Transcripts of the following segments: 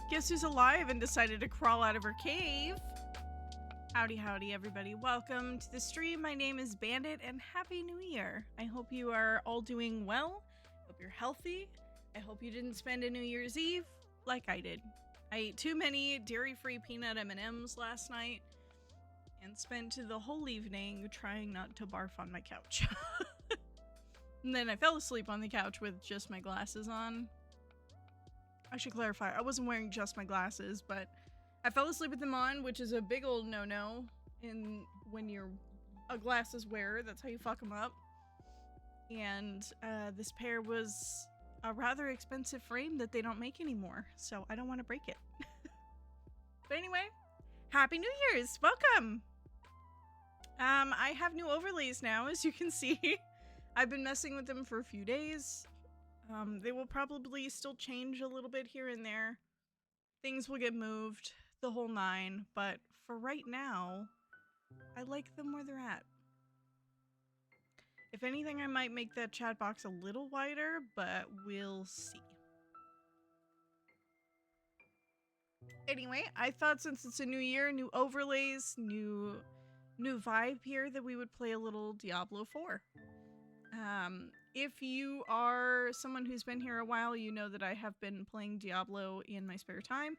Guess who's alive and decided to crawl out of her cave? Howdy, howdy, everybody. Welcome to the stream. My name is Bandit, and Happy New Year. I hope you are all doing well. Hope you're healthy. I hope you didn't spend a New Year's Eve like I did. I ate too many dairy-free peanut M&Ms last night and spent the whole evening trying not to barf on my couch. And then I fell asleep on the couch with just my glasses on. I should clarify, I wasn't wearing just my glasses, but I fell asleep with them on, which is a big old no-no when you're a glasses wearer. That's how you fuck them up. And this pair was a rather expensive frame that they don't make anymore, so I don't want to break it. But anyway, Happy New Year's! Welcome! I have new overlays now, as you can see. I've been messing with them for a few days. They will probably still change a little bit here and there. Things will get moved, the whole nine, but for right now, I like them where they're at. If anything, I might make that chat box a little wider, but we'll see. Anyway, I thought since it's a new year, new overlays, new vibe here, that we would play a little Diablo 4. If you are someone who's been here a while, you know that I have been playing Diablo in my spare time,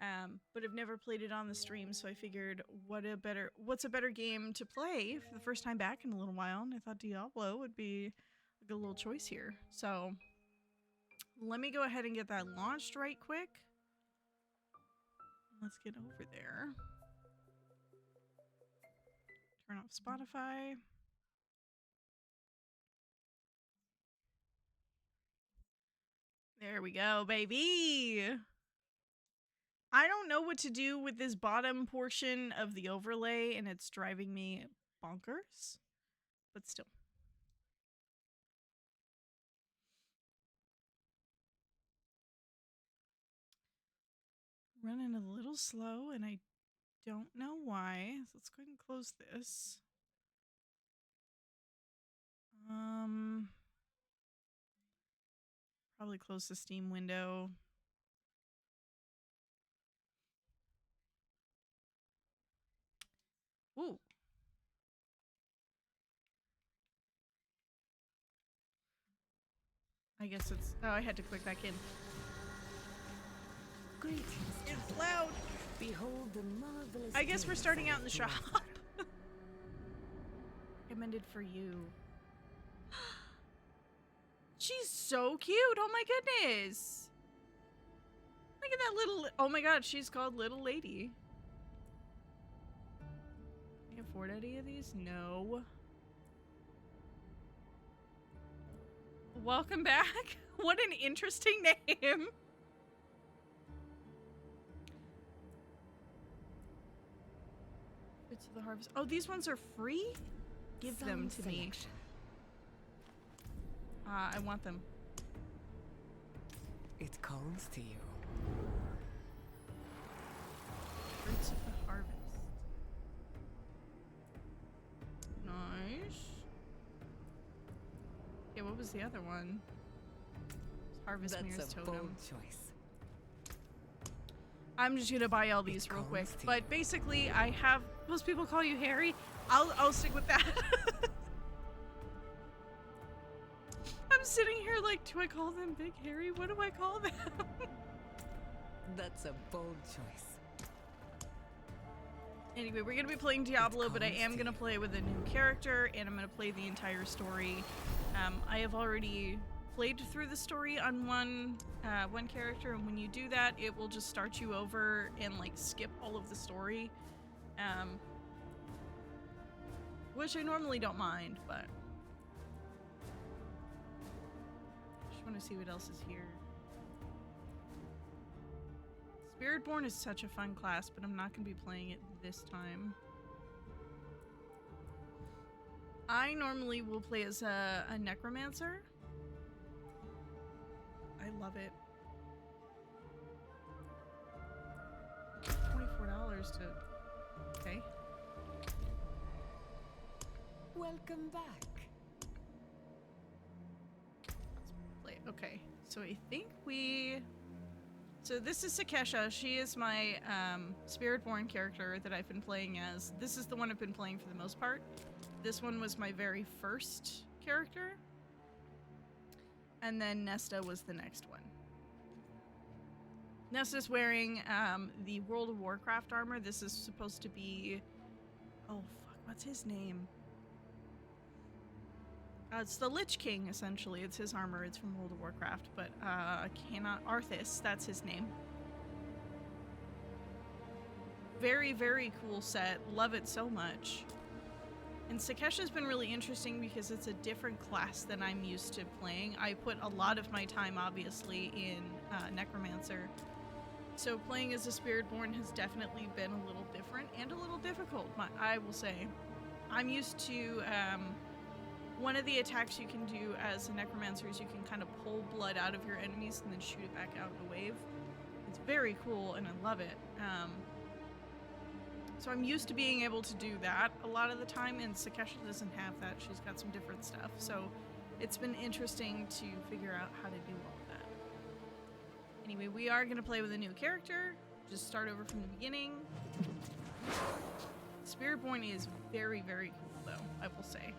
but I've never played it on the stream, so I figured what's a better game to play for the first time back in a little while, and I thought Diablo would be a good little choice here. So let me go ahead and get that launched right quick. Let's get over there. Turn off Spotify. There we go, baby! I don't know what to do with this bottom portion of the overlay, and it's driving me bonkers. But still. Running a little slow, and I don't know why. So let's go ahead and close this. Probably close the Steam window. Ooh. I guess it's... Oh, I had to click back in. Greetings. It's loud. Behold the marvelous. I guess we're starting out in the shop. Recommended for you. She's so cute. Oh my goodness. Look at that little... Oh my god, she's called Little Lady. Can you afford any of these? No. Welcome back. What an interesting name. Bits of the harvest. Oh, these ones are free? Give them to me. I want them. It calls to you. Fruits of the harvest. Nice. Yeah, what was the other one? Harvest Mirror's That's a Totem. bold choice. I'm just gonna buy all these real quick. But basically, I have... Most people call you Harry. I'll stick with that. I'm sitting here like, do I call them Big Harry? What do I call them? That's a bold choice. Anyway, we're gonna be playing Diablo, but I am gonna play with a new character, and I'm gonna play the entire story. I have already played through the story on one character, and when you do that, it will just start you over and like skip all of the story, which I normally don't mind, but I just want to see what else is here. Spiritborn is such a fun class, but I'm not going to be playing it this time. I normally will play as a necromancer. I love it. $24 to... Okay. Welcome back. Let's play. Okay, so I think we So this is Sakesha. She is my Spiritborn character that I've been playing as. This is the one I've been playing for the most part. This one was my very first character. And then Nesta was the next one. Nesta's wearing the World of Warcraft armor. This is supposed to be... Oh, fuck. What's his name? It's the Lich King, essentially. It's his armor. It's from World of Warcraft. But I cannot... Arthas, that's his name. Very, very cool set. Love it so much. And Sakesha's been really interesting because it's a different class than I'm used to playing. I put a lot of my time, obviously, in Necromancer. So playing as a Spiritborn has definitely been a little different and a little difficult, I will say. I'm used to... one of the attacks you can do as a Necromancer is you can kind of pull blood out of your enemies and then shoot it back out in a wave. It's very cool and I love it. So I'm used to being able to do that a lot of the time, and Sakesha doesn't have that. She's got some different stuff. So it's been interesting to figure out how to do all of that. Anyway, we are going to play with a new character. Just start over from the beginning. Spiritborn is very, very cool, though, I will say.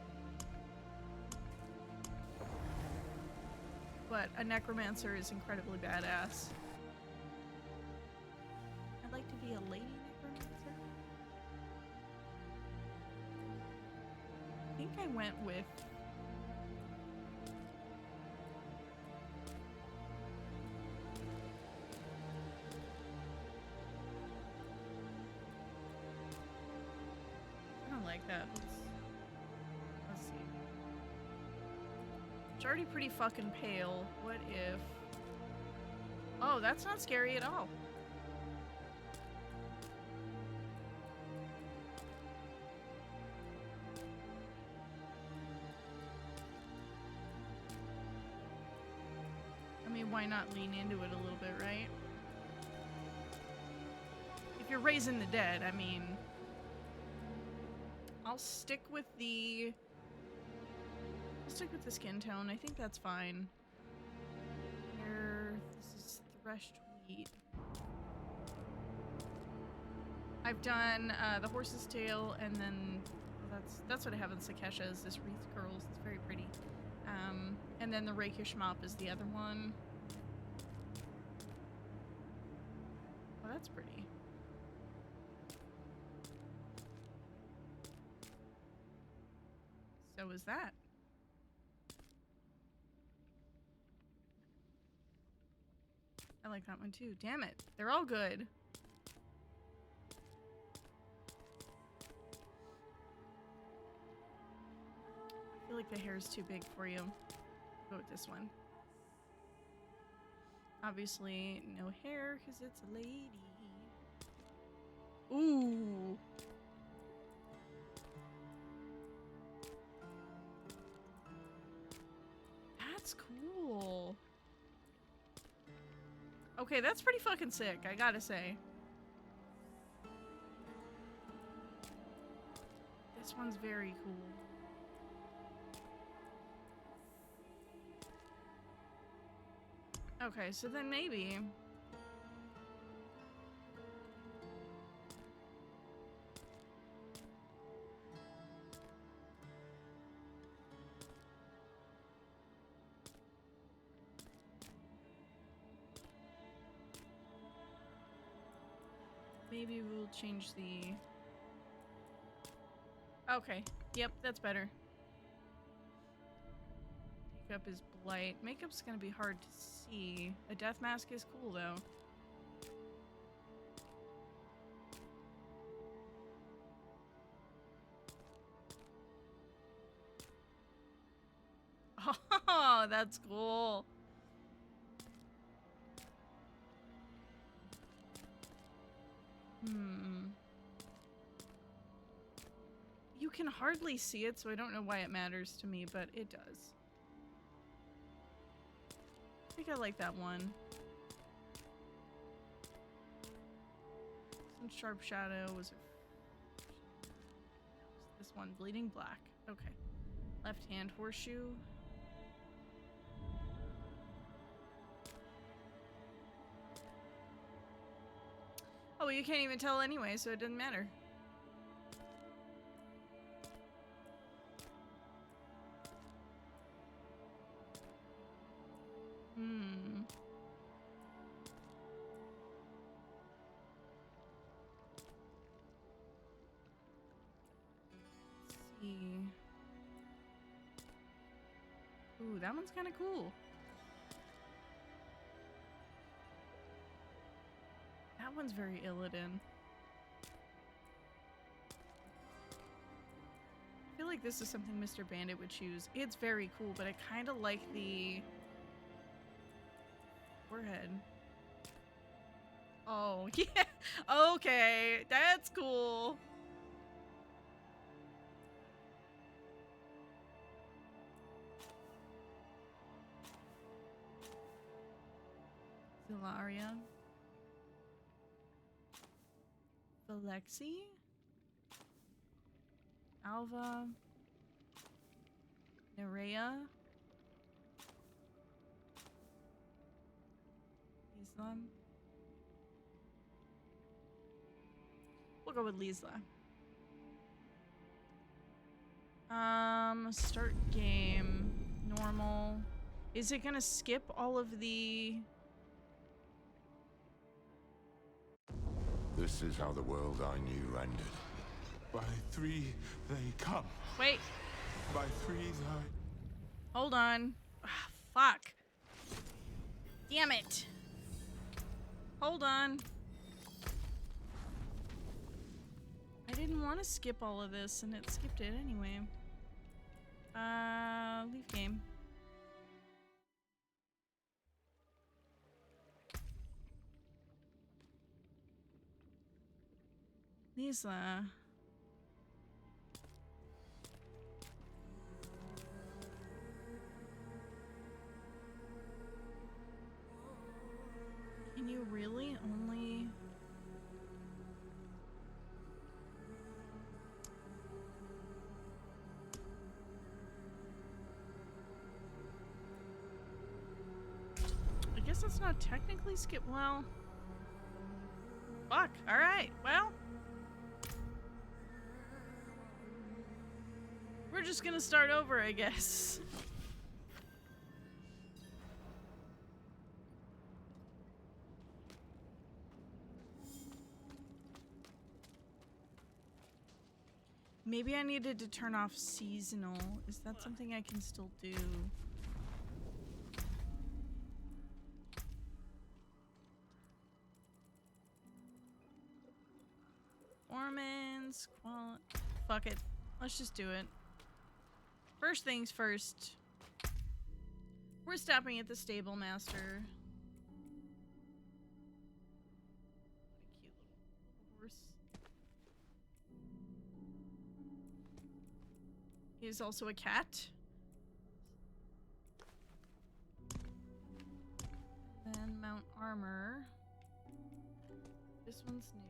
But a Necromancer is incredibly badass. I'd like to be a lady Necromancer. I think I went with... I don't like that. Let's see. It's already pretty fucking pale. What if... Oh, that's not scary at all. I mean, why not lean into it a little bit, right? If you're raising the dead, I mean... I'll stick with the skin tone. I think that's fine. Here, this is threshed wheat. I've done the horse's tail, and then that's what I have in Sakesha is this wreath curls. It's very pretty. And then the rakish mop is the other one. Oh, that's pretty. So is that. I like that one too. Damn it. They're all good. I feel like the hair is too big for you. Go with this one. Obviously, no hair because it's a lady. Ooh. That's cool. Okay, that's pretty fucking sick, I gotta say. This one's very cool. Okay, so then maybe... Maybe we'll change the... Okay, yep, that's better. Makeup is blight. Makeup's gonna be hard to see. A death mask is cool, though. Oh, that's cool. You can hardly see it, so I don't know why it matters to me, but it does. I think I like that one. Some sharp shadow. Was it this one? Bleeding black. Okay. Left hand horseshoe. Oh, well, you can't even tell anyway, so it doesn't matter. Hmm. Let's see. Ooh, that one's kind of cool. That one's very Illidan. I feel like this is something Mr. Bandit would choose. It's very cool, but I kind of like the forehead. Oh, yeah. Okay, that's cool. Zilaria. Alexi. Alva. Nerea. Islam. We'll go with Lisla. Start game. Normal. Is it gonna skip all of the... This is how the world I knew ended. By three they come. Wait. By three they... Hold on. Ah, fuck. Damn it. Hold on. I didn't want to skip all of this, and it skipped it anyway. Leave game. Lisa. Can you really only... I guess it's not technically skip. Well, fuck. All right. Well, we're just gonna start over, I guess. Maybe I needed to turn off seasonal. Is that something I can still do? Performance, fuck it. Let's just do it. First things first. We're stopping at the stable master. What a cute little horse. He's also a cat. Then mount armor. This one's new.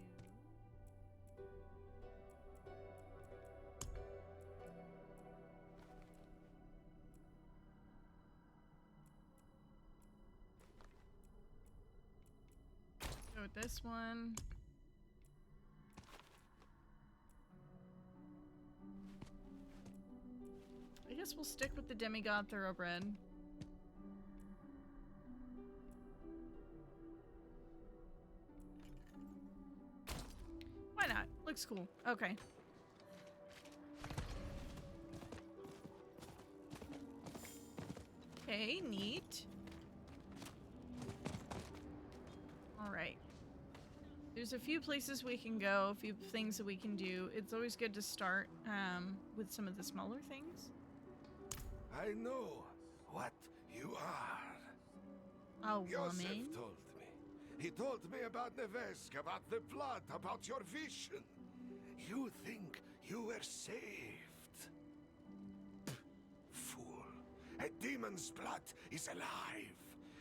Go with this one. I guess we'll stick with the demigod thoroughbred. Why not? Looks cool. Okay. Okay, neat. Alright. There's a few places we can go, a few things that we can do. It's always good to start with some of the smaller things. I know what you are. A Yosef woman? told me. He told me about Nevesk, about the blood, about your vision. You think you were saved. Pff, fool. A demon's blood is alive.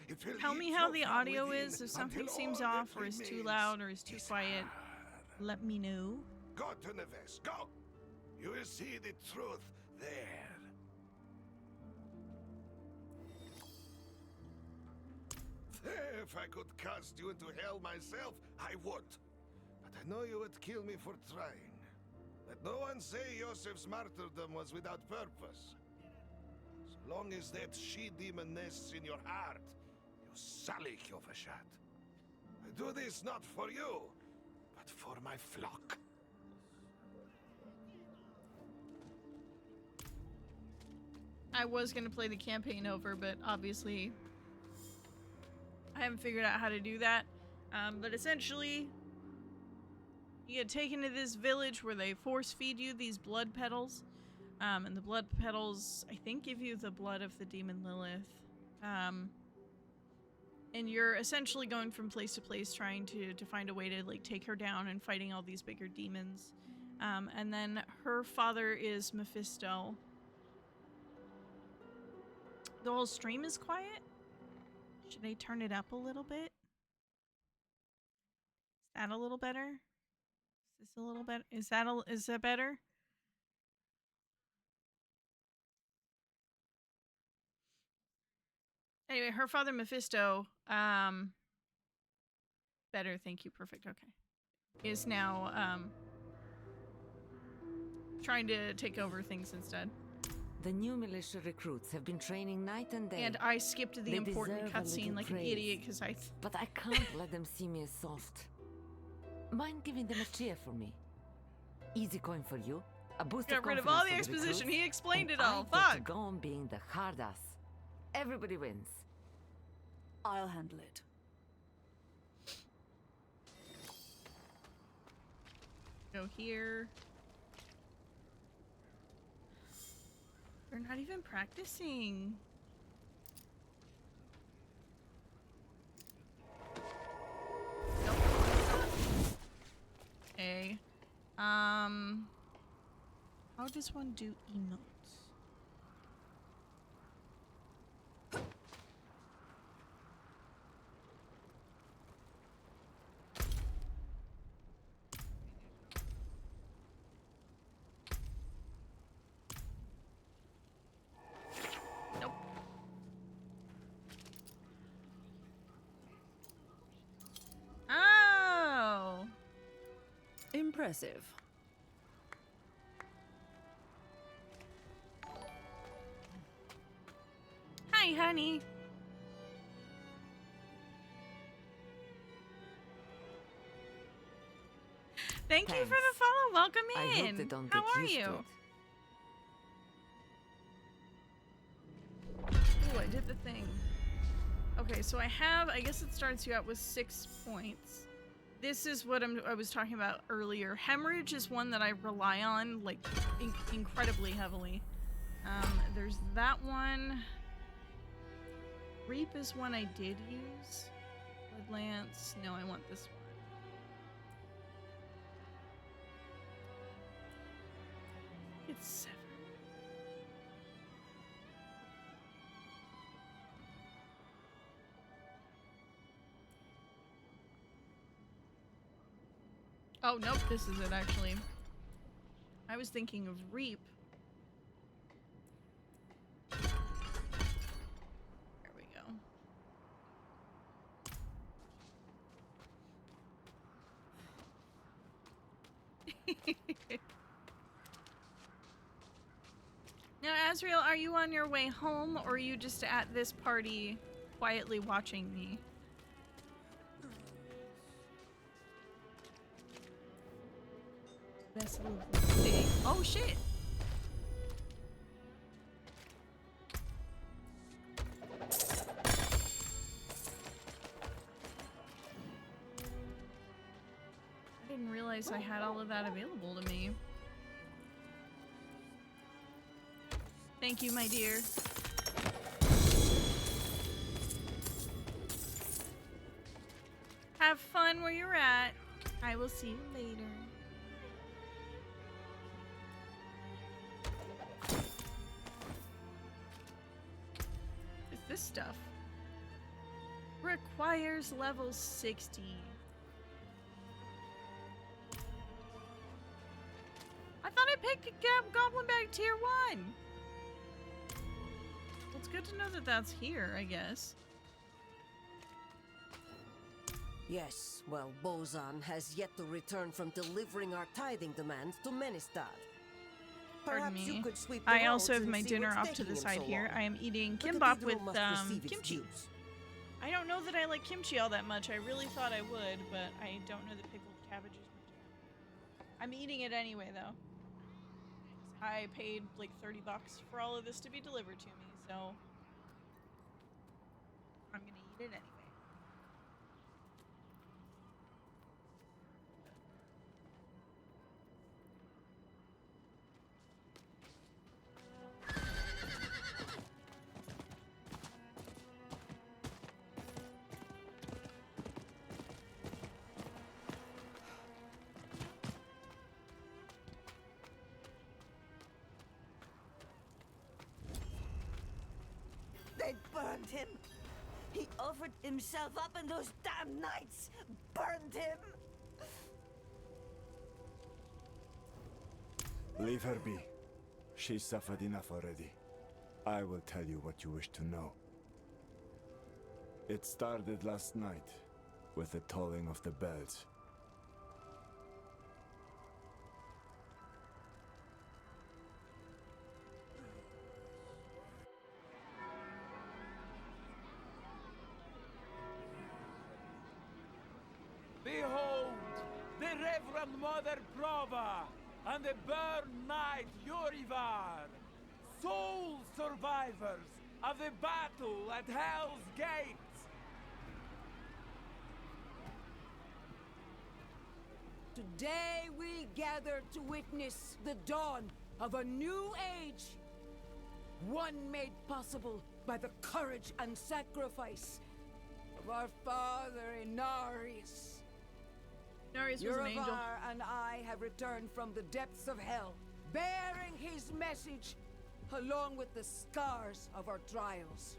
It will Tell me eat how you the from audio within is. If something until seems all off that or is too remains loud or is too is quiet, her. let me know. Go to Nevesk, go. You will see the truth there. If I could cast you into hell myself, I would. but I know you would kill me for trying. Let no one say Yosef's martyrdom was without purpose. So long as that she-demon nests in your heart, you salik Yovashat. I do this not for you, but for my flock. I was going to play the campaign over, but obviously I haven't figured out how to do that. But essentially, you get taken to this village where they force feed you these blood petals. And the blood petals, I think, give you the blood of the demon Lilith. And you're essentially going from place to place trying to find a way to like take her down and fighting all these bigger demons. And then her father is Mephisto. The whole stream is quiet. Should I turn it up a little bit? Is that a little better? Is this a little better? Is that better? Anyway, her father Mephisto, better, thank you, perfect, okay. Is now, trying to take over things instead. The new militia recruits have been training night and day. And I skipped the They important deserve a cutscene little like an praise. idiot because I... But I can't let them see me as soft. Mind giving them a cheer for me? Easy coin for you. A boost Got of rid of all the confidence for exposition. recruits, He explained and it all. I get to Fuck. go on being the hard ass. Everybody wins. I'll handle it. Go here. They're not even practicing. Nope. Okay. How does one do emotes? Nope. Oh. Impressive. Hi, honey. Thank you for the Thanks. follow. Welcome I in. hope they don't How get are used you? to it. Ooh, I did the thing. Okay, so I guess it starts you out with 6 points. This is what I was talking about earlier. Hemorrhage is one that I rely on, like, incredibly heavily. There's that one. Reap is one I did use. Blood Lance. No, I want this one. It's 7. Oh, nope, this is it, actually. I was thinking of Reap. There we go. Now, Azriel, are you on your way home, or are you just at this party quietly watching me? Best of the day. Oh, shit! I didn't realize I had all of that available to me. Thank you, my dear. Have fun where you're at. I will see you later. What's this stuff? Requires level 60. I thought I picked Goblin Bag Tier 1. Well, it's good to know that that's here, I guess. Yes, well, Bozan has yet to return from delivering our tithing demands to Menestad. Pardon Perhaps you me. could sweep the I also roads have and my see dinner what's off to taking the him side so here. long. I am eating The kimbap cathedral with must receive its kimchi. dues. I don't know that I like kimchi all that much. I really thought I would, but I don't know that pickled cabbage is my jam. I'm eating it anyway, though. I paid like $30 for all of this to be delivered to me, so I'm gonna eat it anyway. They burned him. He offered himself up, and those damn knights burned him. Leave her be. She suffered enough already. I will tell you what you wish to know. It started last night, with the tolling of the bells. Behold, the Reverend Mother Prova and the Burn Knight Yorivar, sole survivors of the battle at Hell's Gate. Today we gather to witness the dawn of a new age. One made possible by the courage and sacrifice of our father Inarius. Narius was an angel. Yuravar and I have returned from the depths of hell, bearing his message, along with the scars of our trials,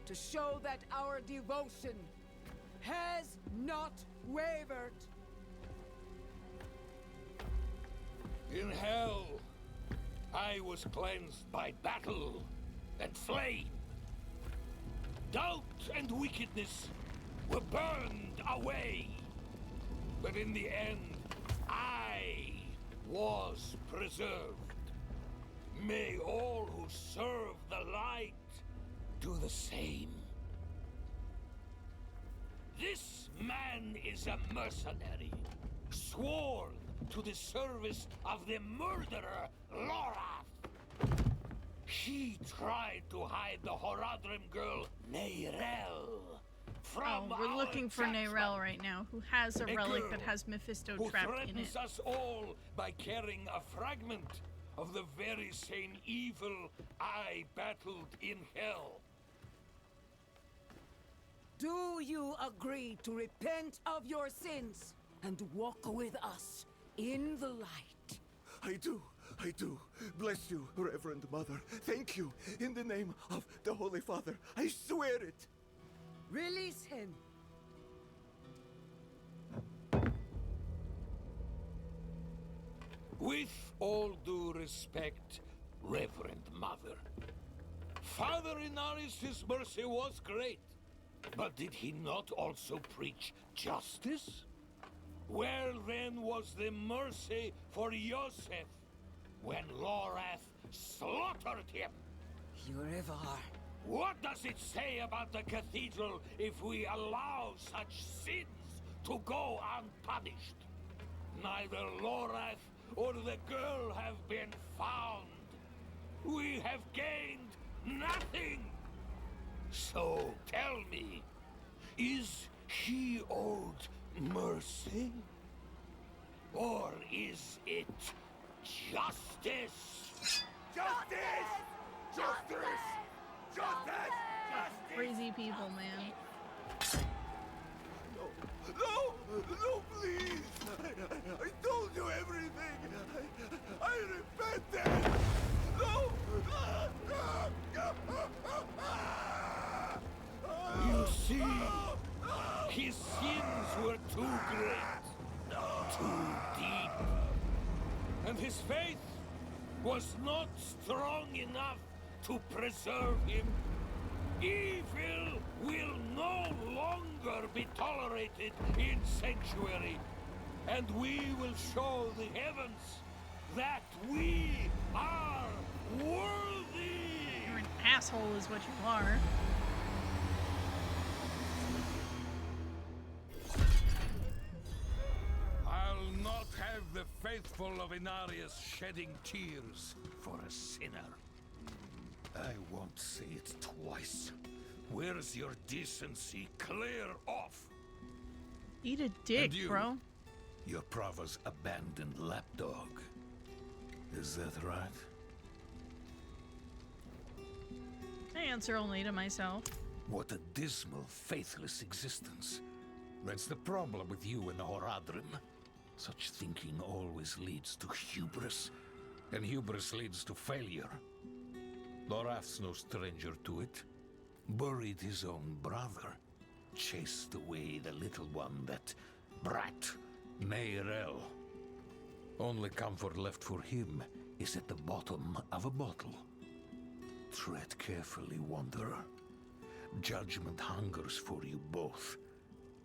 to show that our devotion has not wavered. In hell, I was cleansed by battle and flame. Doubt and wickedness were burned away. But in the end, I was preserved. May all who serve the light do the same. This man is a mercenary, sworn to the service of the murderer, Lorath. He tried to hide the Horadrim girl, Neyrel, from We're our looking for judgment. Neyrel right now, who has a relic that girl has Mephisto who trapped in threatens it. us all by carrying a fragment of the very same evil I battled in hell. Do you agree to repent of your sins and walk with us in the light? I do. Bless you, Reverend Mother. Thank you. In the name of the Holy Father, I swear it. Release him. With all due respect, Reverend Mother, Father Inarius' mercy was great, but did he not also preach justice? Where then was the mercy for Yosef when Lorath slaughtered him? Yuravar. What does it say about the cathedral if we allow such sins to go unpunished? Neither Lorath or the girl have been found. We have gained nothing. So tell me, is he owed mercy? Or is it justice? Justice! Justice! Justice! Crazy people, man. No, please! I told you everything! I repented! No! You see, his sins were too great, too deep, and his faith was not strong enough to preserve him. Evil will no longer be tolerated in Sanctuary, and we will show the heavens that we are worthy! You're an asshole is what you are. I'll not have the faithful of Inarius shedding tears for a sinner. I won't say it twice. Where's your decency? Clear off! Eat a dick, And you, bro. Your Prava's abandoned lapdog. Is that right? I answer only to myself. What a dismal, faithless existence. That's the problem with you and Horadrim. Such thinking always leads to hubris, and hubris leads to failure. Lorath's no stranger to it. Buried his own brother. Chased away the little one, that brat, Neyrel. Only comfort left for him is at the bottom of a bottle. Tread carefully, Wanderer. Judgment hungers for you both.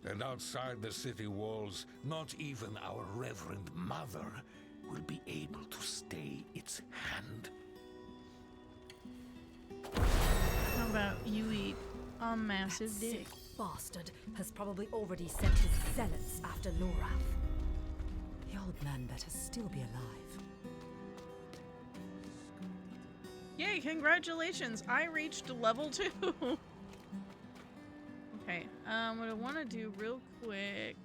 And outside the city walls, not even our Reverend Mother will be able to stay its hand. How about you eat a massive That dick? sick bastard has probably already sent his zealots after Lorath. The old man better still be alive. Yay, congratulations! I reached level 2! Okay, what I want to do real quick...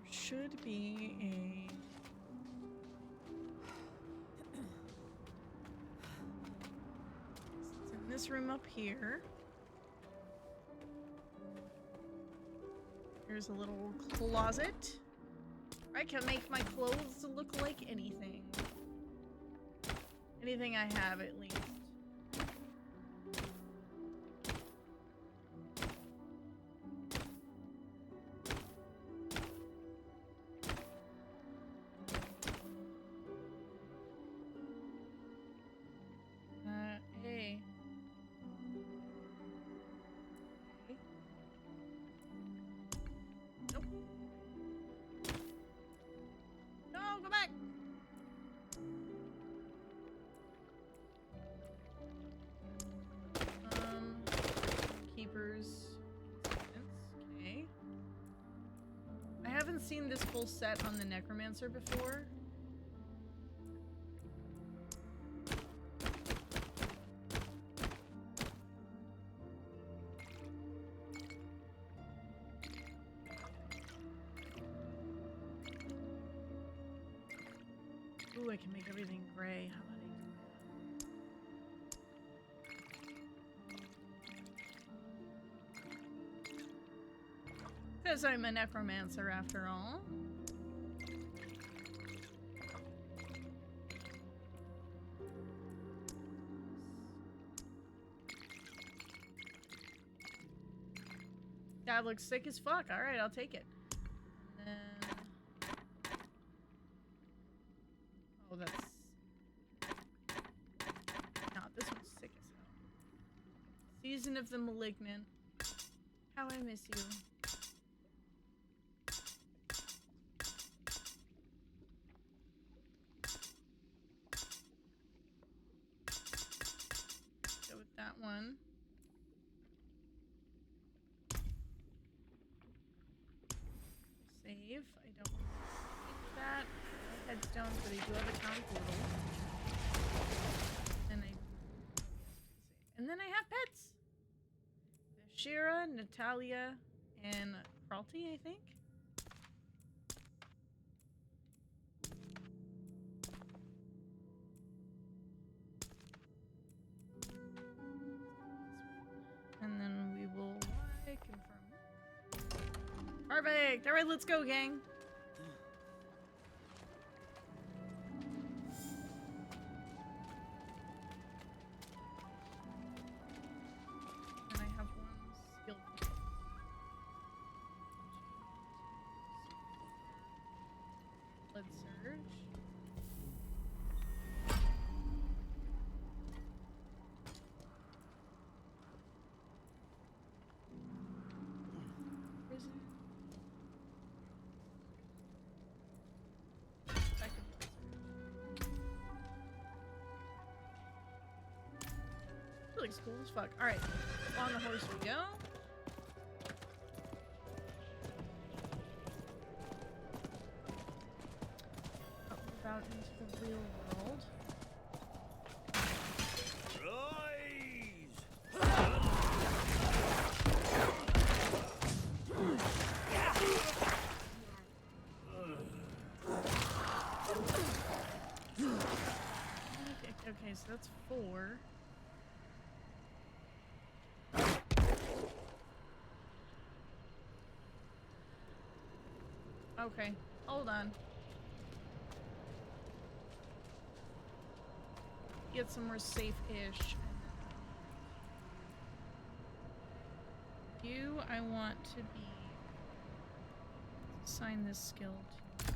There should be a... It's in this room up here. Here's a little closet. I can make my clothes look like anything. Anything I have, at least. Hey. Okay. Nope. No, go back! Keepers. Okay. I haven't seen this full set on the Necromancer before. Ooh, I can make everything gray. How about I do that? Because I'm a necromancer after all. That looks sick as fuck. Alright, I'll take it. And then... Oh, that's... No, this one's sick as hell. Season of the Malignant. How I miss you. Go with that one. Save. I don't need that. Headstones, but I do have a town portal. And then I have pets. There's Shira, Natalia, and Kralty, I think. And then we will confirm. Perfect! Alright, let's go, gang. And I have one skill point. Blood Surge. music's cool as fuck. Alright, on the horse we go. Up and about into the real world. Okay, so that's 4. Okay, hold on. Get somewhere safe-ish. You, I want to be... assign this skill to...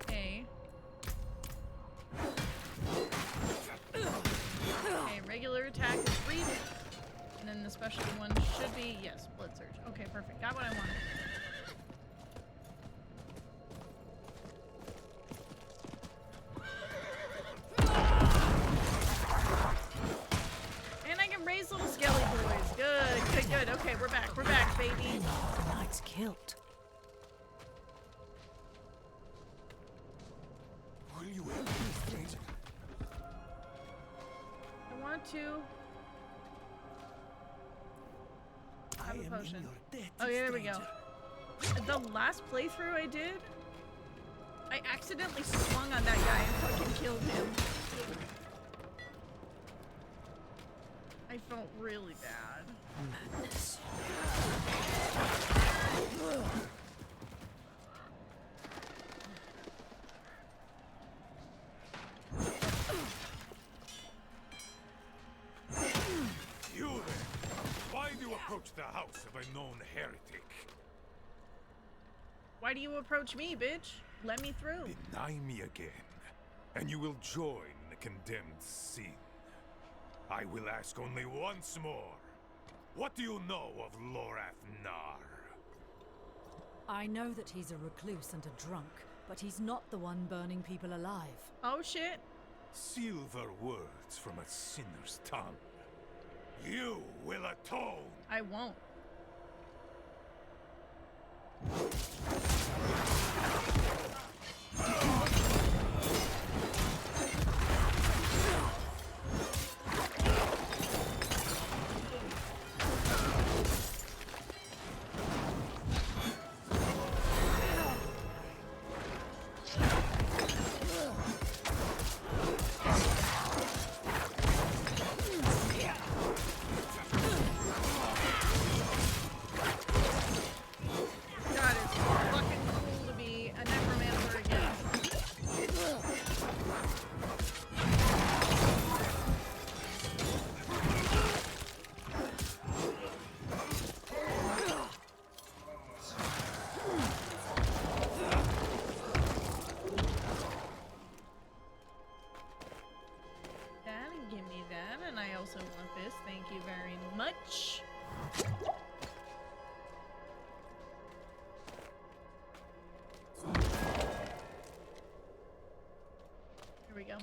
Okay, regular attack is reach, and then the special one should be, yes, blood surge. Okay, perfect. Got what I wanted. And I can raise little skelly boys. Good, good, good. Okay, we're back, baby. The knight's killed. Will you help me, stranger? I want to have a potion. Oh, yeah, there we go. The last playthrough I did, I accidentally swung on that guy and fucking killed him. I felt really bad. Madness. You then! Why do you approach the house of a known heretic? Why do you approach me, bitch? Let me through. Deny me again, and you will join the condemned sin. I will ask only once more. What do you know of Lorath Nar? I know that he's a recluse and a drunk, but he's not the one burning people alive. Oh shit. Silver words from a sinner's tongue. You will atone. I won't. Thank you very much. Here we go.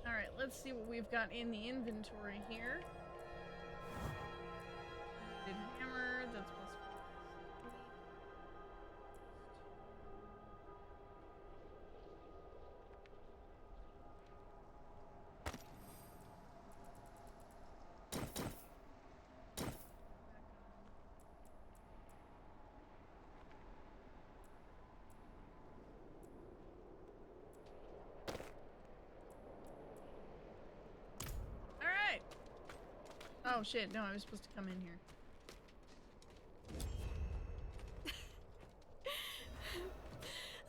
All right, let's see what we've got in the inventory here. Hammer, that's plus 4. Alright. Oh shit, no, I was supposed to come in here.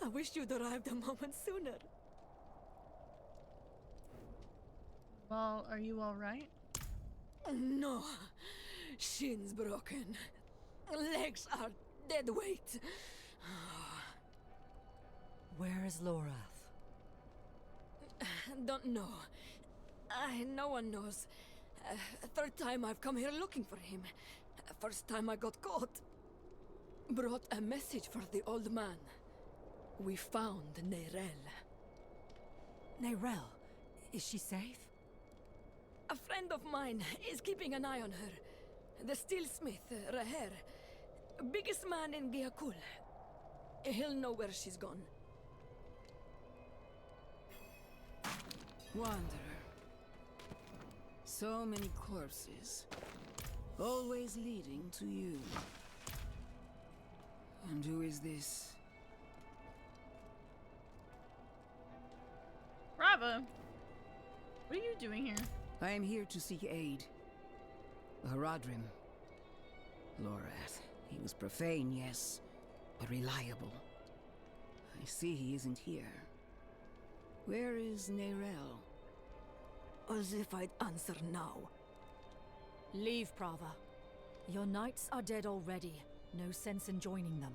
I wish you'd arrived a moment sooner. Well, are you alright? No. Shins broken. Legs are dead weight. Where is Lorath? Don't know. No one knows. Third time I've come here looking for him. First time I got caught. Brought a message for the old man. We found Neyrelle. Neyrelle, is she safe? A friend of mine is keeping an eye on her. The steelsmith, Raher. Biggest man in Giakul. He'll know where she's gone. Wanderer. So many corpses. Always leading to you. And who is this? Brava! What are you doing here? I am here to seek aid. Haradrim. Lorath. He was profane, yes, but reliable. I see he isn't here. Where is Neyrelle? As if I'd answer now. Leave, Prava. Your knights are dead already. No sense in joining them.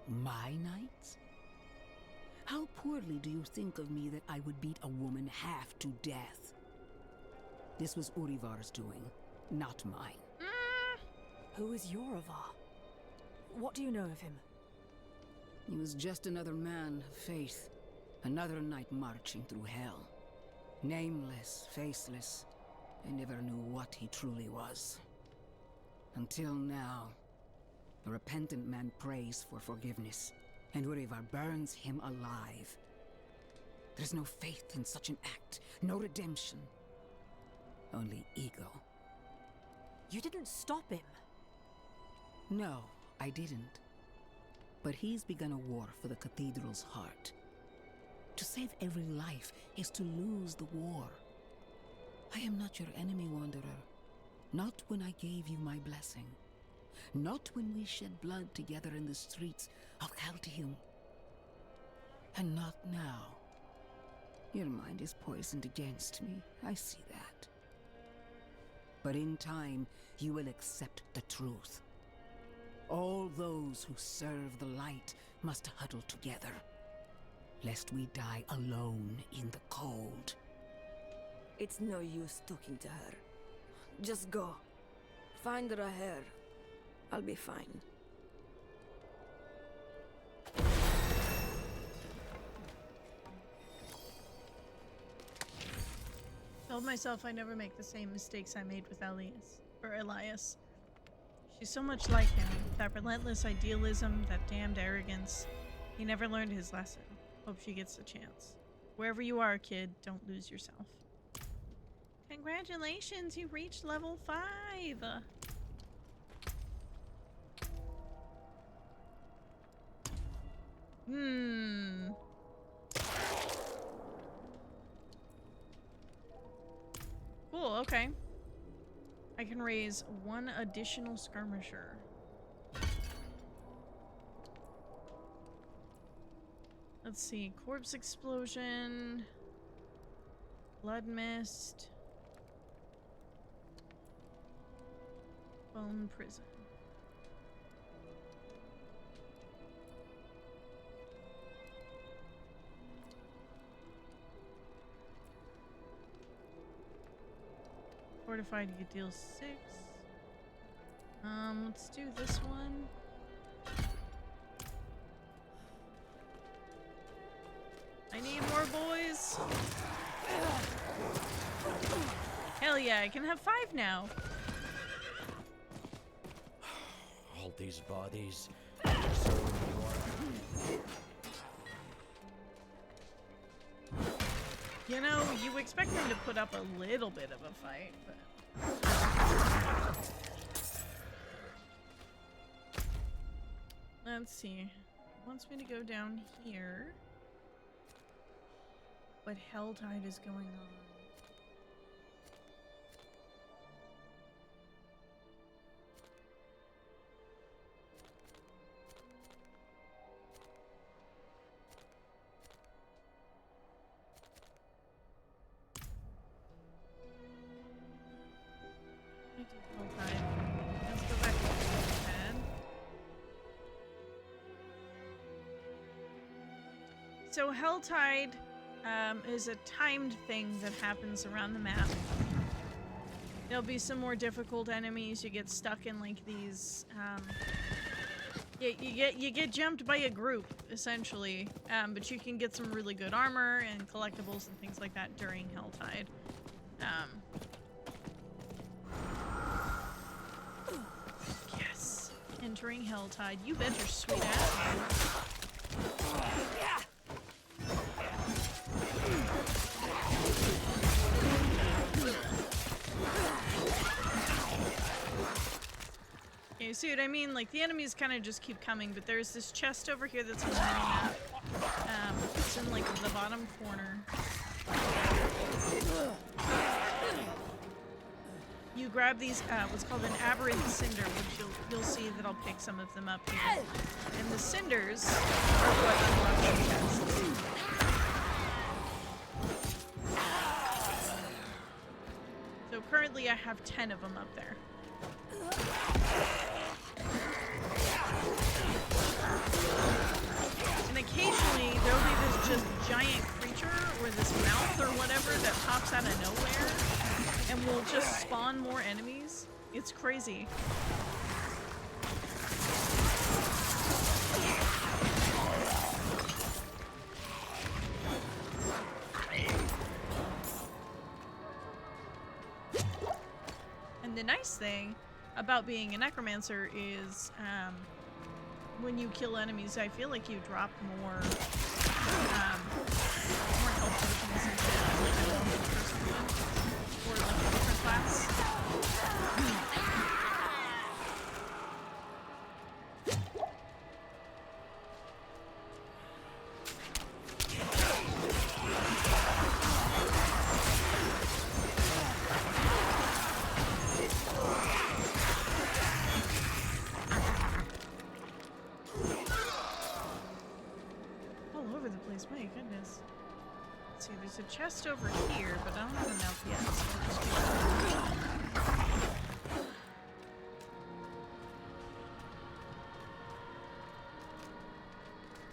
My knights? How poorly do you think of me that I would beat a woman half to death? This was Urivar's doing, not mine. Who is Yorivar? What do you know of him? He was just another man of faith. Another knight marching through hell. Nameless, faceless. I never knew what he truly was. Until now. The repentant man prays for forgiveness, and Urivar burns him alive. There's no faith in such an act, no redemption. Only ego. You didn't stop him. No, I didn't. But he's begun a war for the cathedral's heart. To save every life is to lose the war. I am not your enemy, Wanderer. Not when I gave you my blessing. Not when we shed blood together in the streets of Caldeum. And not now. Your mind is poisoned against me. I see that. But in time, you will accept the truth. All those who serve the light must huddle together, lest we die alone in the cold. It's no use talking to her. Just go. Find Raher. I'll be fine. Told myself I never make the same mistakes I made with Elias. She's so much like him. That relentless idealism, that damned arrogance. He never learned his lesson. Hope she gets the chance. Wherever you are, kid, don't lose yourself. Congratulations, you reached level 5! Cool, okay. I can raise 1 additional skirmisher. Let's see, corpse explosion, blood mist, bone prison. Fortified, you could deal 6. Let's do this one. I need more boys. Hell yeah, I can have 5 now. All these bodies. You know, you expect them to put up a little bit of a fight, but... Let's see. It wants me to go down here. But Helltide is going on. Let's go back to the pad. So Helltide is a timed thing that happens around the map. There'll be some more difficult enemies. You get stuck in like these You get jumped by a group essentially, but you can get some really good armor and collectibles and things like that during Helltide. Yes, entering Helltide. You bet your sweet ass, man. You see what I mean? Like, the enemies kind of just keep coming, but there's this chest over here that's on the mini-map. It's in, like, the bottom corner. You grab these, what's called an aberrant cinder, which you'll see that I'll pick some of them up here. And the cinders are what unlock the chests. So currently I have 10 of them up there. And occasionally there'll be this just giant creature or this mouth or whatever that pops out of nowhere and will just spawn more enemies. It's crazy. And the nice thing about being a necromancer is when you kill enemies, I feel like you drop more health potions like a normal person would, or like a different class. My goodness. Let's see, there's a chest over here, but I don't have enough yet, so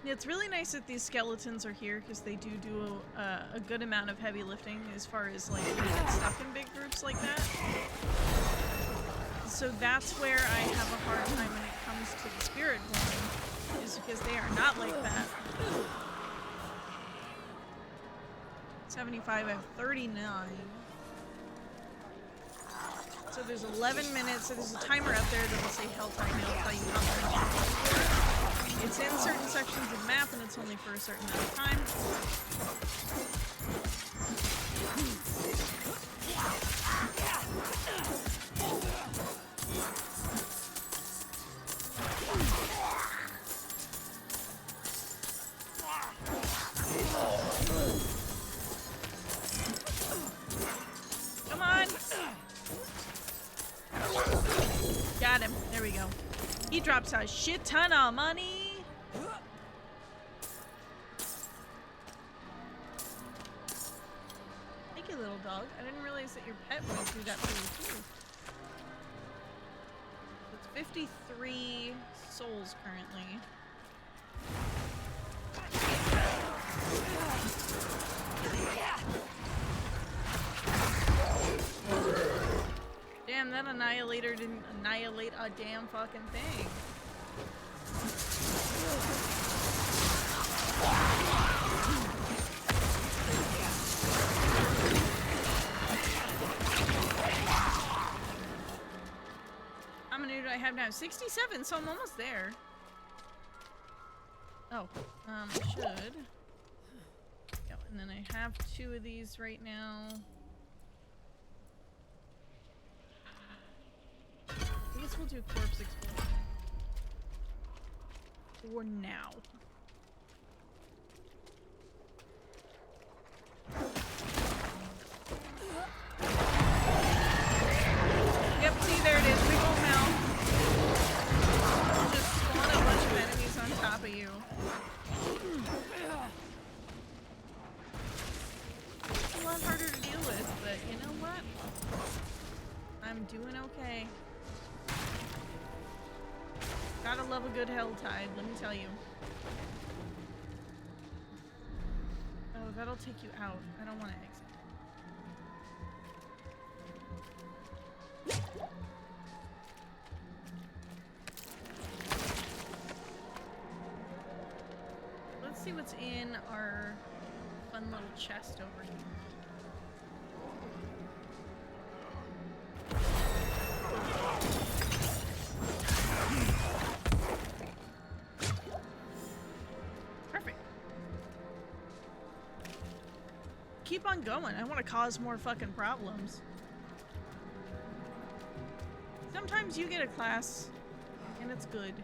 it's really nice that these skeletons are here because they do a good amount of heavy lifting as far as like when you get stuck in big groups like that. So that's where I have a hard time when it comes to the Spiritborn, is because they are not like that. 75, I have 39. So there's 11 minutes, so there's a timer up there that'll say Helltide, and it'll tell you how long it's in certain sections of the map, and it's only for a certain amount of time. Got him. There we go. He drops a shit ton of money. Thank you, little dog. I didn't realize that your pet would do that for you too. It's 53 souls currently. Damn, that annihilator didn't annihilate a damn fucking thing. How many do I have now? 67, so I'm almost there. Oh, I should. Yeah, and then I have 2 of these right now. I guess we'll do corpse explosion for now. Yep, see, there it is. Big old mouth. Just spawn a bunch of enemies on top of you. It's a lot harder to deal with, but you know what? I'm doing okay. Gotta love a good Helltide, let me tell you. Oh, that'll take you out. I don't want to exit. at our fun little chest over here. Perfect. Keep on going. I want to cause more fucking problems. Sometimes you get a class and it's good.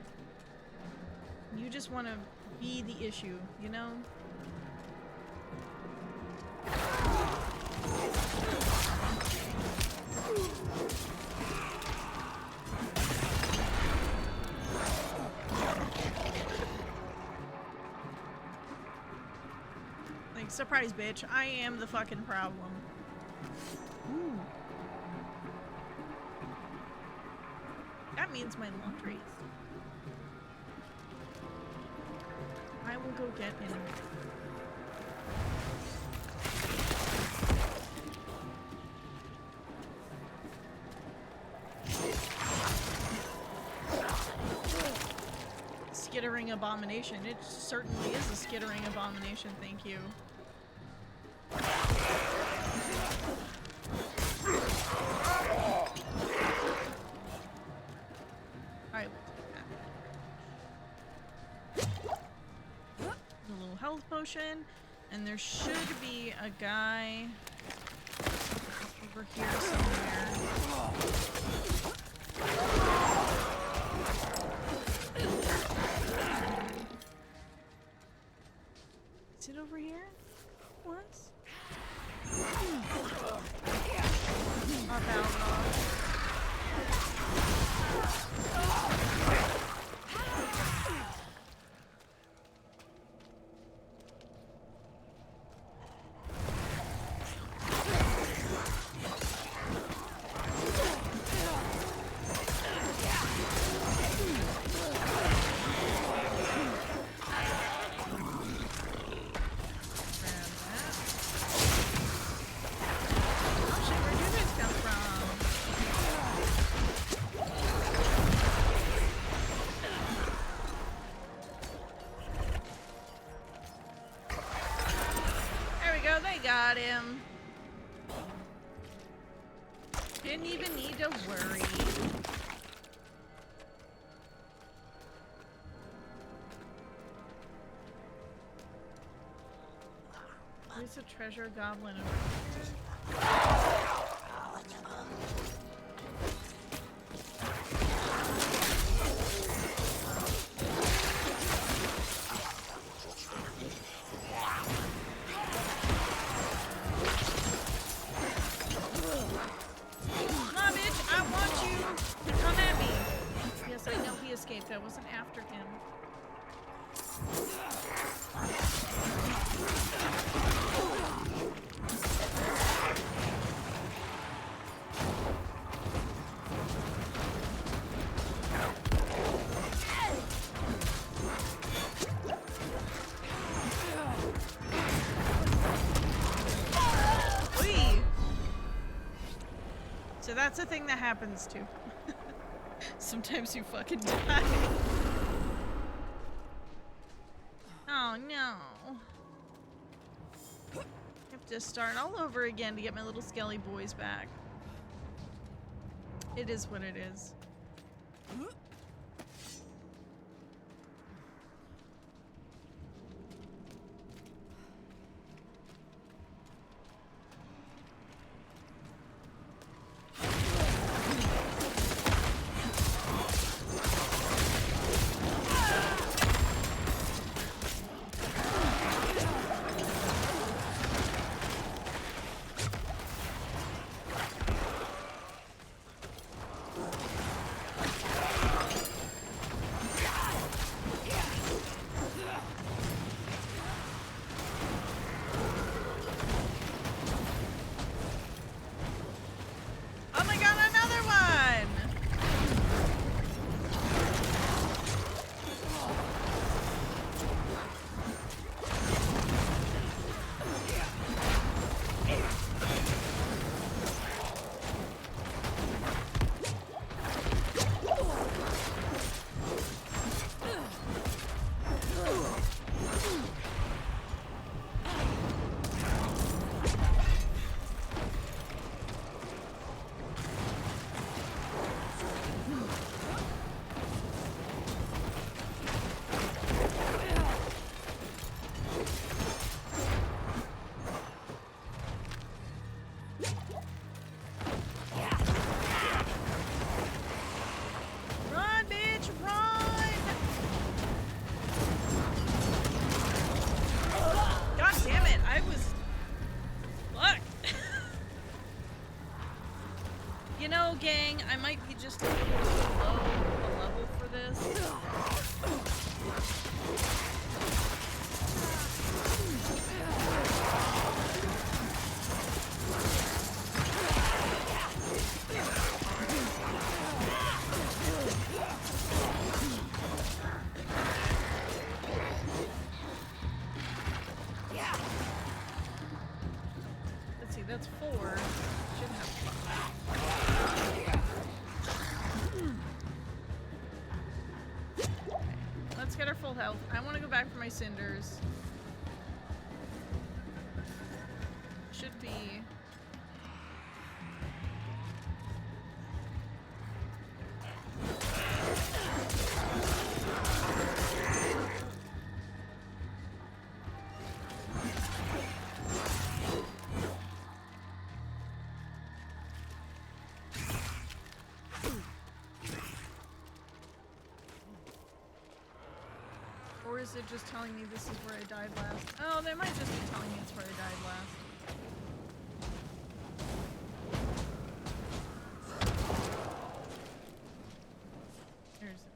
You just want to be the issue, you know? Like, surprise, bitch. I am the fucking problem. Ooh. That means my laundry's. I will go get in. Skittering abomination. It certainly is a skittering abomination, thank you. I will take that. A little health potion, and there should be a guy over here somewhere. Is it over here? What? Up out. Got him. Didn't even need to worry. There's a treasure goblin over here. I wasn't after him. Whee! So that's a thing that happens too. Sometimes you fucking die. Oh no. I have to start all over again to get my little skelly boys back. It is what it is. know, gang, I might be just a little too low a level for this. Let's see, that's 4. Should have 5. Let's get our full health. I want to go back for my cinders. Should be... Or is it just telling me this is where I died last? Oh, they might just be telling me it's where I died last. There's it.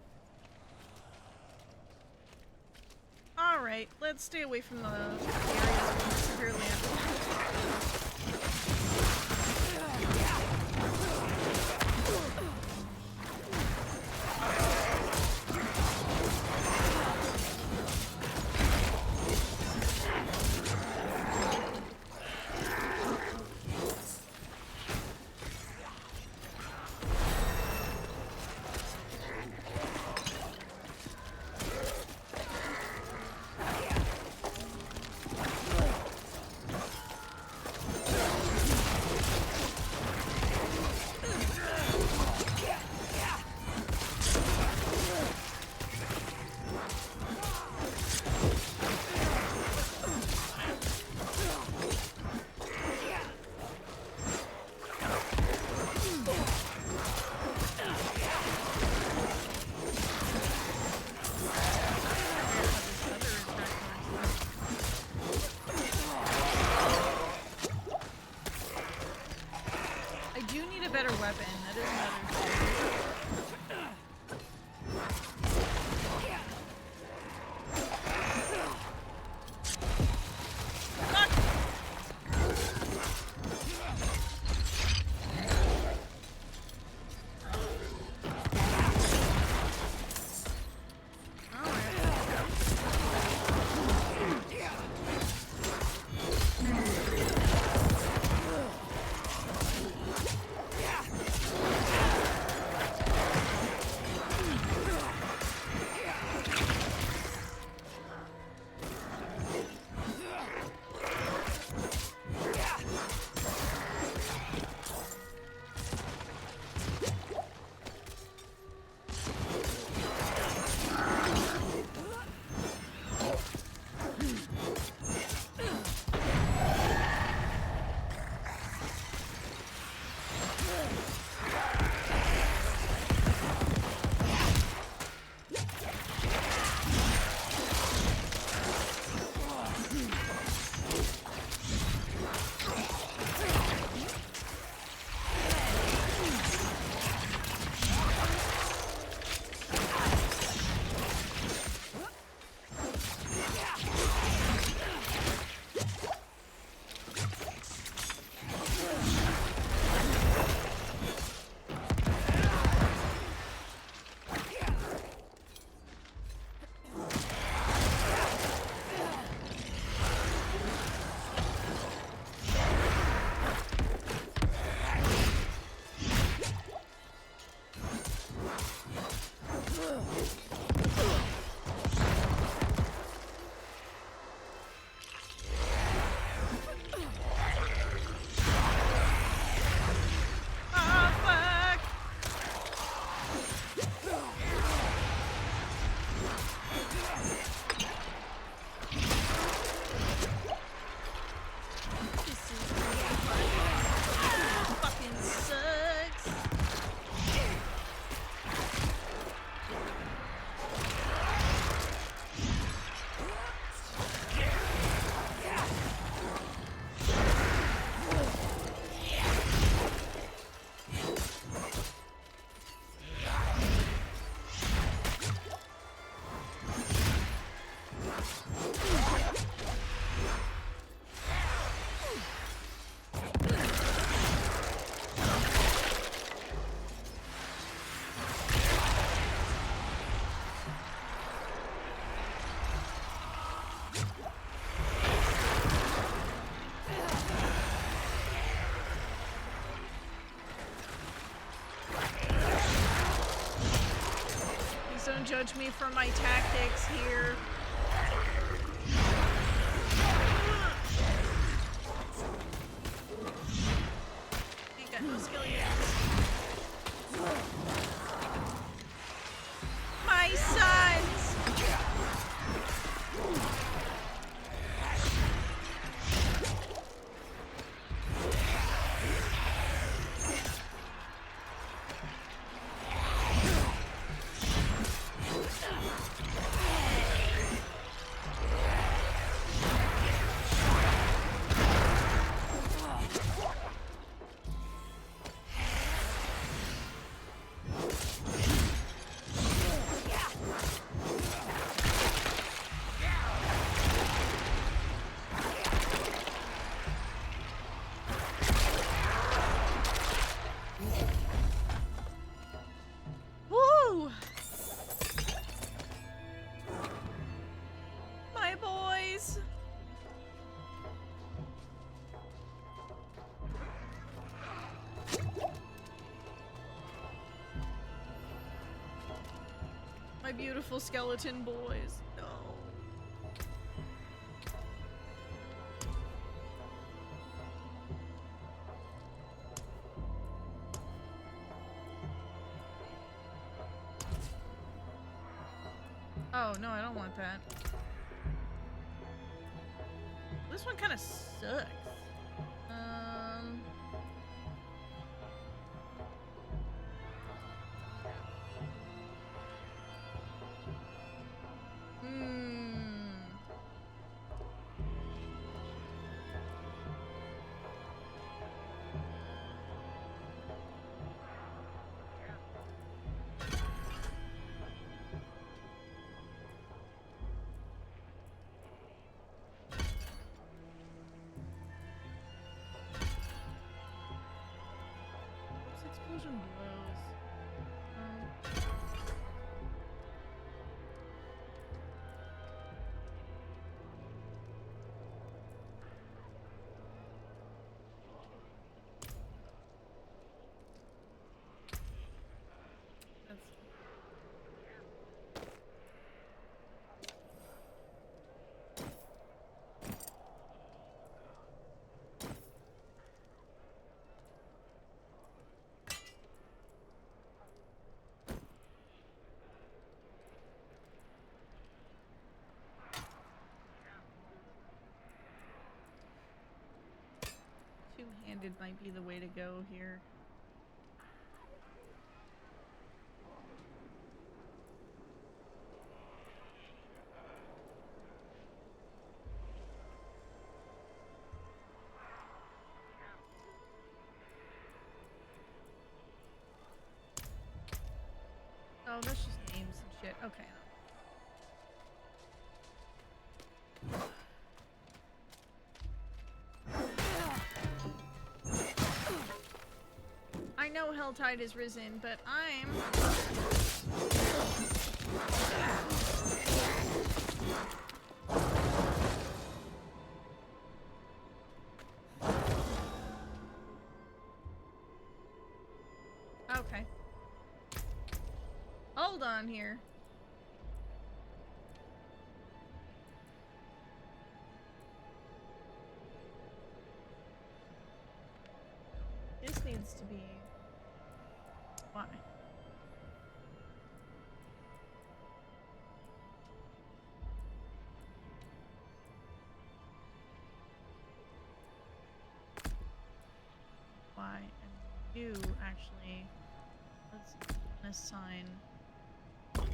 Alright, let's stay away from the areas where I'm severely understaffed. Better weapon. That is another thing. Don't judge me for my tactics here. Ain't got no skill yet. My sons! Woo! My boys! My beautiful skeleton boys. No. Oh, no, I don't want that. This one kind of sucks. Explosion blows. Two-handed might be the way to go here. Oh, that's just names and shit. Okay. I know Helltide is risen, but I'm... Okay. Hold on here. This needs to be... Why? Why? And you actually... Let's assign... And...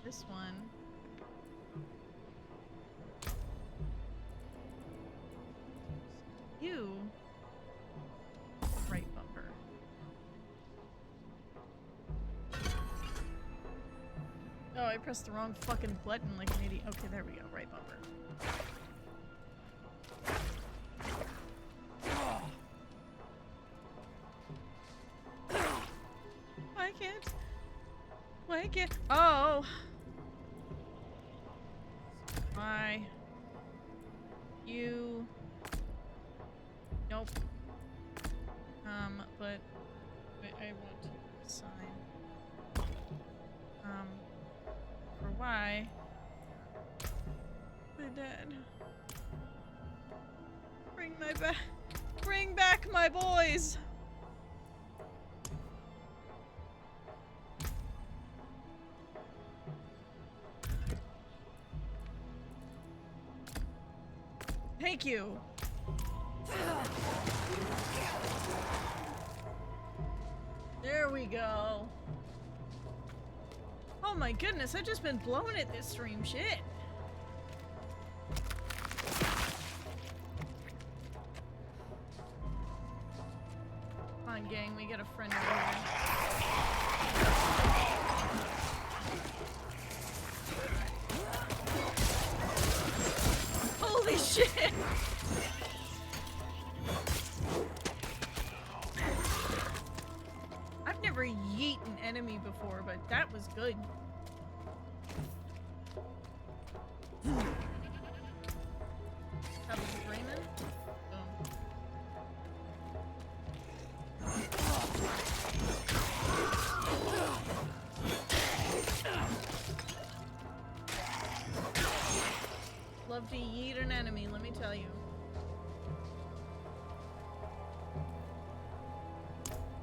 This one... You... Right bumper. Oh, I pressed the wrong fucking button like an idiot. Okay, there we go. Right bumper. Why can't? Why can't? Oh! Why? You... Nope. But I want to assign. For why? My dad. Bring back my boys! Thank you! There we go. Oh my goodness, I've just been blowing at this stream. Shit. Come on, gang, we got a friend over here. Holy shit! I've never yeet an enemy before, but that was good. That was Raymond. Boom. Love to yeet an enemy, let me tell you.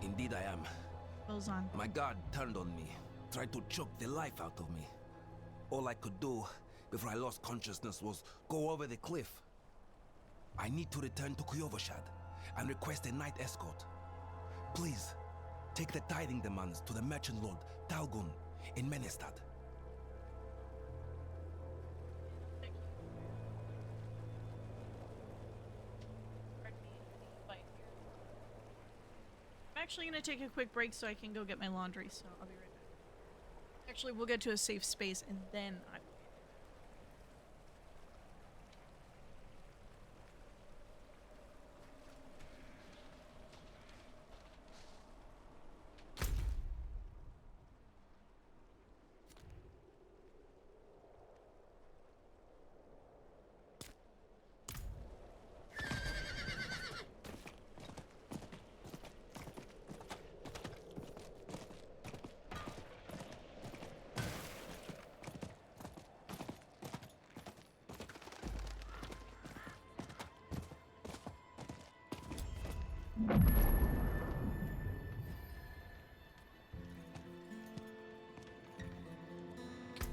Indeed I am. Goes on. My guard turned on me, tried to choke the life out of me. All I could do before I lost consciousness was go over the cliff. I need to return to Kuyovashad and request a night escort. Please, take the tithing demands to the merchant lord Talgun in Menestad. I'm actually gonna take a quick break so I can go get my laundry, so I'll be right back. Actually, we'll get to a safe space and then I will.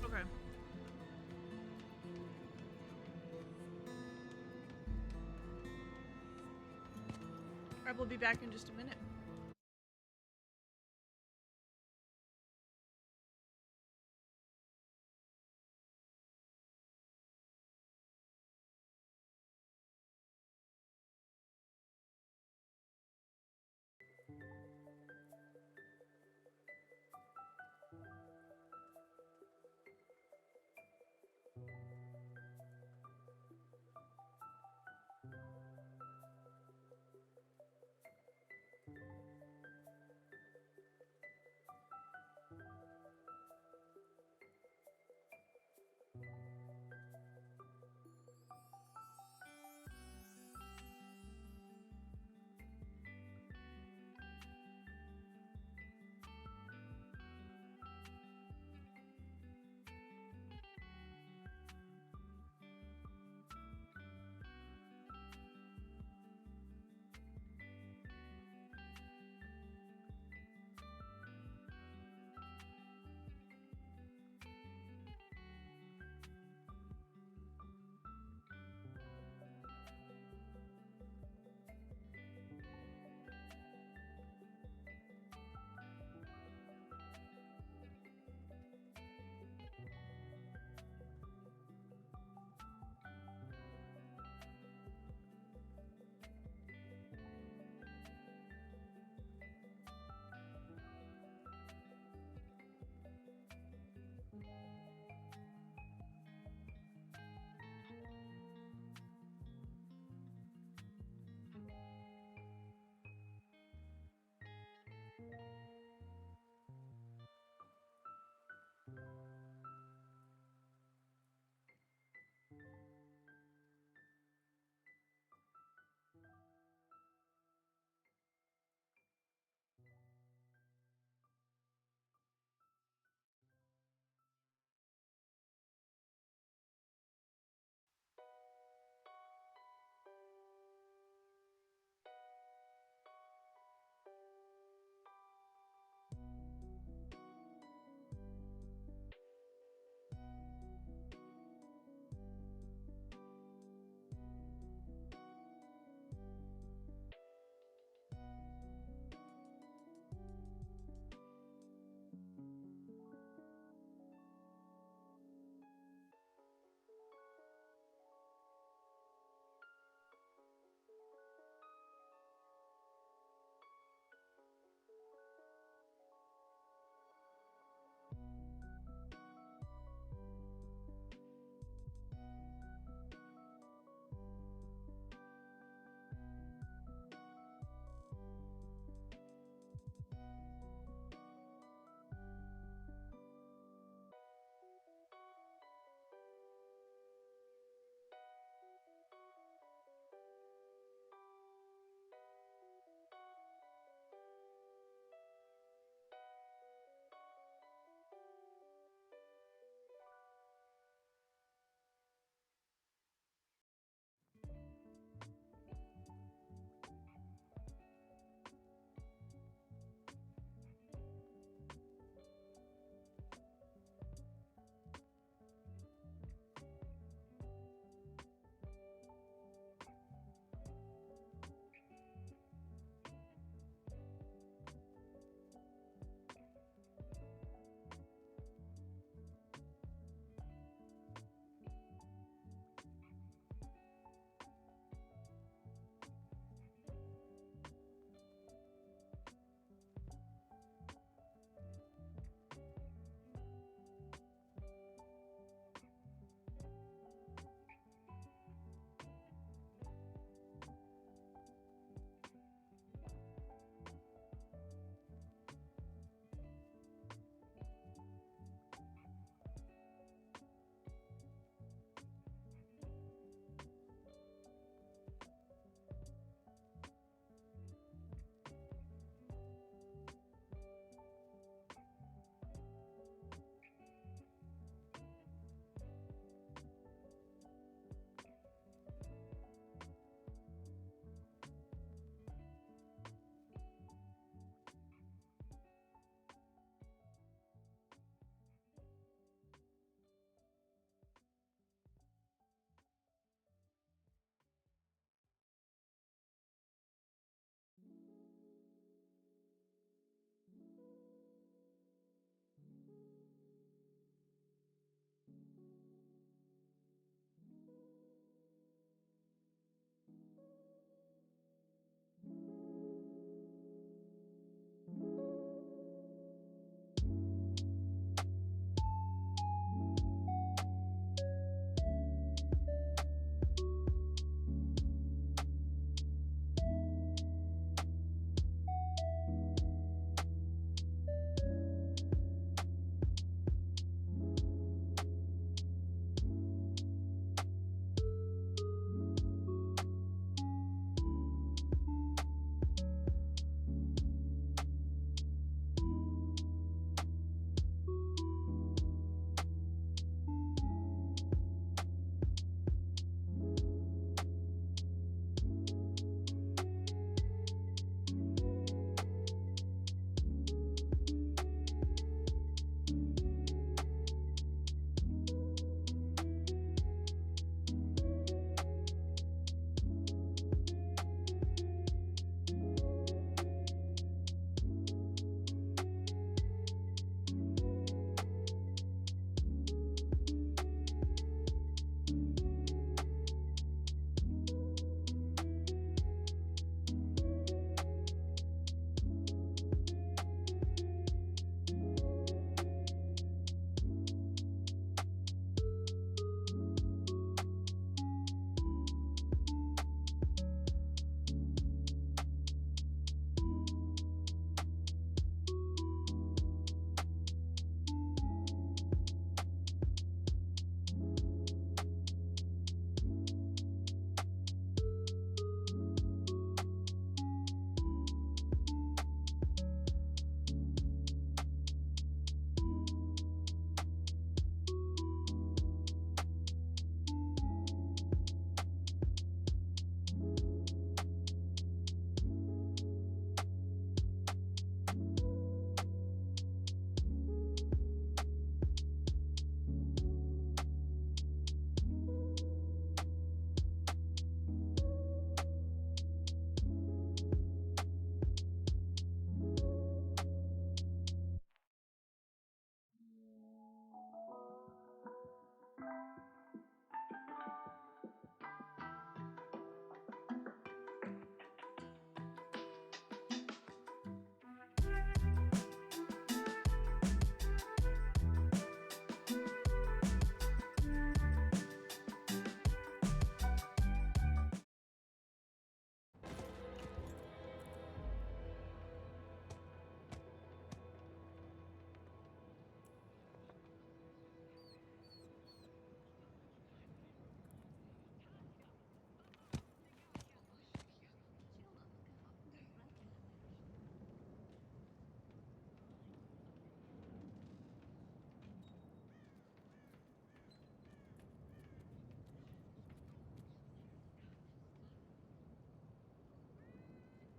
Okay. Alright, we'll be back in just a minute.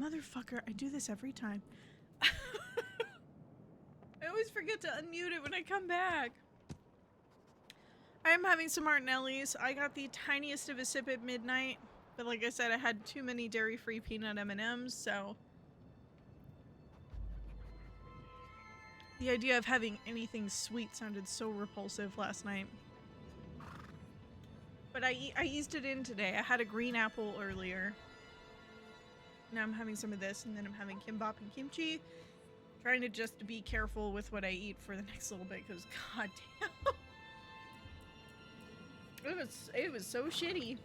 Motherfucker, I do this every time. I always forget to unmute it when I come back. I am having some Martinelli's. I got the tiniest of a sip at midnight, but like I said, I had too many dairy-free peanut M&Ms, so the idea of having anything sweet sounded so repulsive last night. But I eased it in today. I had a green apple earlier. Now I'm having some of this, and then I'm having kimbap and kimchi. Trying to just be careful with what I eat for the next little bit, because goddamn. It was so shitty.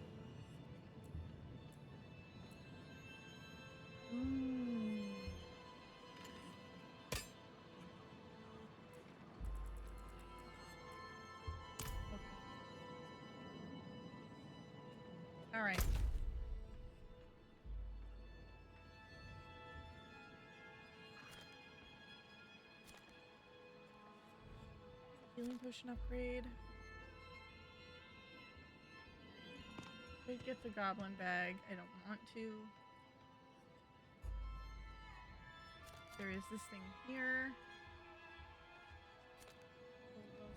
All right. Healing potion upgrade. Could get the goblin bag. I don't want to. There is this thing here. Well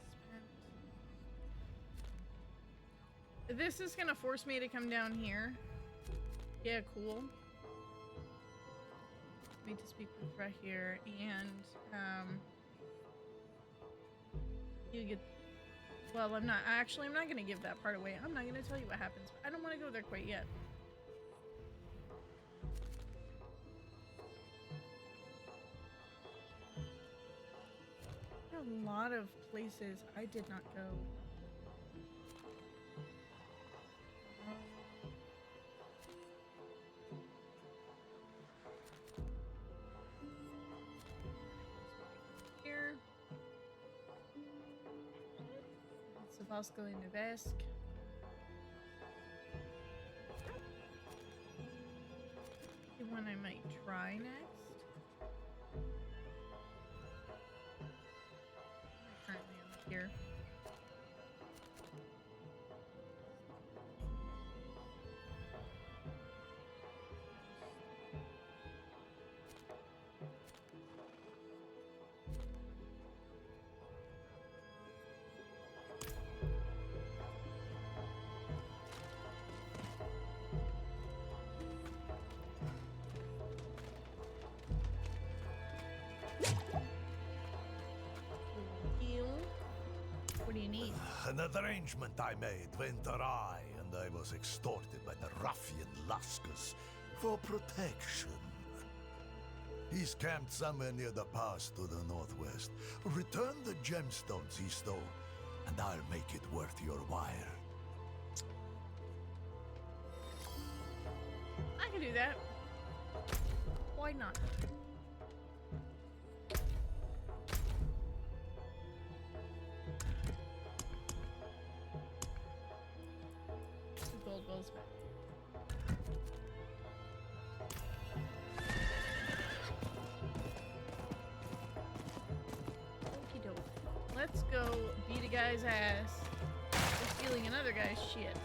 spent. This is gonna force me to come down here. Yeah, cool. Need to speak with Rhea here, and you get. Well, I'm not gonna give that part away. I'm not gonna tell you what happens. I don't want to go there quite yet. There are a lot of places I did not go. Here. Vasco in the Vesk. The one I might try next. Currently I'm here. An arrangement I made went awry, and I was extorted by the ruffian Laskus for protection. He's camped somewhere near the pass to the northwest. Return the gemstones he stole, and I'll make it worth your while. I can do that. Why not? Gold back. Okie doke. Let's go beat a guy's ass for stealing another guy's shit.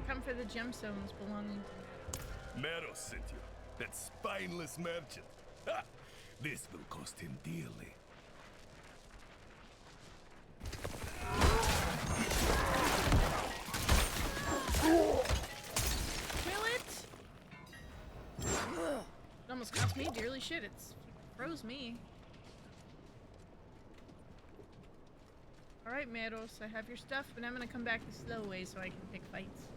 Come for the gemstones belonging to Mero sent you. That spineless merchant. Ha! This will cost him dearly. Kill it! It almost cost me dearly. Shit, it's froze me. Alright, Meros, I have your stuff, but I'm gonna come back the slow way so I can pick fights.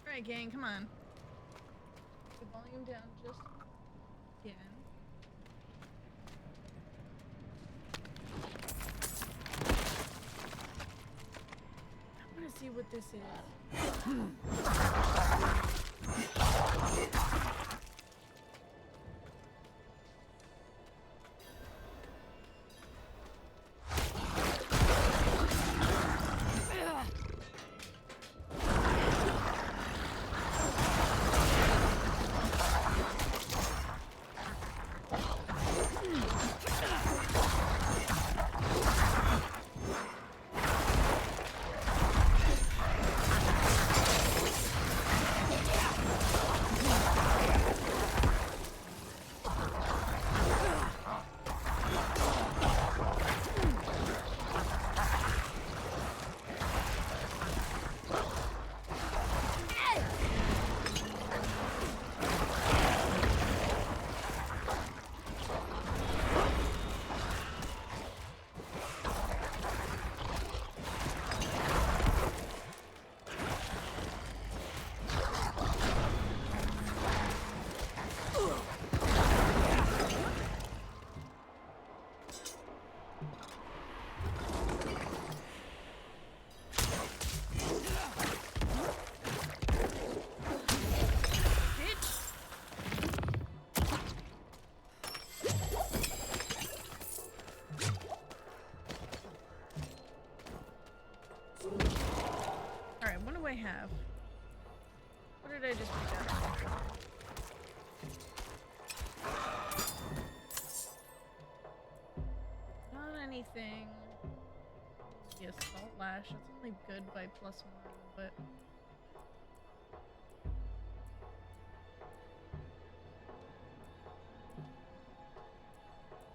Alright, gang, come on. The volume down just again. I want to see what this is. have? What did I just pick up? Not anything. The assault lash. That's only good by +1, but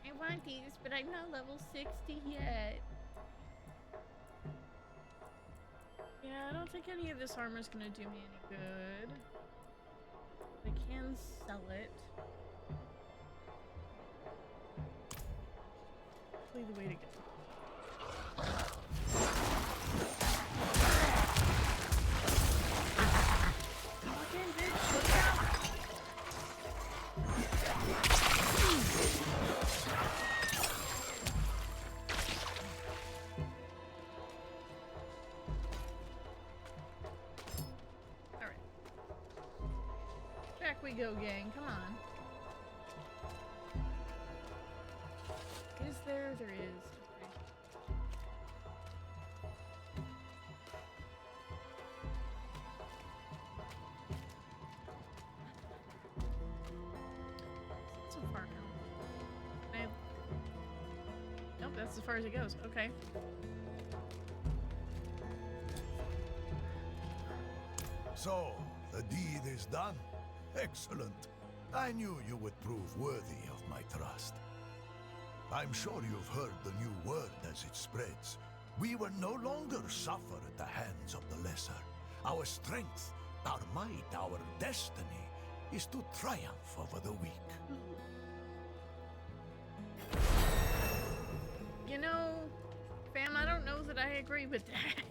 I want these, but I'm not level 60 yet. Yeah, I don't think any of this armor is gonna do me any good. I can sell it. Probably the way to go. Fucking bitch, look out! Alright. Back we go, gang. Come on. Is there? There is. Okay. So far now. Nope, that's as far as it goes. Okay. So, the deed is done. Excellent. I knew you would prove worthy of my trust. I'm sure you've heard the new word as it spreads. We will no longer suffer at the hands of the lesser. Our strength, our might, our destiny is to triumph over the weak. You know, fam, I don't know that I agree with that.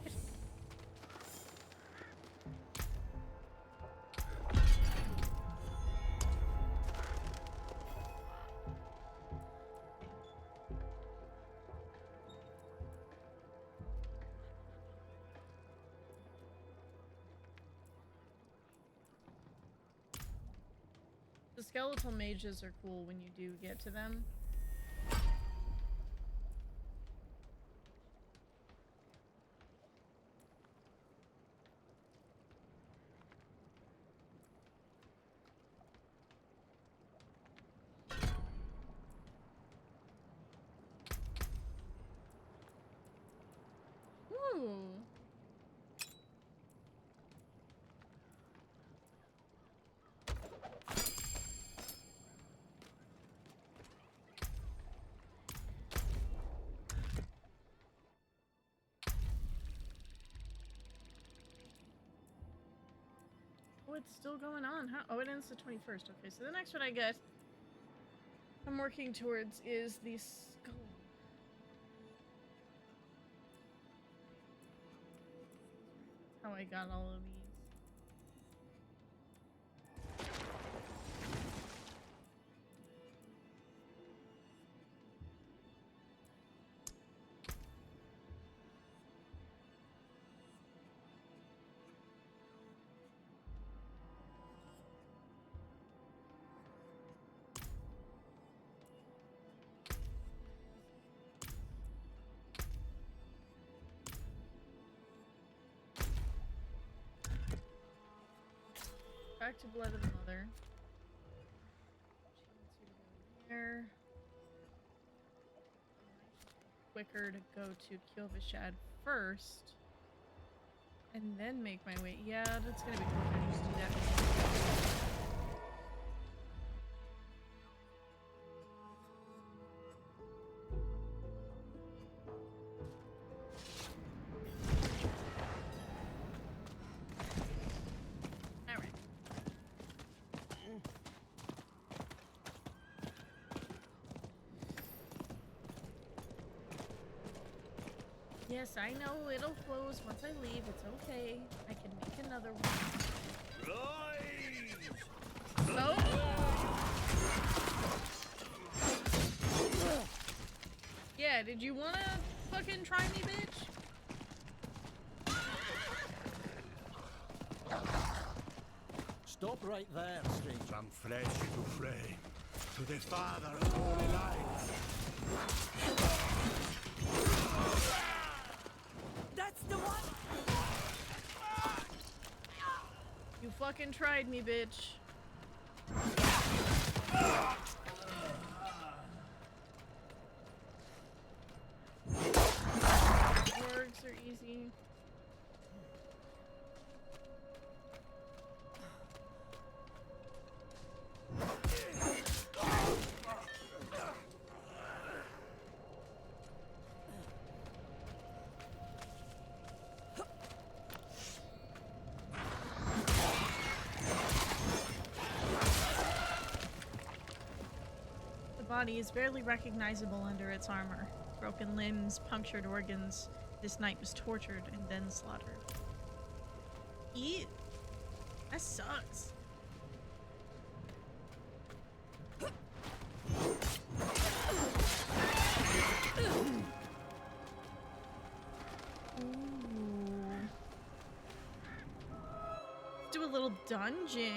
The skeletal mages are cool when you do get to them. Ooh. Oh, it's still going on, huh? Oh, it ends the 21st. Okay, so the next one I get, I'm working towards is the skull. How I got all of these. Back to Blood of the Mother. She wants you to go here. Quicker to go to Kilvishad first. And then make my way. Yeah, that's gonna be quicker. Just do that. Yes, I know it'll close once I leave. It's okay. I can make another one. Oh! Yeah, did you wanna fucking try me, bitch? Stop right there, stranger. From flesh to flame, to the Father of holy light. That's the one! fucking tried me, bitch. Words are easy. The body is barely recognizable under its armor. Broken limbs, punctured organs. This knight was tortured and then slaughtered. Ew. That sucks. Ooh. Let's do a little dungeon.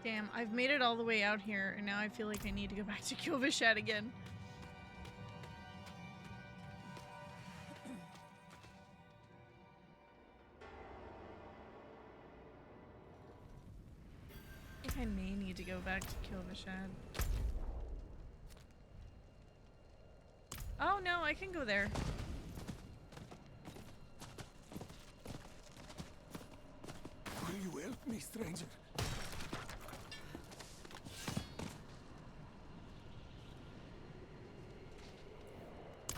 Damn, I've made it all the way out here, and now I feel like I need to go back to Kyovishat again. I think I may need to go back to Kyovishat. Oh no, I can go there. Will you help me, stranger?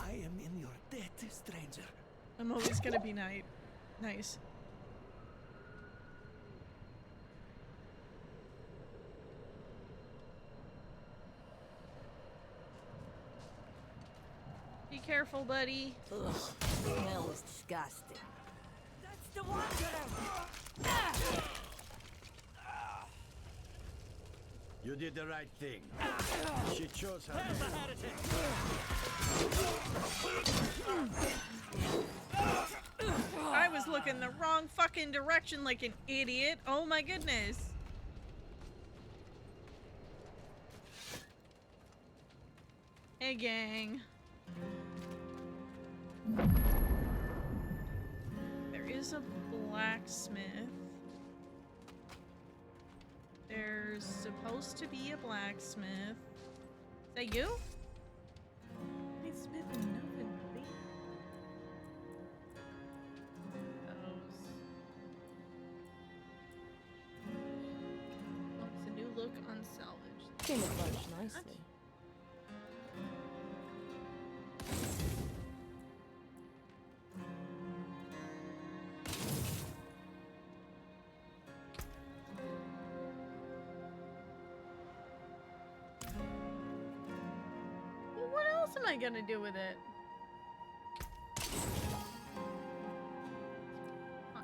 I am in your debt, stranger. I'm always gonna be nice. Be careful, buddy. Ugh, the smell is disgusting. That's the wanderer! You did the right thing. She chose her. I was looking the wrong fucking direction like an idiot. Oh my goodness. Hey, gang. There is a blacksmith. There's supposed to be a blacksmith. Is that you? I ain't smithing nothing, buddy. Oh, it's a new look on salvage. Camouflage nicely. What am I gonna do with it? I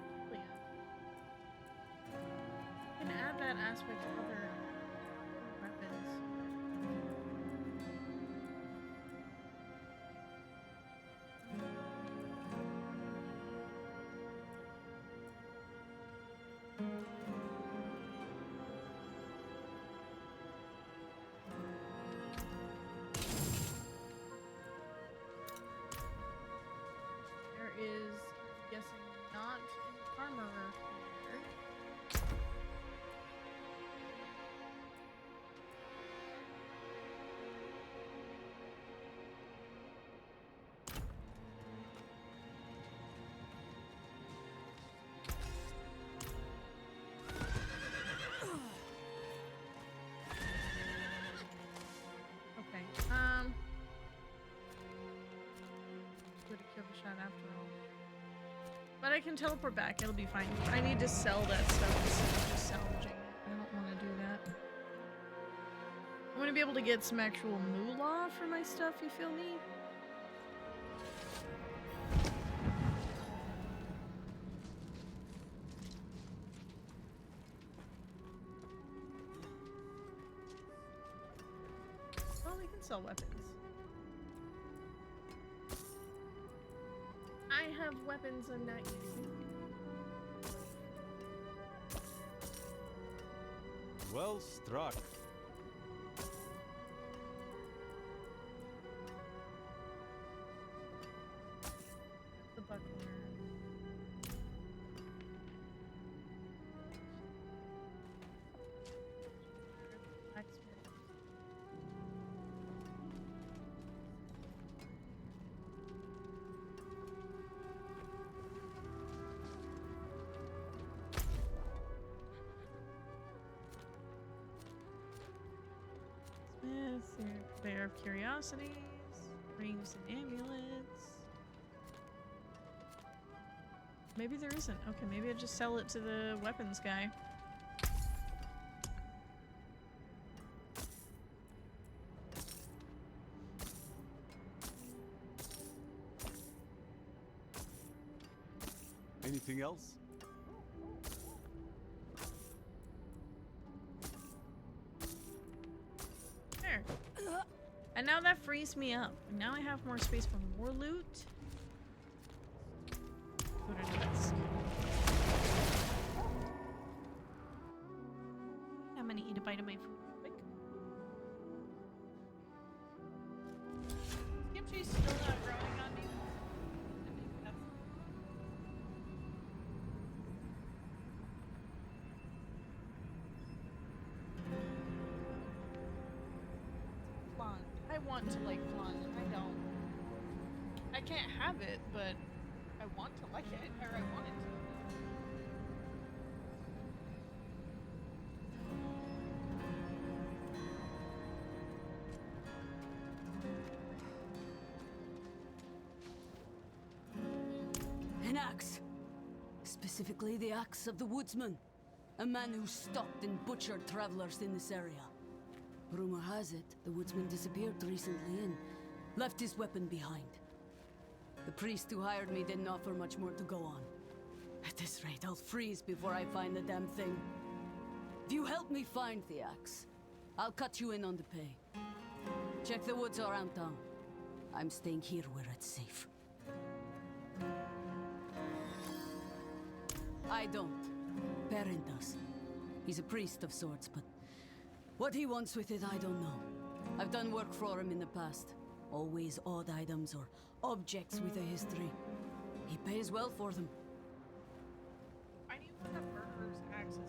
can add that aspect to other weapons. Is guessing not an armorer here. I can teleport back. It'll be fine. I need to sell that stuff instead of just salvaging it. I don't want to do that. I want to be able to get some actual moolah for my stuff, you feel me? Well, we can sell weapons. I have weapons I'm not using. Well struck. The buckler. Bear of curiosities, rings and amulets. Maybe there isn't. Okay, maybe I just sell it to the weapons guy. Anything else? There. And now that frees me up. And now I have more space for more loot. Go to desk. I'm gonna eat a bite of my food real quick. Kimchi's still not growing on me. I think that's... Flan. I want to like flan, and I don't. I can't have it, but I want to like it, or I want it to. An axe. Specifically the axe of the woodsman. A man who stalked and butchered travelers in this area. Rumor has it, the woodsman disappeared recently and left his weapon behind. The priest who hired me didn't offer much more to go on. At this rate, I'll freeze before I find the damn thing. If you help me find the axe, I'll cut you in on the pay. Check the woods around town. I'm staying here where it's safe. I don't. Perrin does. He's a priest of sorts, but what he wants with it, I don't know. I've done work for him in the past. Always odd items or objects with a history. He pays well for them. I need to have murderer's access.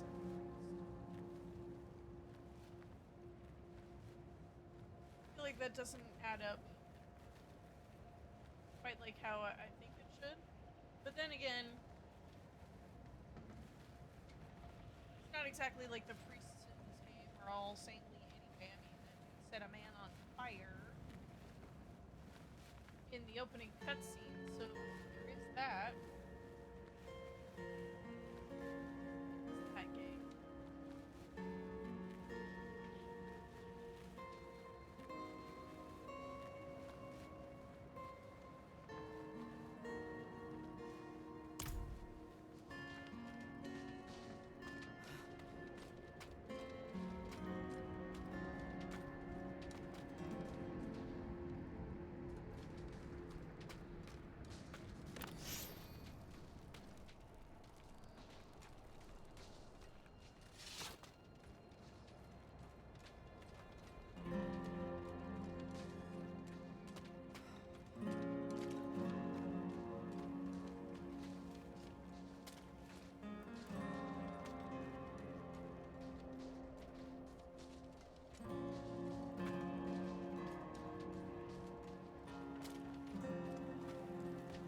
I feel like that doesn't add up quite like how I think it should. But then again, it's not exactly like the priests in this game are all saintly anyway. I mean, they set a man on fire in the opening cutscene, so there is that. Isn't that gay?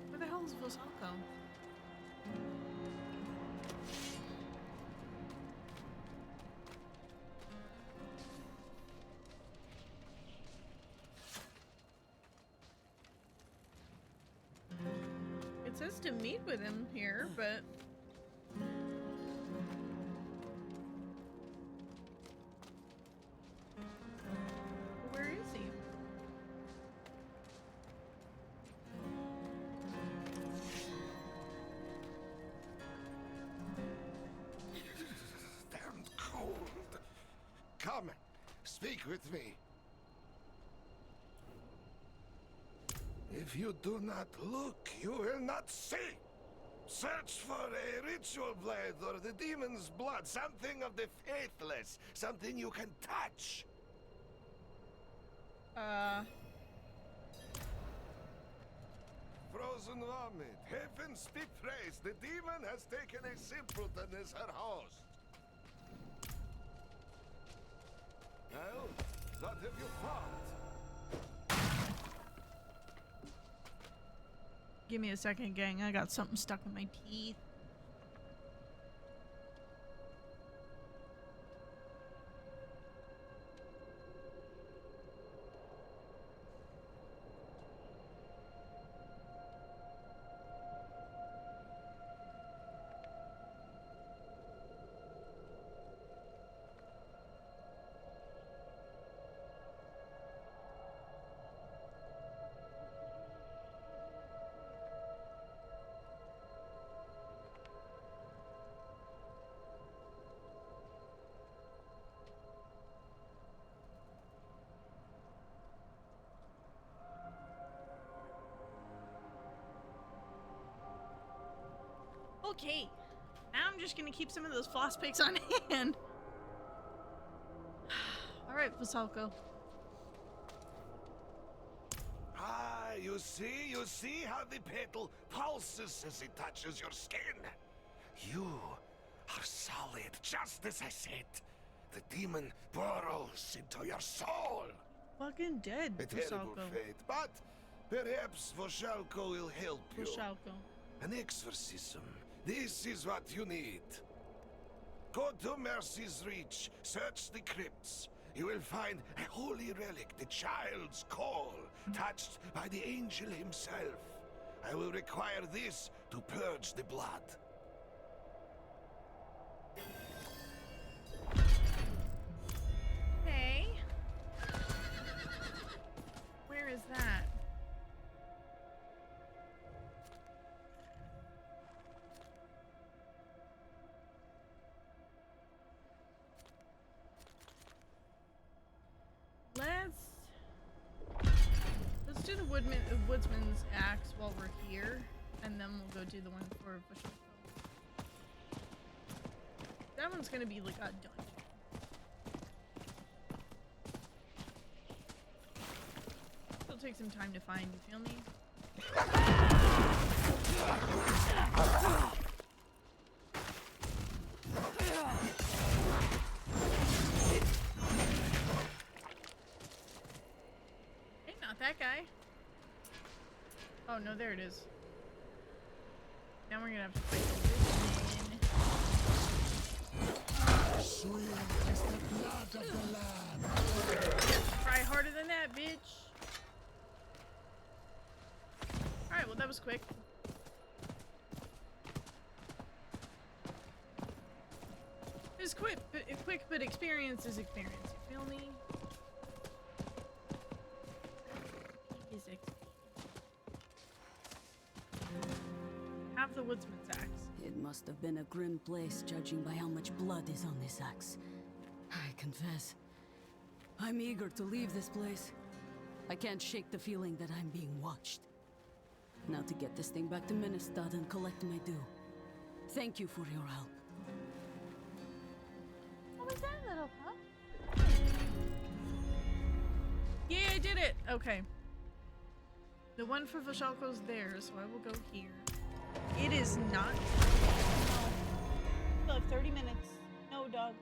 Where the hell is Vosalko? It's says to meet with him here, but where is he? Damn cold. Come, speak with me. If you do not look, you will not see. Search for a ritual blade or the demon's blood, something of the faithless, something you can touch. Frozen vomit. Heavens be praised. The demon has taken a simpleton as her host. Well, what have you found? Give me a second, gang. I got something stuck in my teeth. Okay, now I'm just gonna keep some of those floss picks on hand. All right, Vasalko. Ah, you see how the petal pulses as it touches your skin. You are solid, just as I said. The demon burrows into your soul. Fucking dead, A terrible Vasalko. fate, but perhaps Voshalko will help you. Vasalko. An exorcism. This is what you need. Go to Mercy's Reach, search the crypts. You will find a holy relic, the child's call, touched by the angel himself. I will require this to purge the blood. Hey. Where is that? Let's do the woodsman's axe while we're here, and then we'll go do the one for Vasalko. That one's gonna be like a dungeon. It'll take some time to find, you feel me? Hey, not that guy. Oh no, there it is. Now we're gonna have to fight the Sweet is the blood of the Lamb. Try harder than that, bitch. Alright, well that was quick. It was quick, but experience is experience. You feel me? Is experience. Have the woodsman's axe. It must have been a grim place, judging by how much blood is on this axe. I confess, I'm eager to leave this place. I can't shake the feeling that I'm being watched. Now to get this thing back to Ministad and collect my due. Thank you for your help. What was that, little pup? Yeah, I did it! Okay. The one for Vasalko's there, so I will go here. It is not. No. Like 30 minutes. No, dog.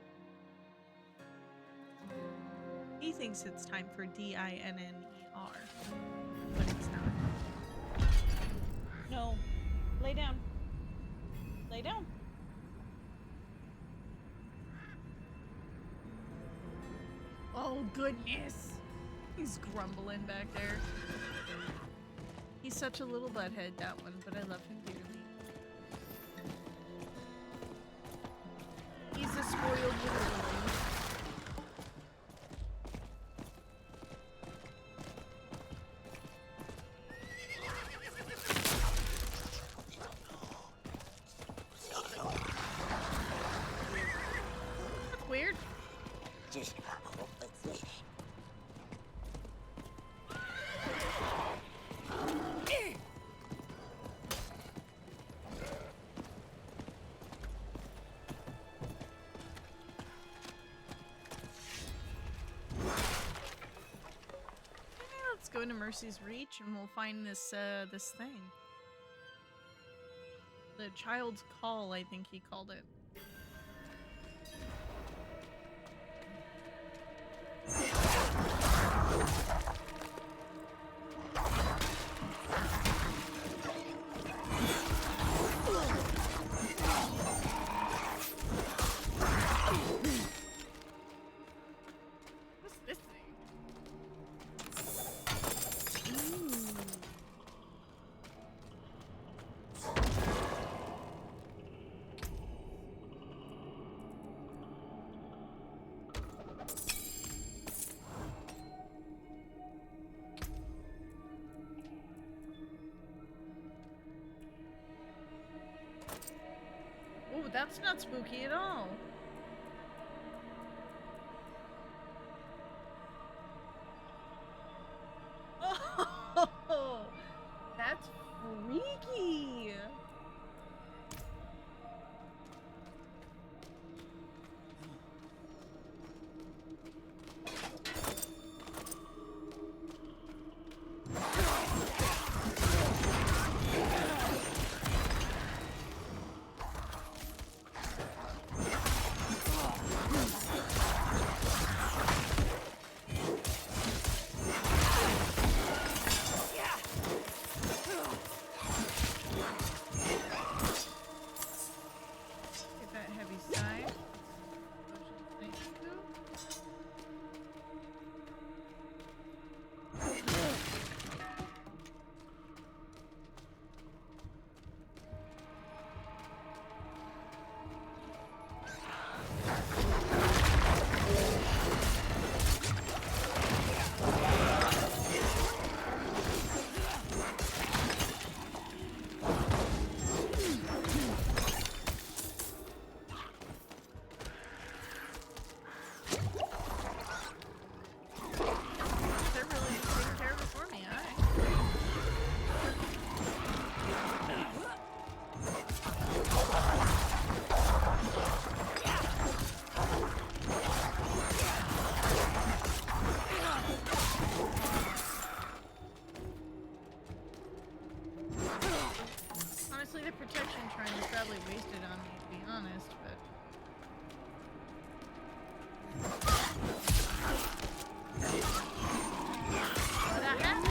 He thinks it's time for D-I-N-N-E-R. But it's not. No. Lay down. Lay down. Oh, goodness. He's grumbling back there. He's such a little butthead, that one, but I love him dearly. Let's go into Mercy's Reach and we'll find this this thing. The Child's Call, I think he called it. What's this thing? Ooh, that's not spooky at all. Oh, that's freaky. Get that heavy side. Thank you. They're really taking care of it for me, alright. Honestly, the protection shrine is probably wasted on me, to be honest, but... What happened?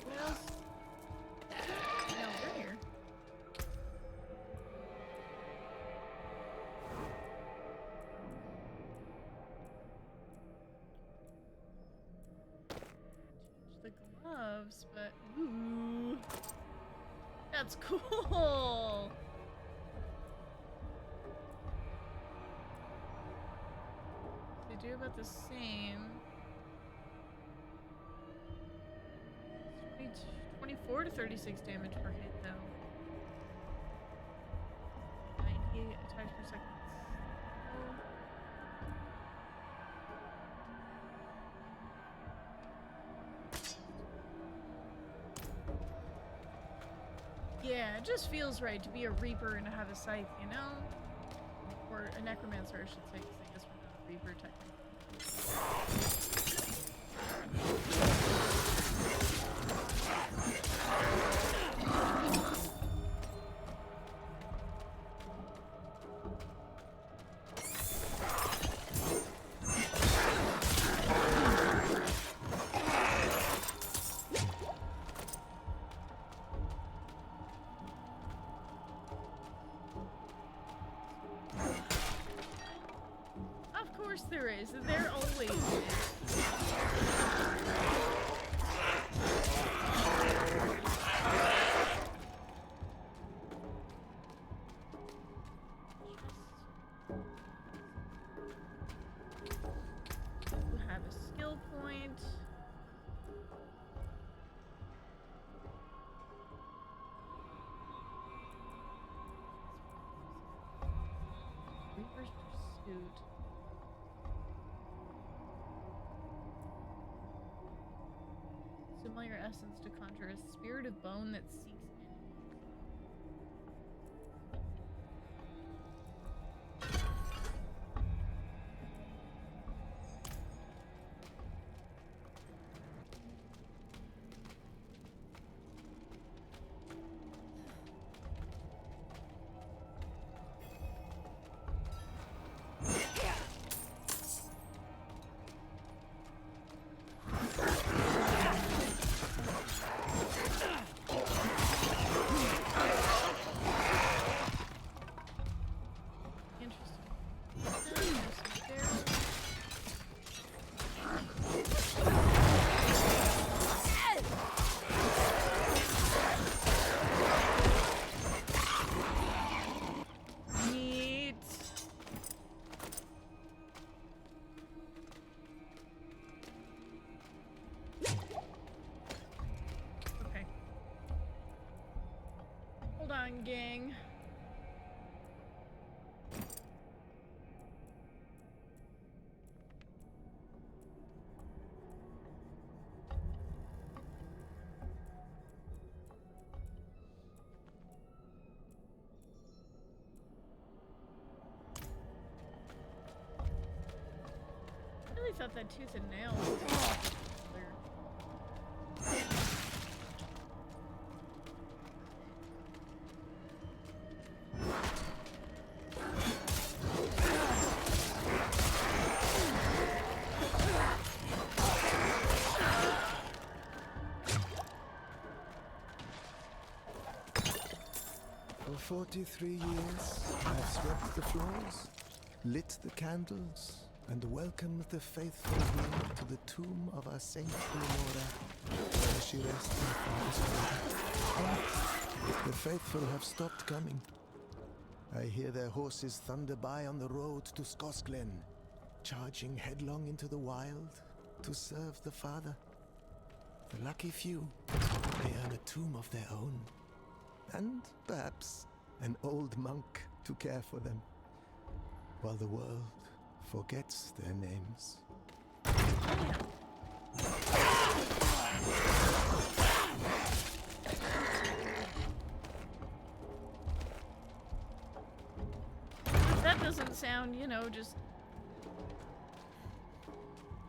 What else? No, we're here. The gloves, but ooh, that's cool. They do about the same. 24 to 36 damage per hit, though. 90 attacks per second. Yeah, it just feels right to be a Reaper and to have a scythe, you know? Or a Necromancer, I should say, because I guess we're not a Reaper technically. there is. There always is. You have a skill point. Reaper's Pursuit. Similar essence to conjure a spirit of bone that seeks gang. I really thought that tooth and nail was clear. For 43 years, I've swept the floors, lit the candles, and welcomed the faithful here to the tomb of our Saint Leonora, where she rests in Father's. The faithful have stopped coming. I hear their horses thunder by on the road to Skosglen, charging headlong into the wild to serve the Father. The lucky few, they earn a tomb of their own. And perhaps an old monk to care for them, while the world forgets their names. That doesn't sound, you know, just...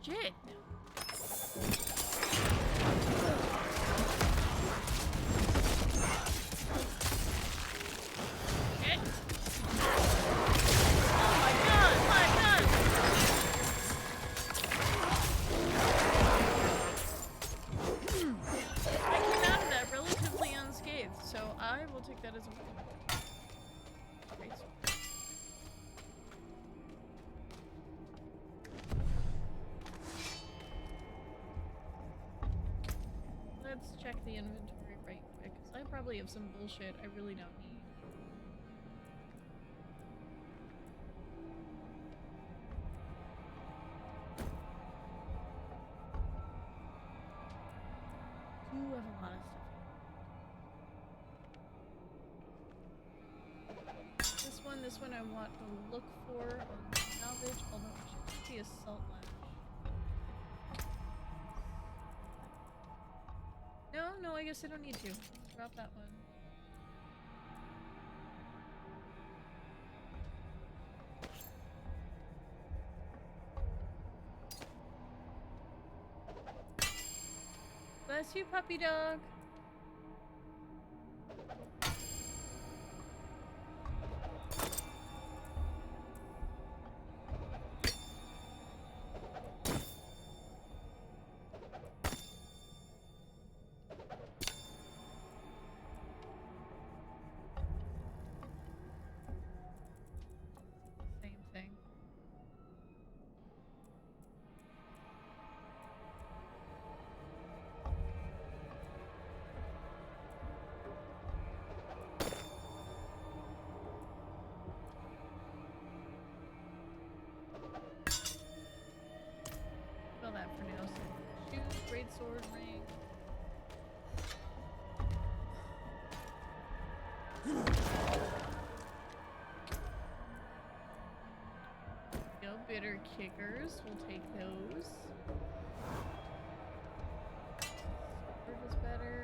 Shit. Take that as a win. Great. Let's check the inventory right quick, because I probably have some bullshit I really don't need. Do have a lot of stuff. This one I want to look for on salvage, although it should be a salt lash. No, I guess I don't need to. Drop that one. Bless you, puppy dog. sword ring. Go bitter kickers. We'll take those. Sword is better.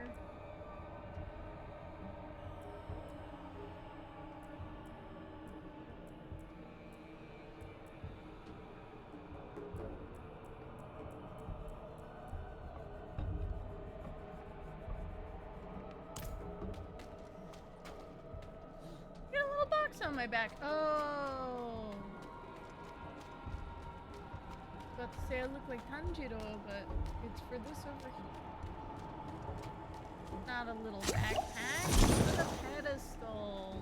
Get a little box on my back. Oh. About to say I look like Tanjiro, but it's for this over here. Not a little backpack, but a pedestal.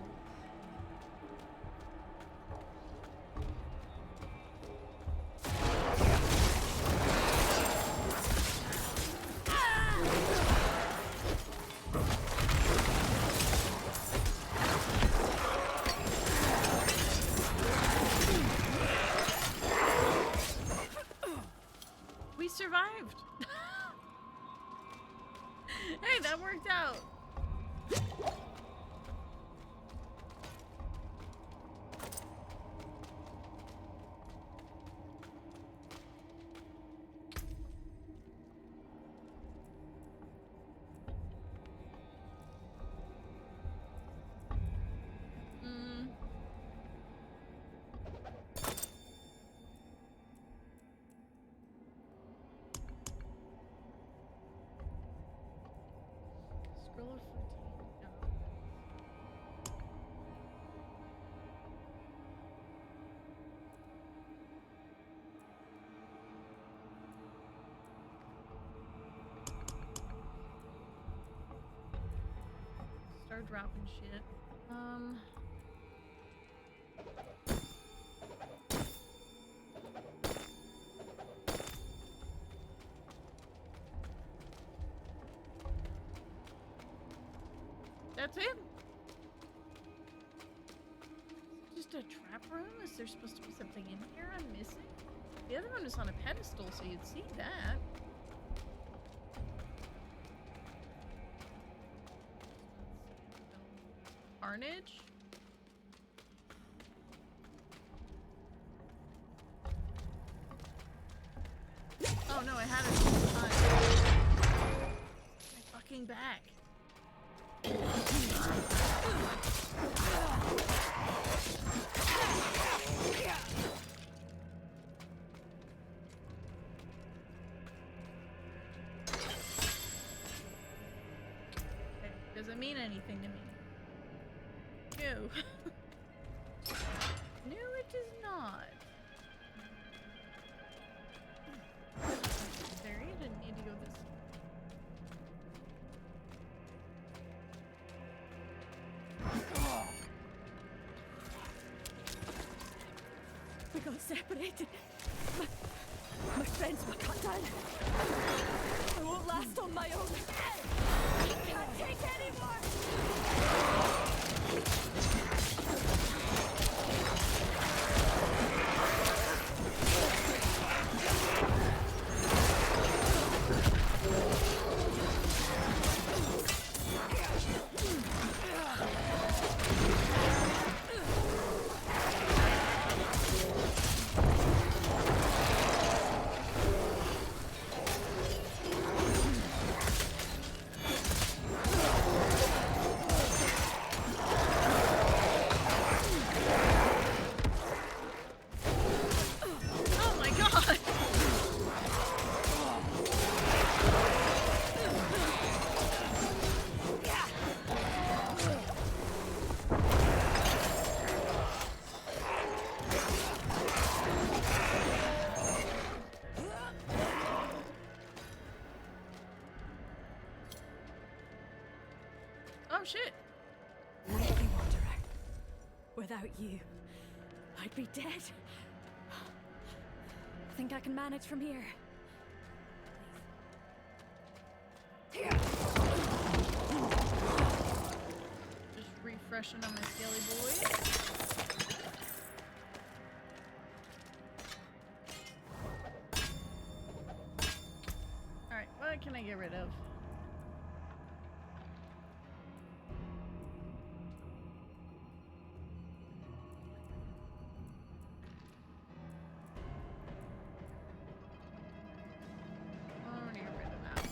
We survived. Hey, that worked out. Scroll of 14. No. Start dropping shit. That's it? Is it just a trap room? Is there supposed to be something in here I'm missing? The other one is on a pedestal, so you'd see that. Carnage? Oh no, I had it all the time. My fucking back. Okay, doesn't mean anything to me. No. No, it does not. There, you didn't need to go this way. We got separated. My friends were cut down. I won't last on my own. I can't take any more. Oh shit. Lovely wanderer. Without you, I'd be dead. I think I can manage from here. Just refreshing on my scaly boy. Alright, what can I get rid of? I want to get rid of that one.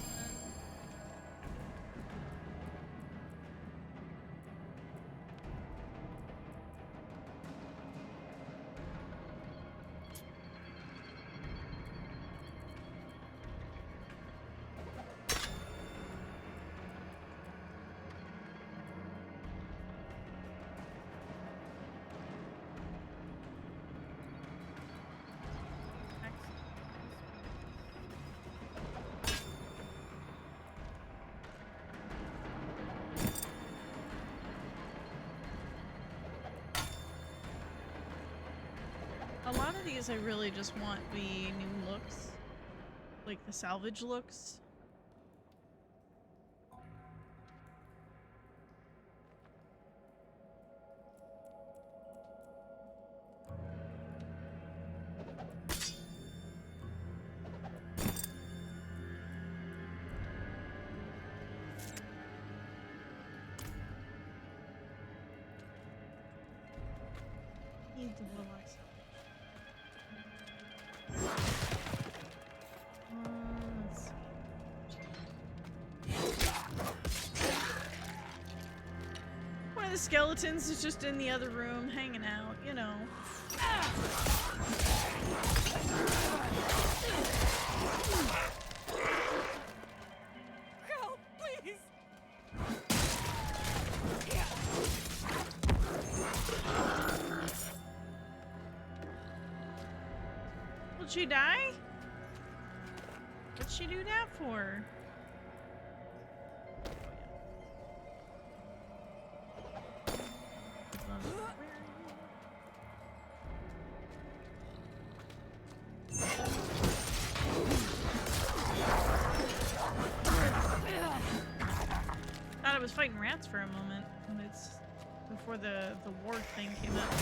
A lot of these I really just want the new looks, like the salvage looks. Need the warlock salvage. Let's see. One of the skeletons is just in the other room, hanging out, you know. Help, please! Will she die? What'd she do that for? Thought I was fighting rats for a moment, and it's before the ward thing came up.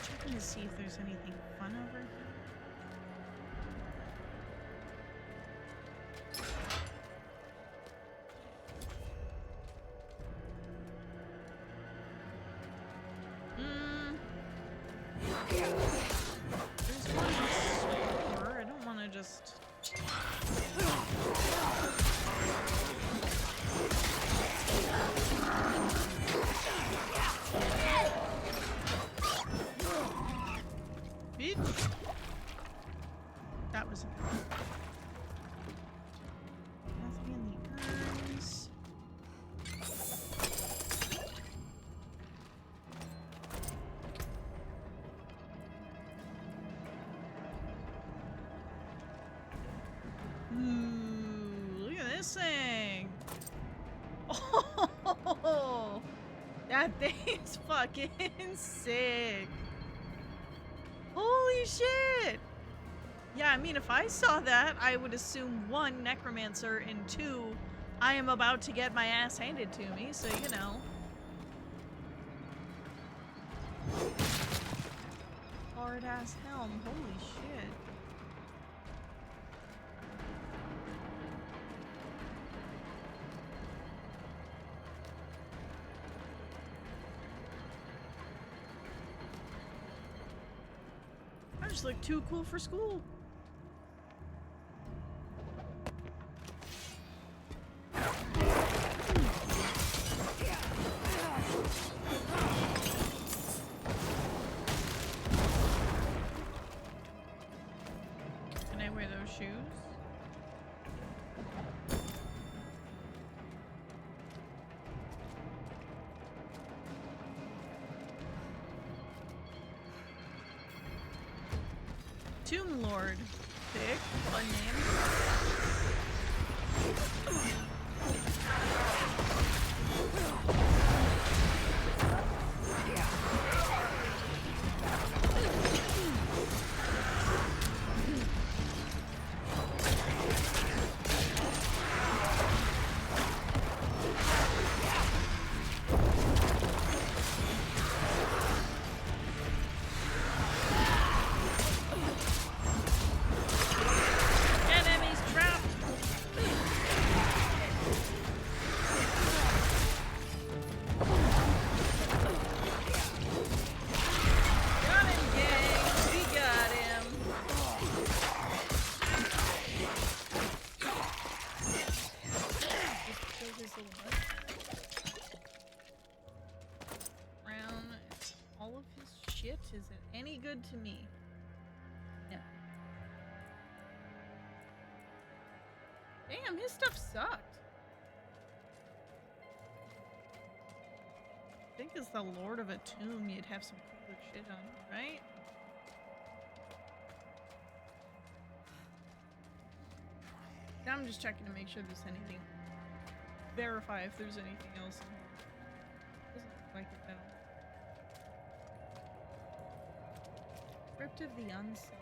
Checking to see if there's anything fun over here. There's one store. I don't want to just. Bitch. That was nothing in the urns. Ooh, look at this thing. Oh, that thing is fucking sick. Holy shit. Yeah, I mean, if I saw that, I would assume 1, necromancer, and 2, I am about to get my ass handed to me, so you know. Hard ass helm, holy shit. I just look too cool for school. Can I wear those shoes? Tomb Lord. Sick. Fun name. good to me. Yeah. Damn, his stuff sucked. I think as the lord of a tomb, you'd have some cooler shit on you, right? Now I'm just checking to make sure there's anything. Verify if there's anything else in here. Doesn't look like it though. Crypt of the Unsung.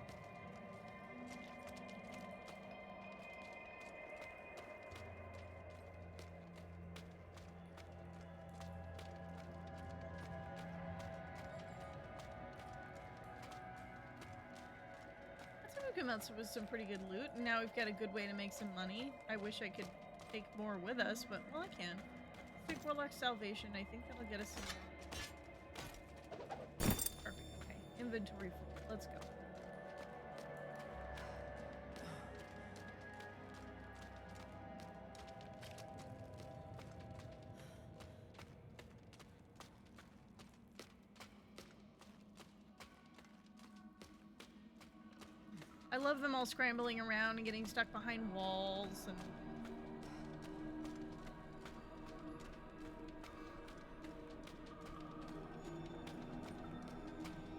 Come out with some pretty good loot, and now we've got a good way to make some money. I wish I could take more with us, but well, I can. Thick Warlock Salvation, I think that'll get us some. Perfect, okay. Inventory full. Let's go. I love them all scrambling around and getting stuck behind walls and...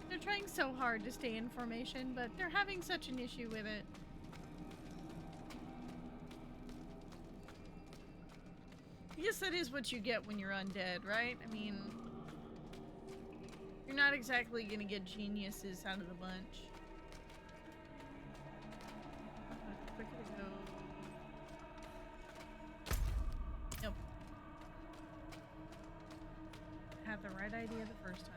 They're trying so hard to stay in formation, but they're having such an issue with it. I guess that is what you get when you're undead, right? I mean... You're not exactly gonna get geniuses out of the bunch. Nope. Had the right idea the first time.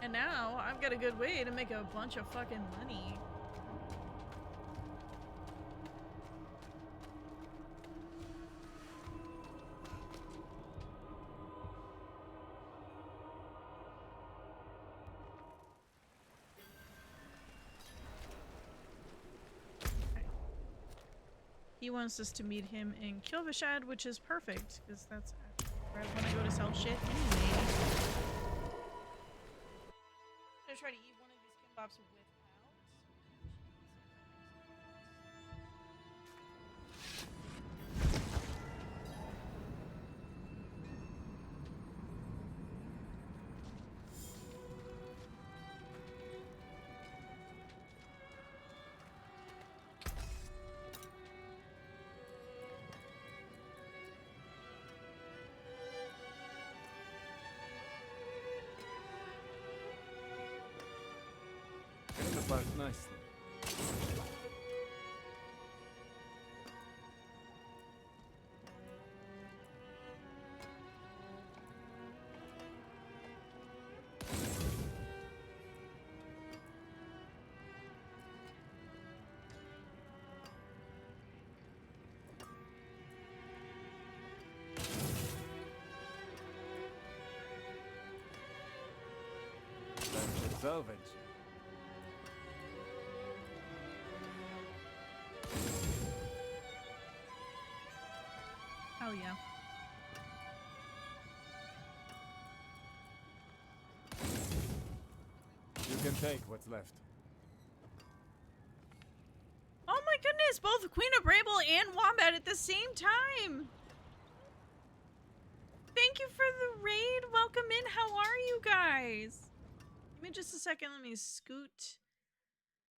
And now I've got a good way to make a bunch of fucking money. He wants us to meet him in Kilvishad, which is perfect, because that's actually where I want to go to sell shit anyway. I'm gonna try to eat one of these kimbops without. Apart nicely. Salvage. Hell yeah. You can take what's left. Oh my goodness, both Queen of Bramble and Wombat at the same time! Thank you for the raid! Welcome in, how are you guys? Give me just a second, let me scoot.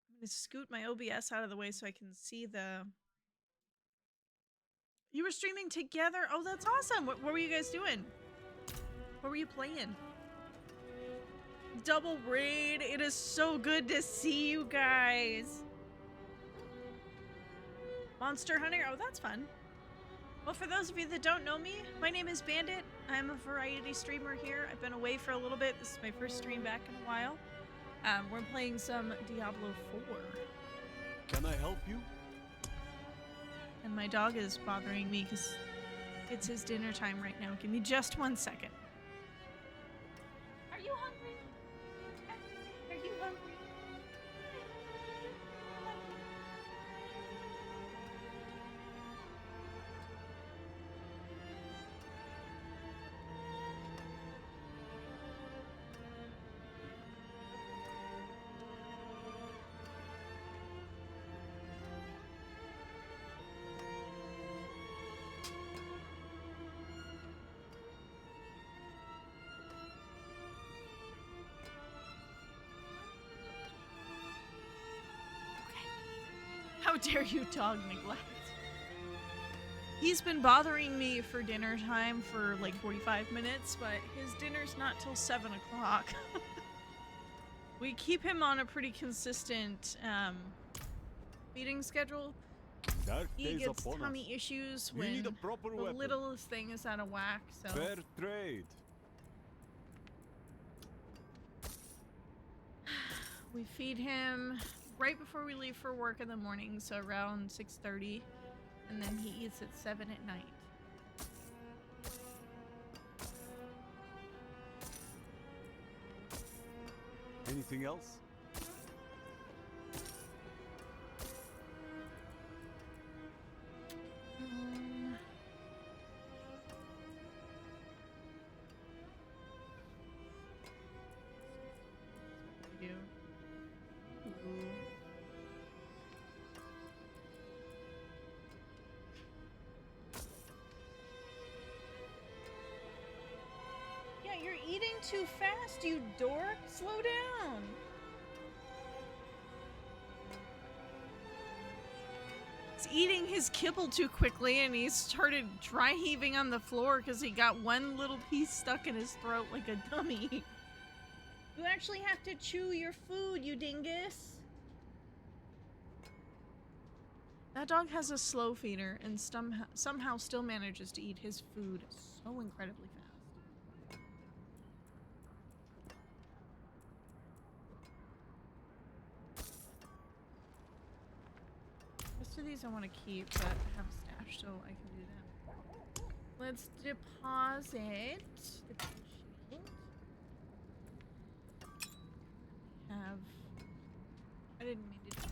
I'm gonna scoot my OBS out of the way so I can see the... You were streaming together? Oh, that's awesome! What were you guys doing? What were you playing? Double raid! It is so good to see you guys! Monster Hunter? Oh, that's fun. Well, for those of you that don't know me, my name is Bandit. I'm a variety streamer here. I've been away for a little bit. This is my first stream back in a while. We're playing some Diablo 4. Can I help you? And my dog is bothering me because it's his dinner time right now. Give me just 1 second. Are you hungry? Are you hungry? dare you, dog neglect? He's been bothering me for dinner time for like 45 minutes, but his dinner's not till 7 o'clock. We keep him on a pretty consistent feeding schedule. He gets tummy issues when the littlest thing is out of whack, so... Fair trade. We feed him right before we leave for work in the morning, so around 6:30, and then he eats at 7 at night. Anything else? Yeah, you're eating too fast, you dork. Slow down. He's eating his kibble too quickly, and he started dry heaving on the floor because he got one little piece stuck in his throat like a dummy. You actually have to chew your food, you dingus. That dog has a slow feeder and somehow still manages to eat his food so incredibly fast. Most of these I want to keep, but I have a stash, so I can do that. Let's deposit the shield. I didn't mean to do that.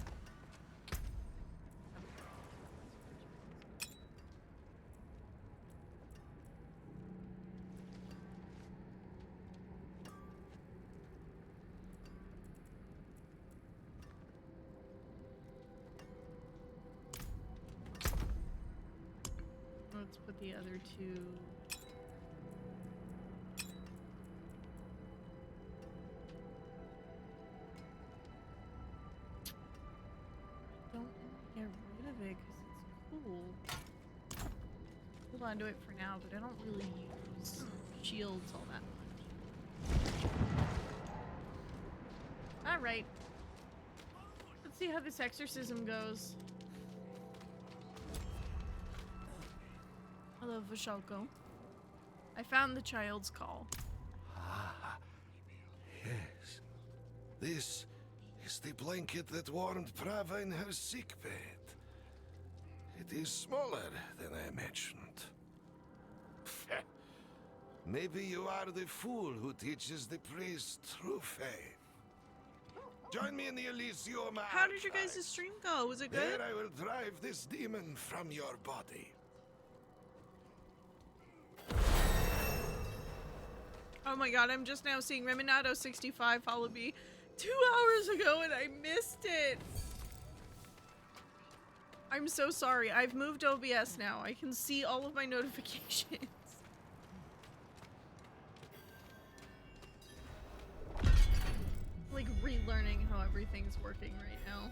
Let's put the other two. Don't want to get rid of it because it's cool. Hold on to it for now, but I don't really use shields all that much. Alright. Let's see how this exorcism goes. Hello, Vishalko. I found the child's call. Ah, yes. This is the blanket that warmed Prava in her sickbed. It is smaller than I imagined. Maybe you are the fool who teaches the priest true faith. Join me in the Elysium. How did your guys' stream go? Was it good? There I will drive this demon from your body. Oh my god, I'm just now seeing Reminato65 follow me 2 hours ago and I missed it. I'm so sorry. I've moved OBS now. I can see all of my notifications. Like relearning how everything's working right now.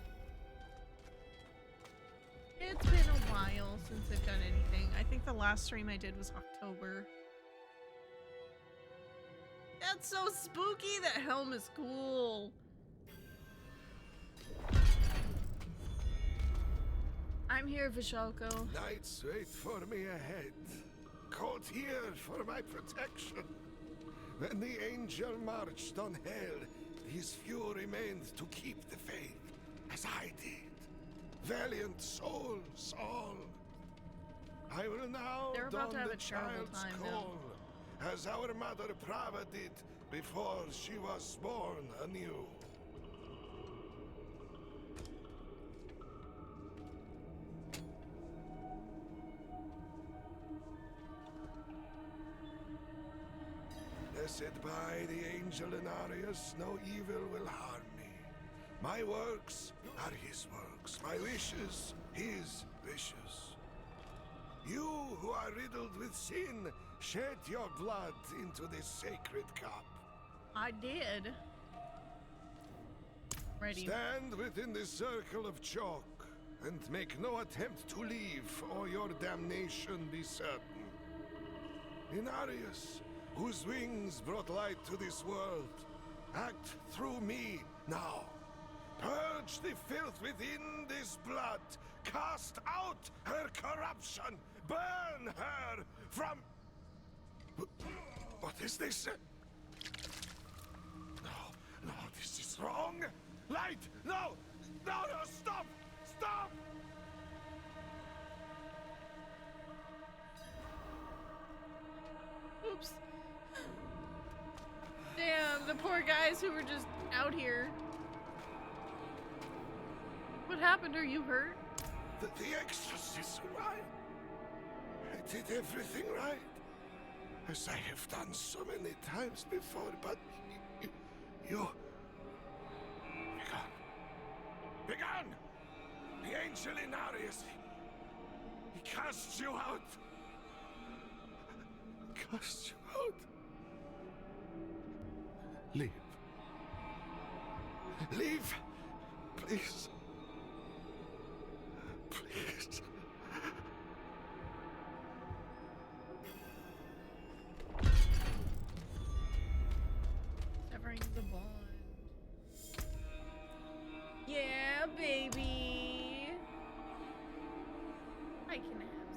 It's been a while since I've done anything. I think the last stream I did was October. That's so spooky! That helm is cool! I'm here, Vishalko. Knights wait for me ahead. Caught here for my protection. When the angel marched on hell, his few remained to keep the faith, as I did. Valiant souls, all. I will now They're about to don have the a terrible child's time, call, as our mother Prava did before she was born anew. Blessed by the angel Inarius, no evil will harm me. My works are his works, my wishes his wishes. You who are riddled with sin, shed your blood into this sacred cup. I did. Ready. Stand within the circle of chalk and make no attempt to leave, or your damnation be certain. Inarius, whose wings brought light to this world, act through me now. Purge the filth within this blood. Cast out her corruption. Burn her from... What is this? No, this is wrong. Light! No! No, stop! Stop! Oops. Damn, the poor guys who were just out here. What happened? Are you hurt? The exorcism, right? I did everything right. As I have done so many times before, but you... Begone! The angel Inarius, he casts you out. Cast you out. Leave. Leave, please. Please. Severing the bond. Yeah, baby. I can have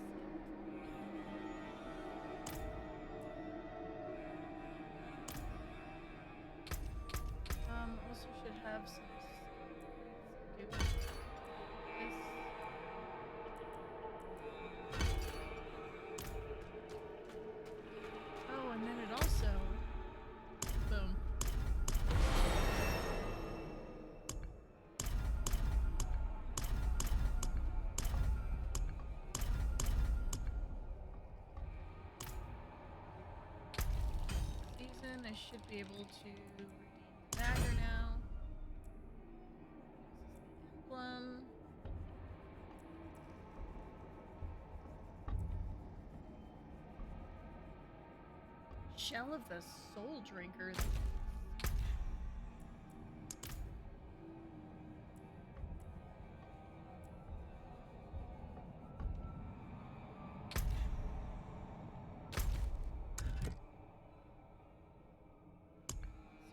some. Also should have some. Do this. Oh, and then it also. Boom. Season, I should be able to redeem the dagger now. Emblem. Shell of the Soul Drinkers.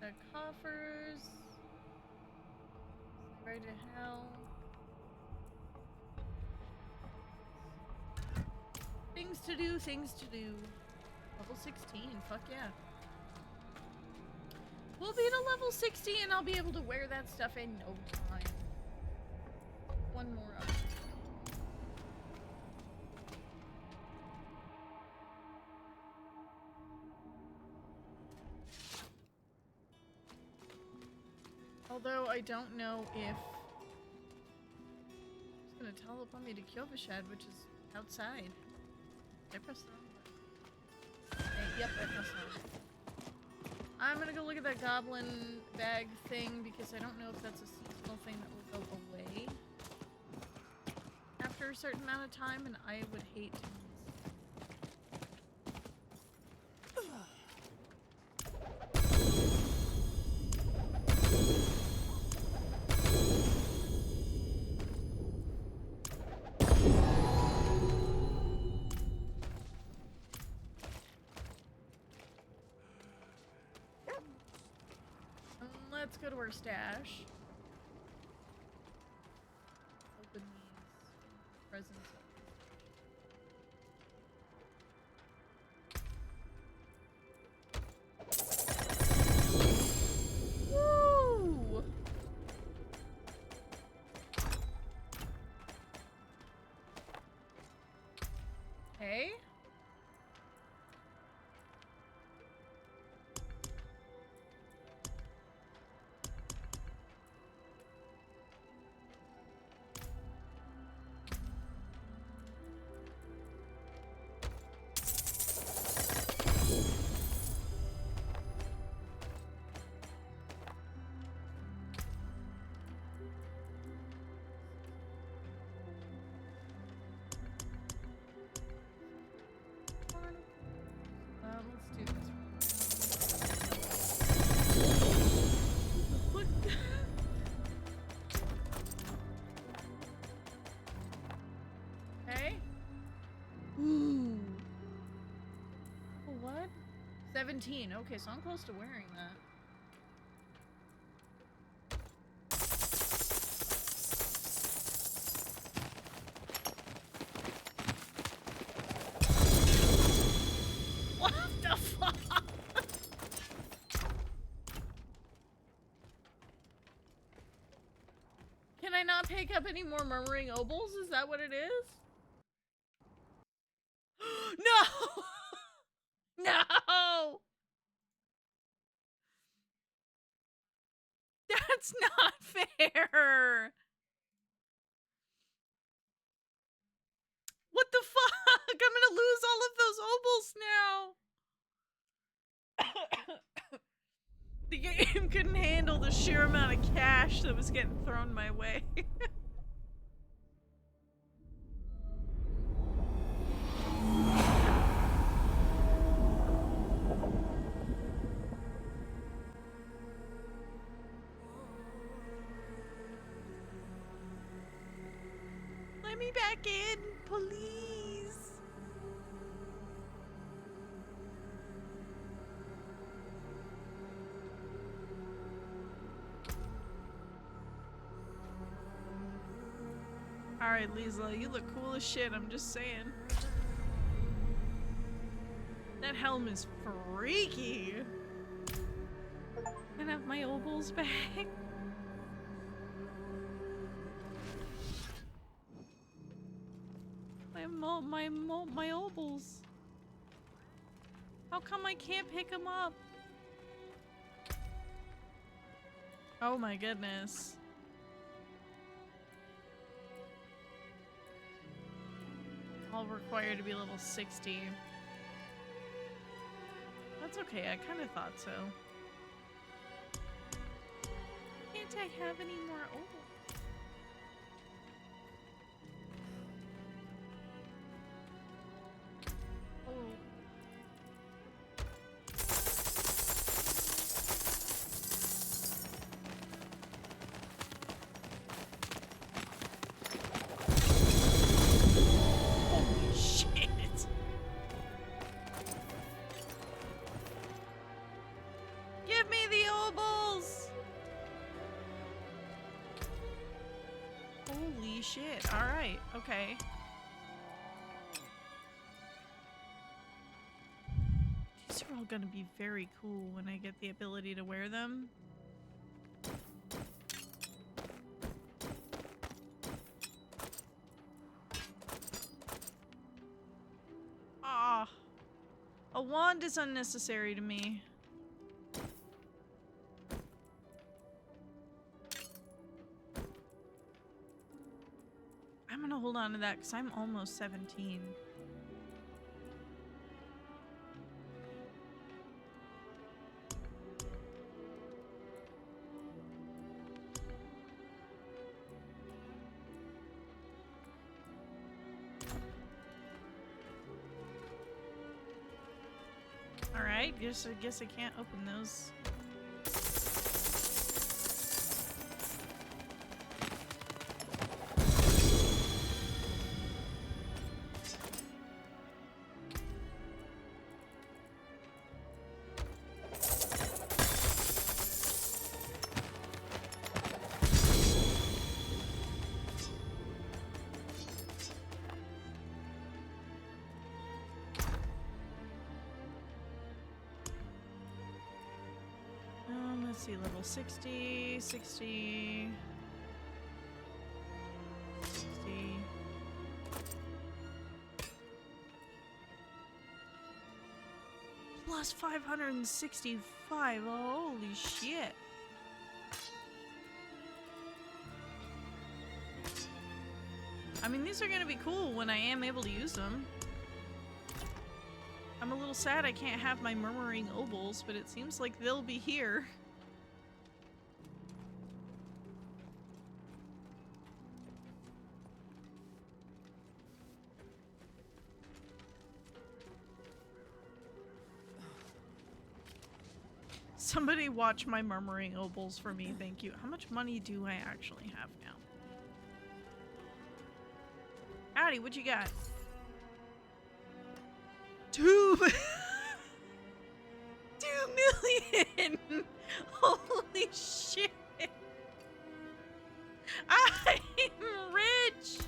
So coffers. Right to hell. Things to do, things to do. Level 16, fuck yeah. We'll be to level 60 and I'll be able to wear that stuff in no time. One more up. Although I don't know if it's gonna teleport me to Kyovashad, which is outside. Did I press the wrong button? Hey, yep, I pressed the wrong button. I'm gonna go look at that goblin bag thing because I don't know if that's a seasonal thing that will go away after a certain amount of time, and I would hate to let's go to our stash. Open these presents. Woo! Hey? 17. Okay, so I'm close to wearing that. What the fuck? Can I not pick up any more murmuring obols? Is that what it is? No! No! That's not fair! What the fuck? I'm gonna lose all of those obols now! The game couldn't handle the sheer amount of cash that was getting thrown my way. Let me back in, please. Alright, Lisa, you look cool as shit, I'm just saying. That helm is freaky. Can I have my obols back? My obols. How come I can't pick them up? Oh my goodness. All required to be level 60. That's okay, I kind of thought so. Can't I have any more obols? Shit, alright, okay. These are all gonna be very cool when I get the ability to wear them. Ah, a wand is unnecessary to me. I'm gonna hold on to that because I'm almost 17. Alright, I guess I can't open those. Let's see, level 60, 60, 60. Plus 565, holy shit. I mean, these are gonna be cool when I am able to use them. I'm a little sad I can't have my murmuring obols, but it seems like they'll be here. Somebody watch my murmuring obols for me, thank you. How much money do I actually have now? Howdy, what you got? 2 in. Holy shit. I'm rich.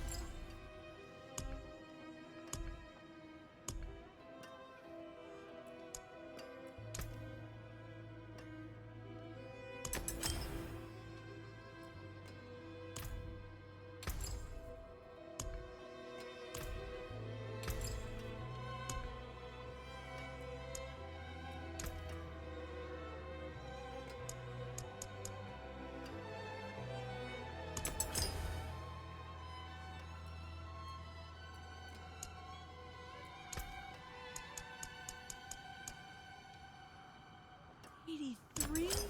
$83?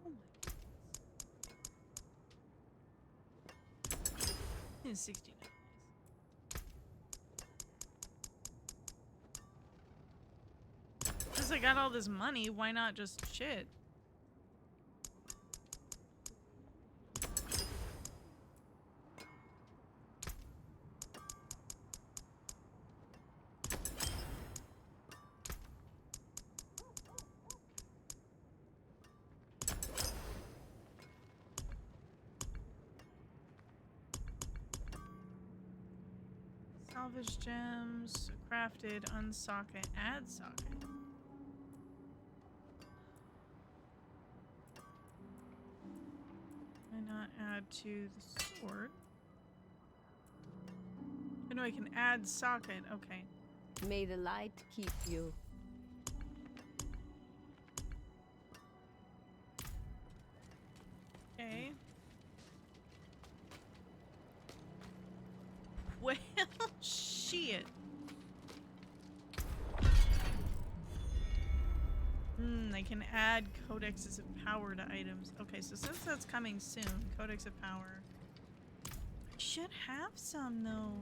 Oh my. It's 69. Since I got all this money, why not just shit? Salvage gems, crafted, unsocket, add socket. Why not add to the sword? Oh no, I can add socket, okay. May the light keep you. Okay. Well, shit. I can add codexes of power to items. Okay, so since that's coming soon, codex of power. I should have some though.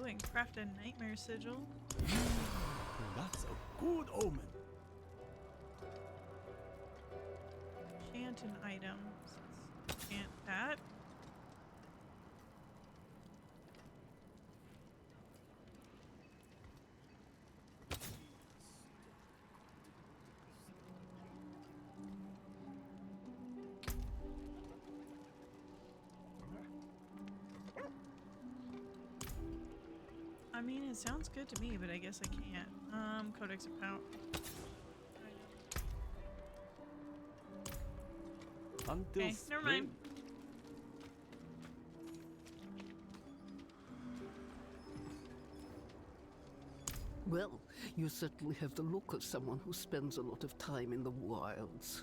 Ooh, I can craft a nightmare sigil. That's a good omen. Enchant an item. Enchant that. I mean, it sounds good to me, but I guess I can't. Codex of power. Until Okay, never mind. Well, you certainly have the look of someone who spends a lot of time in the wilds.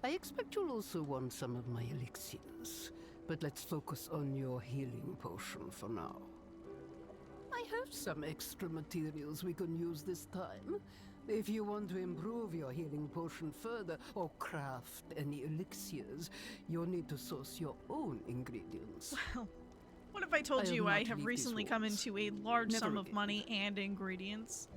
I expect you'll also want some of my elixirs, but let's focus on your healing potion for now. I have some extra materials we can use this time. If you want to improve your healing potion further or craft any elixirs, you'll need to source your own ingredients. Well, what if I told you I have leave recently these come walls. into a large Never sum of again. money and ingredients?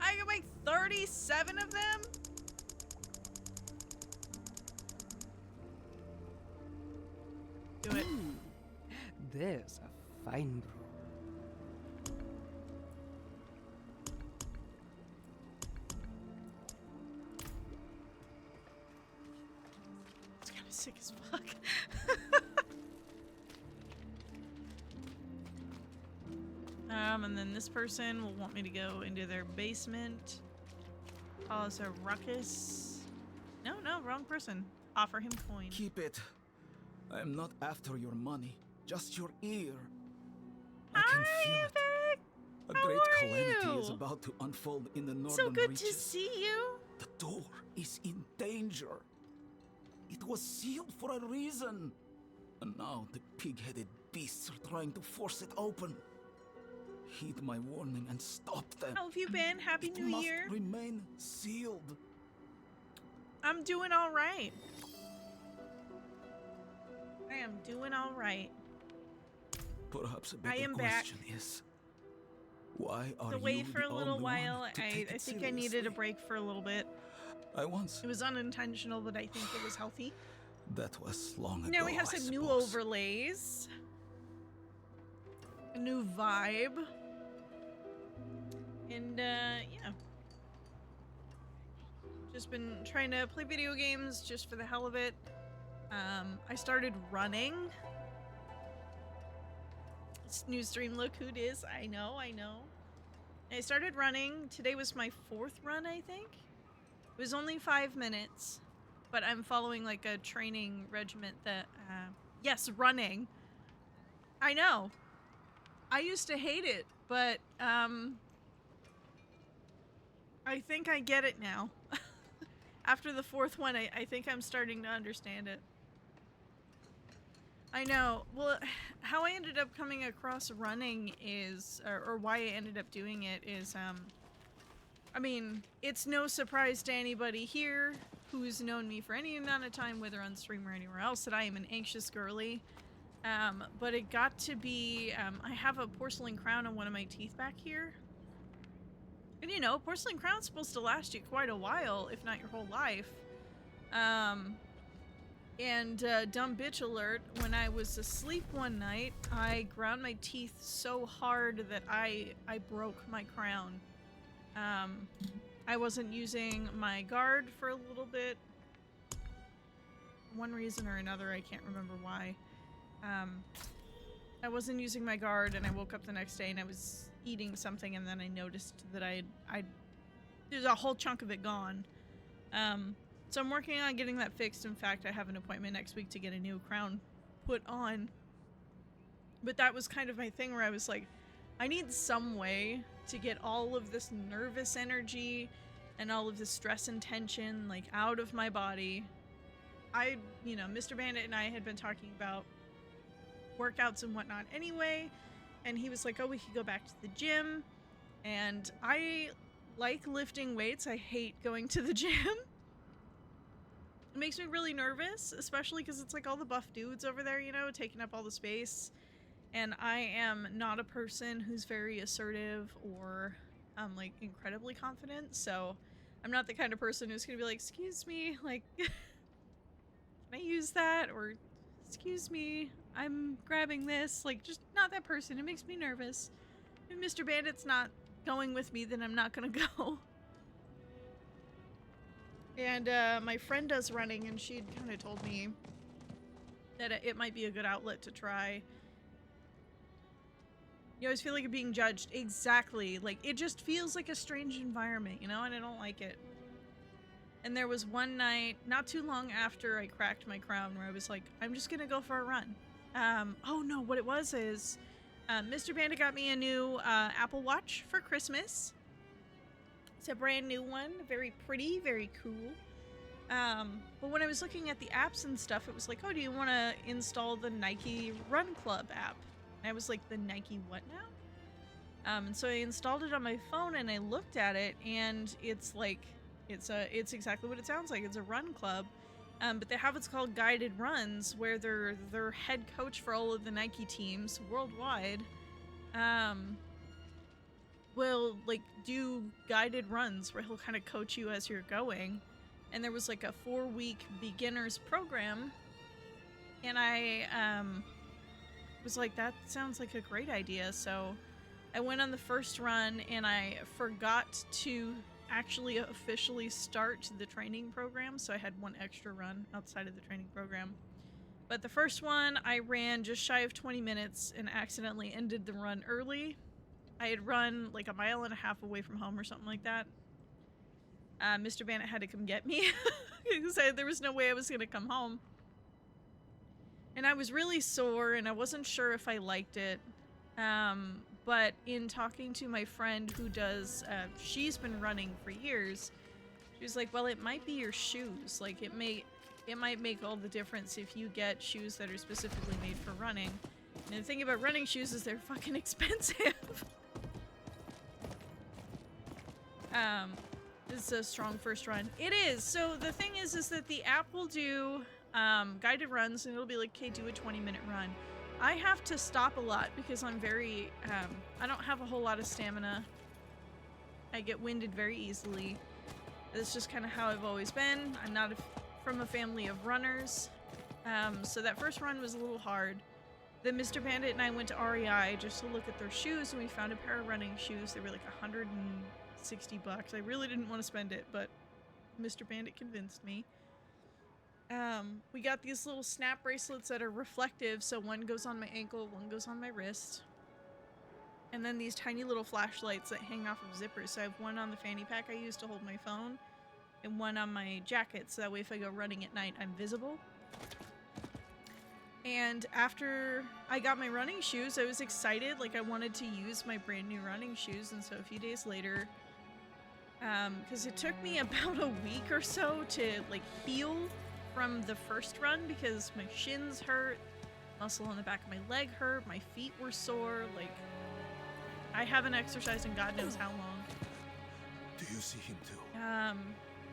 I can make 37 of them? Do it. There's a fine brew. It's kind of sick as fuck. And then this person will want me to go into their basement. Cause a ruckus. No, wrong person. Offer him coin. Keep it. I am not after your money, just your ear. I can feel it. A How great are calamity is you? about to unfold in the northern So good reaches. to see you. The door is in danger. It was sealed for a reason. And now the pig-headed beasts are trying to force it open. Heed my warning and stop them. How have you been? Happy It New must Year. remain sealed. I'm doing all right. I am doing all right. Perhaps a I better am back. question is, why are Away you for a the little only while. one to take I it think I needed a seriously? break for a little bit. I once... It was unintentional, but I think it was healthy. That was long ago, Now we have I some new suppose. overlays. A new vibe. And, yeah. Just been trying to play video games just for the hell of it. I started running. This new stream, look who it is. I know. I started running. Today was my 4th run, I think. It was only 5 minutes, but I'm following like a training regiment that, yes, running. I know. I used to hate it, but, I think I get it now. After the 4th one, I think I'm starting to understand it. I know. Well, how I ended up coming across running is, or why I ended up doing it is, I mean, it's no surprise to anybody here who's known me for any amount of time, whether on stream or anywhere else, that I am an anxious girly. But it got to be, I have a porcelain crown on one of my teeth back here. And you know, porcelain crown's supposed to last you quite a while, if not your whole life. Dumb bitch alert, when I was asleep one night, I ground my teeth so hard that I broke my crown. I wasn't using my guard for a little bit. One reason or another, I can't remember why. I wasn't using my guard, and I woke up the next day and I was eating something, and then I noticed that there's a whole chunk of it gone. So I'm working on getting that fixed. In fact, I have an appointment next week to get a new crown put on. But that was kind of my thing where I was like, I need some way to get all of this nervous energy and all of this stress and tension, like, out of my body. You know, Mr. Bandit and I had been talking about workouts and whatnot anyway, and he was like, oh, we could go back to the gym. And I like lifting weights. I hate going to the gym. It makes me really nervous, especially because it's like all the buff dudes over there, you know, taking up all the space. And I am not a person who's very assertive or, like, incredibly confident, so I'm not the kind of person who's gonna be like, excuse me, like, can I use that? Or, excuse me, I'm grabbing this. Like, just not that person. It makes me nervous. If Mr. Bandit's not going with me, then I'm not gonna go. And, my friend does running, and she'd kind of told me that it might be a good outlet to try. You always feel like you're being judged. Exactly. Like, it just feels like a strange environment, you know, and I don't like it. And there was one night, not too long after I cracked my crown, where I was like, I'm just gonna go for a run. Oh no, what it was is, Mr. Bandit got me a new, Apple Watch for Christmas. It's a brand new one, very pretty, very cool. But when I was looking at the apps and stuff, it was like, oh, do you want to install the Nike Run Club app? And I was like, the Nike what now? And so I installed it on my phone, and I looked at it, and it's like, it's exactly what it sounds like. It's a run club. But they have what's called guided runs, where their head coach for all of the Nike teams worldwide, will, like, do guided runs where he'll kind of coach you as you're going. And there was like a 4-week beginners program, and I was like, that sounds like a great idea. So I went on the first run, and I forgot to actually officially start the training program, so I had one extra run outside of the training program. But the first one, I ran just shy of 20 minutes and accidentally ended the run early. I had run like 1.5 miles away from home or something like that. Mr. Bandit had to come get me because there was no way I was going to come home. And I was really sore, and I wasn't sure if I liked it. But in talking to my friend who does, she's been running for years, she was like, well, it might be your shoes. Like, it might make all the difference if you get shoes that are specifically made for running. And the thing about running shoes is they're fucking expensive. This is a strong first run. It is. So the thing is that the app will do guided runs, and it'll be like, okay, do a 20-minute run. I have to stop a lot because I'm very, I don't have a whole lot of stamina. I get winded very easily. It's just kind of how I've always been. I'm not from a family of runners. So that first run was a little hard. Then Mr. Bandit and I went to REI just to look at their shoes, and we found a pair of running shoes. They were like $160. I really didn't want to spend it, but Mr. Bandit convinced me. We got these little snap bracelets that are reflective, so one goes on my ankle, one goes on my wrist. And then these tiny little flashlights that hang off of zippers. So I have one on the fanny pack I use to hold my phone, and one on my jacket, so that way if I go running at night, I'm visible. And after I got my running shoes, I was excited. Like, I wanted to use my brand new running shoes. And so a few days later, because it took me about a week or so to like heal from the first run, because my shins hurt, muscle on the back of my leg hurt, my feet were sore. Like, I haven't exercised in God knows how long. Do you see him too?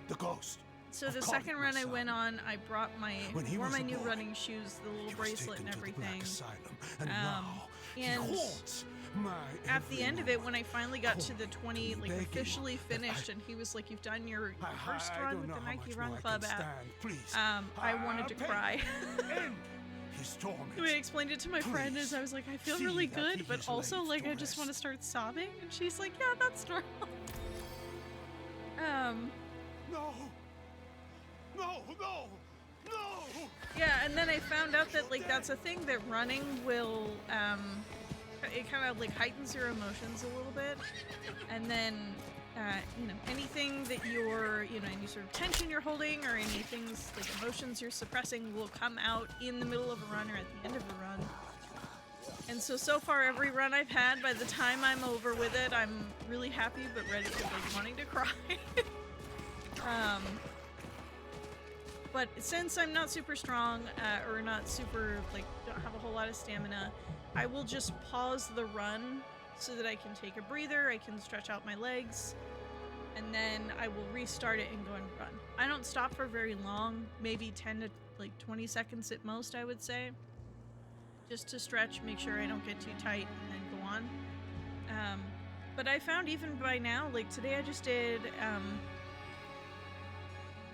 The ghost. So the second run I went on, I brought wore my new running shoes, the little bracelet and everything. And at the end of it, when I finally got to the 20, like officially finished, and he was like, "You've done your first run with the Nike Run Club app," I wanted to cry. The way I explained it to my friend is, I was like, I feel really good, but also like I just want to start sobbing, and she's like, "Yeah, that's normal." No! Yeah, and then I found out that like that's a thing that running will it kind of like heightens your emotions a little bit, and then you know, anything that you're, you know, any sort of tension you're holding or any things like emotions you're suppressing will come out in the middle of a run or at the end of a run. And so far every run I've had, by the time I'm over with it, I'm really happy but ready to like wanting to cry. But since I'm not super strong, or not super, like, don't have a whole lot of stamina, I will just pause the run so that I can take a breather, I can stretch out my legs, and then I will restart it and go and run. I don't stop for very long, maybe 10 to like 20 seconds at most, I would say. Just to stretch, make sure I don't get too tight, and then go on. But I found even by now, like today I just did,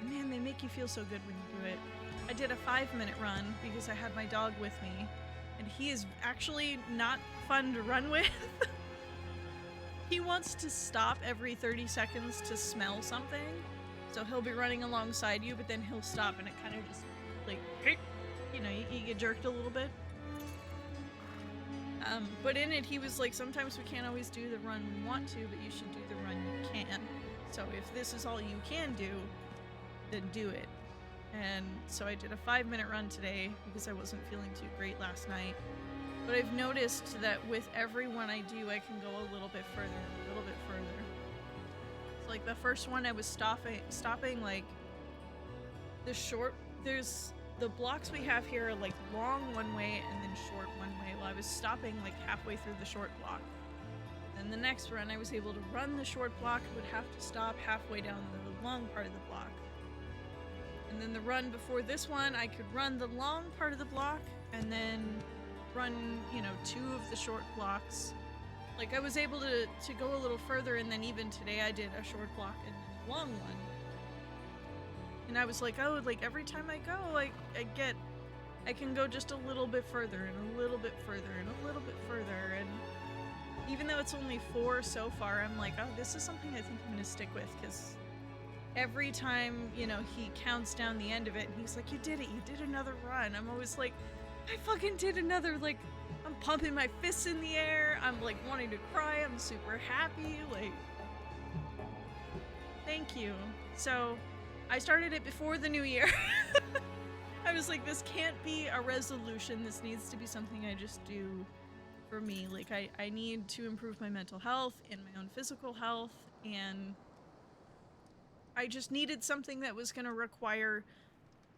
man, they make you feel so good when you do it. I did a 5-minute run because I had my dog with me, and he is actually not fun to run with. He wants to stop every 30 seconds to smell something. So he'll be running alongside you, but then he'll stop, and it kind of just, like, you know, you get jerked a little bit. But in it, he was like, sometimes we can't always do the run we want to, but you should do the run you can. So if this is all you can do, then do it. And so I did a 5-minute run today because I wasn't feeling too great last night. But I've noticed that with every one I do, I can go a little bit further, a little bit further. So like the first one, I was stopping like there's the blocks we have here are like long one way and then short one way. Well, I was stopping like halfway through the short block. Then the next run, I was able to run the short block, would have to stop halfway down the long part of the block. And then the run before this one, I could run the long part of the block and then run, you know, 2 of the short blocks. Like, I was able to go a little further, and then even today I did a short block and then a long one. And I was like, oh, like every time I go, I can go just a little bit further and a little bit further and a little bit further. And even though it's only 4 so far, I'm like, oh, this is something I think I'm gonna stick with, because every time, you know, he counts down the end of it and he's like, you did it, you did another run. I'm always like, I fucking did another, like, I'm pumping my fists in the air. I'm like wanting to cry. I'm super happy. Like, thank you. So I started it before the new year. I was like, this can't be a resolution. This needs to be something I just do for me. Like, I need to improve my mental health and my own physical health, and I just needed something that was going to require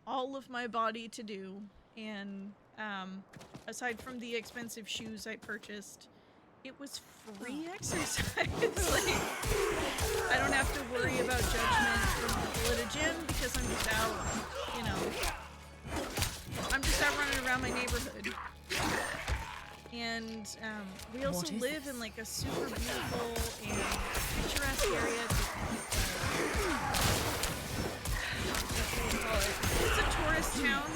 all of my body to do. And aside from the expensive shoes I purchased, it was free exercise. Like, I don't have to worry about judgment from people at a gym because I'm just out, you know, I'm just out running around my neighborhood. And we also live in like a super beautiful and picturesque area. It's a tourist town.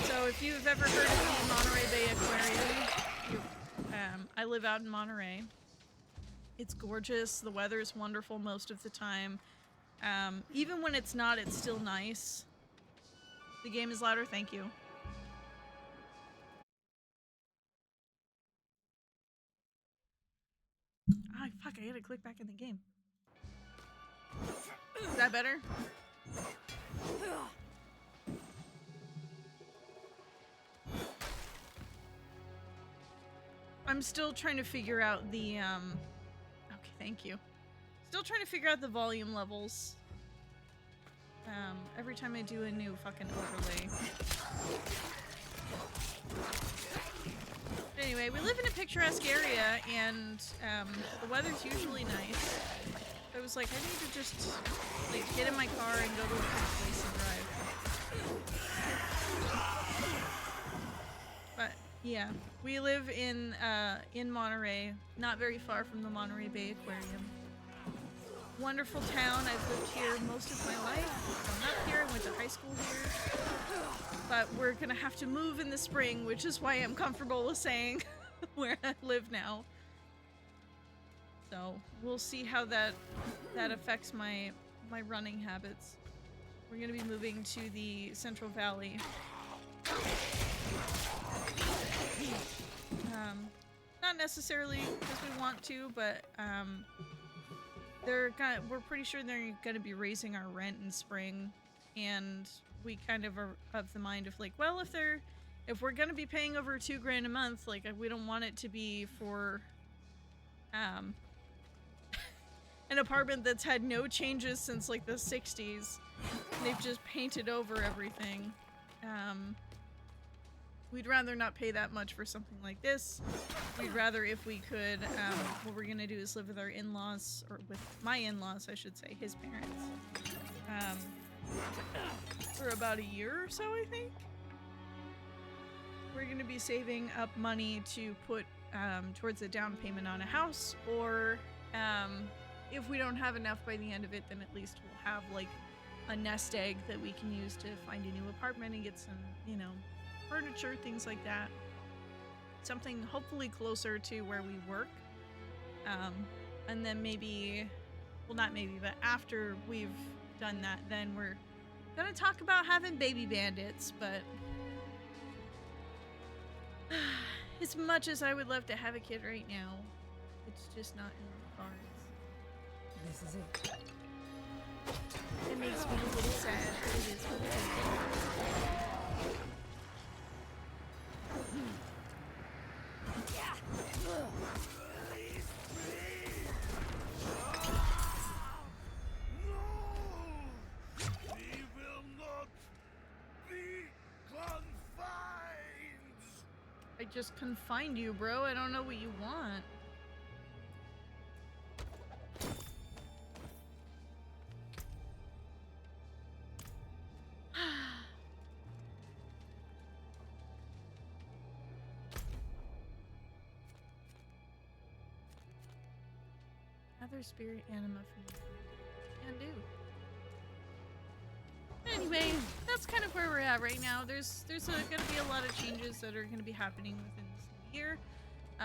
So if you've ever heard of the Monterey Bay Aquarium, I live out in Monterey. It's gorgeous. The weather is wonderful most of the time. Even when it's not, it's still nice. The game is louder, thank you. Ah, fuck, I gotta click back in the game. Is that better? I'm still trying to figure out the, okay, thank you. Still trying to figure out the volume levels. Every time I do a new fucking overlay. But anyway, we live in a picturesque area, and, the weather's usually nice. I was like, I need to just, like, get in my car and go to a good place and drive. But, yeah. We live in Monterey, not very far from the Monterey Bay Aquarium. Wonderful town. I've lived here most of my life. I'm up here. I went to high school here. But we're gonna have to move in the spring, which is why I'm comfortable with saying where I live now. So we'll see how that affects my running habits. We're gonna be moving to the Central Valley. Not necessarily because we want to, but we're pretty sure they're gonna be raising our rent in spring, and we kind of are of the mind of like, well, if we're gonna be paying over $2,000 a month, like we don't want it to be for an apartment that's had no changes since like the 60s. They've just painted over everything. We'd rather not pay that much for something like this. We'd rather, if we could, what we're gonna do is live with our in-laws, or with my in-laws, I should say, his parents, for about a year or so, I think. We're gonna be saving up money to put towards a down payment on a house, or if we don't have enough by the end of it, then at least we'll have like a nest egg that we can use to find a new apartment and get some, you know, furniture, things like that. Something hopefully closer to where we work. And then maybe, well, not maybe, but after we've done that, then we're gonna talk about having baby bandits, but as much as I would love to have a kid right now, it's just not in the cards. This is it. It makes me a little sad, but it is what it is. I just confined you, bro. I don't know what you want. Other spirit anima for me. Can do. Anyway, that's kind of where we're at right now. There's gonna be a lot of changes that are gonna be happening within this new year.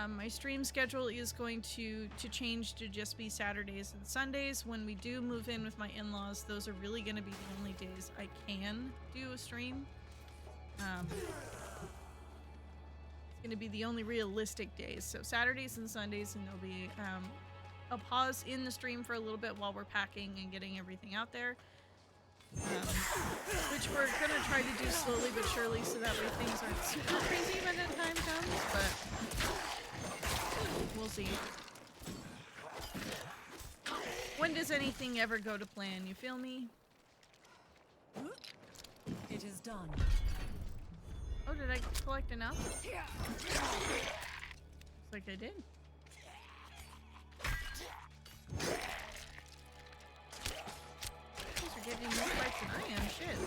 My stream schedule is going to change to just be Saturdays and Sundays. When we do move in with my in-laws, those are really gonna be the only days I can do a stream. It's gonna be the only realistic days. So Saturdays and Sundays, and there'll be a pause in the stream for a little bit while we're packing and getting everything out there. Which we're gonna try to do slowly but surely, so that way things aren't super crazy when that time comes, but we'll see. When does anything ever go to plan, you feel me? It is done. Oh, did I collect enough? Looks like I did. You're getting more fights than I am, shit.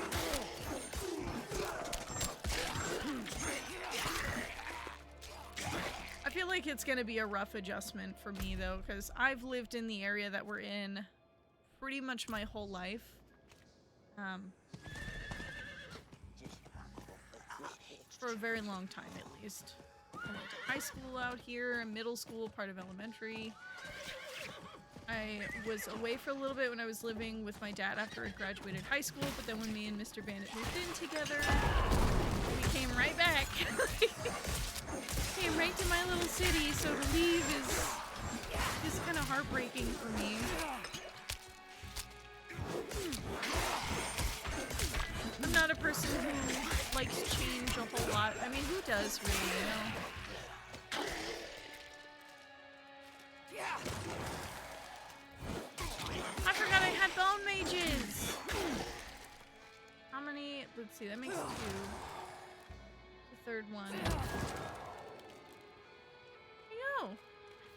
I feel like it's gonna be a rough adjustment for me though, because I've lived in the area that we're in pretty much my whole life. For a very long time, at least. I went to high school out here, middle school, part of elementary. I was away for a little bit when I was living with my dad after I graduated high school, but then when me and Mr. Bandit moved in together, we came right back. Came right to my little city, so to leave is kind of heartbreaking for me. I'm not a person who likes change a whole lot. I mean, who does really, you know? I forgot I had bone mages! How many? Let's see, that makes 2. The third one. Yo!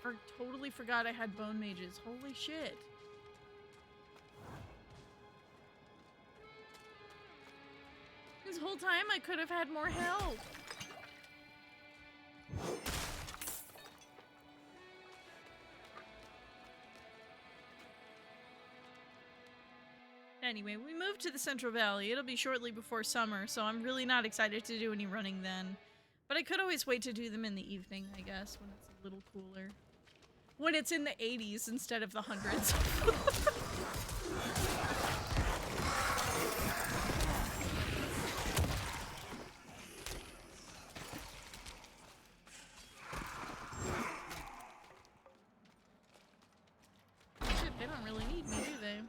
I totally forgot I had bone mages. Holy shit. This whole time I could have had more help. Anyway, we moved to the Central Valley. It'll be shortly before summer, so I'm really not excited to do any running then. But I could always wait to do them in the evening, I guess, when it's a little cooler. When it's in the 80s instead of the hundreds. Shit, they don't really need me, do they?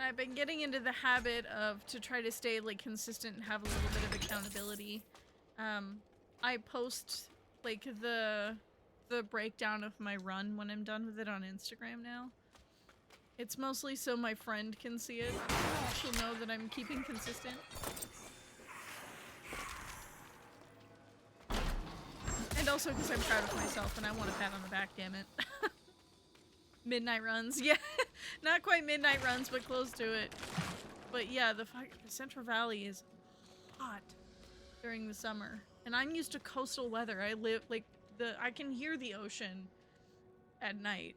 I've been getting into the habit of to try to stay like consistent and have a little bit of accountability. I post like the breakdown of my run when I'm done with it on Instagram now. It's mostly so my friend can see it. She'll know that I'm keeping consistent. And also because I'm proud of myself and I want a pat on the back, damn it. Midnight runs, yeah. Not quite midnight runs, but close to it. But yeah, the Central Valley is hot during the summer. And I'm used to coastal weather. I live, like, I can hear the ocean at night.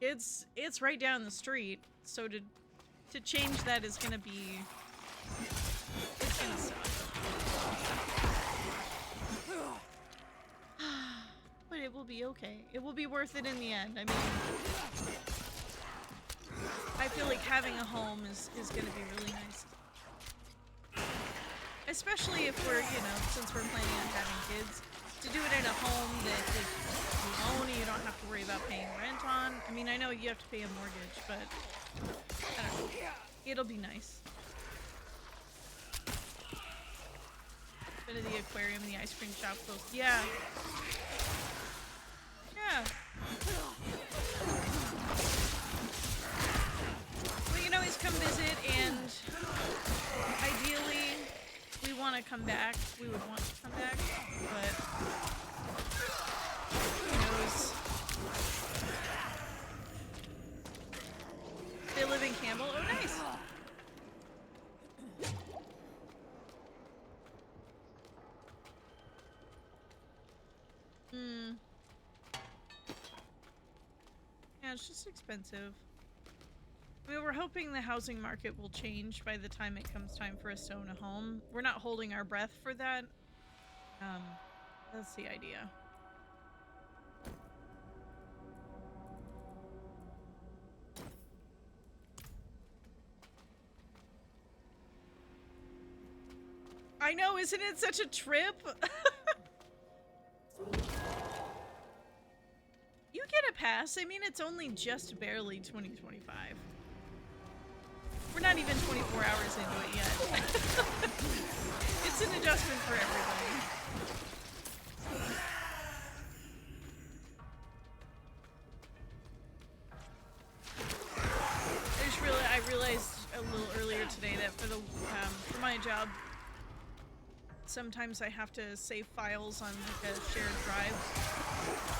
It's right down the street, so to change that is gonna be, it's gonna suck. But it will be okay. It will be worth it in the end. I mean, I feel like having a home is gonna be really nice. Especially if we're, you know, since we're planning on having kids, to do it in a home that like, you own and you don't have to worry about paying rent on. I mean, I know you have to pay a mortgage, but I don't know. It'll be nice. Bit of the aquarium and the ice cream shop close. Yeah. Yeah. We can always come visit, and ideally, we want to come back. We would want to come back, but who knows? They live in Campbell. Oh, nice. Yeah, it's just expensive. I mean, we're hoping the housing market will change by the time it comes time for us to own a home. We're not holding our breath for that. That's the idea. I know, isn't it such a trip? You get a pass. I mean, it's only just barely 2025. We're not even 24 hours into it yet. It's an adjustment for everybody. I realized a little earlier today that for my job, sometimes I have to save files on like a shared drive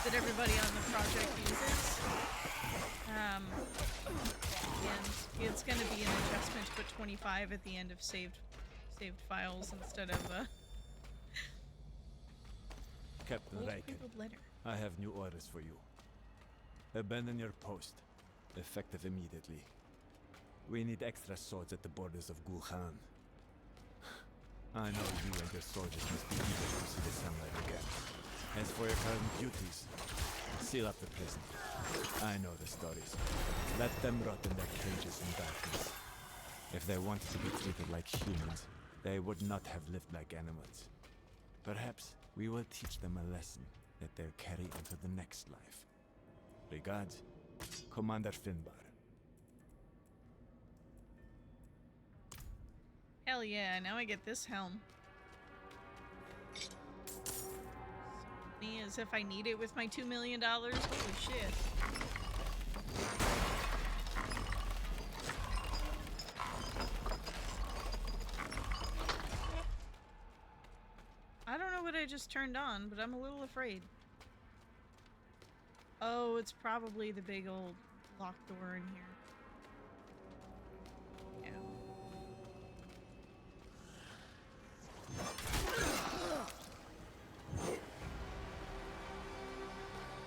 that everybody on the project uses. And it's gonna be an adjustment to put 25 at the end of saved files instead of Captain old Raken, printed letter. I have new orders for you. Abandon your post. Effective immediately. We need extra swords at the borders of Gul'an. I know you and your soldiers must be eager to see the sunlight again. As for your current duties, seal up the prison. I know the stories. Let them rot in their cages in darkness. If they wanted to be treated like humans, they would not have lived like animals. Perhaps we will teach them a lesson that they'll carry into the next life. Regards, Commander Finbar. Hell yeah, now I get this helm. Me as if I need it with my $2 million. Holy shit. I don't know what I just turned on, but I'm a little afraid. Oh, it's probably the big old locked door in here.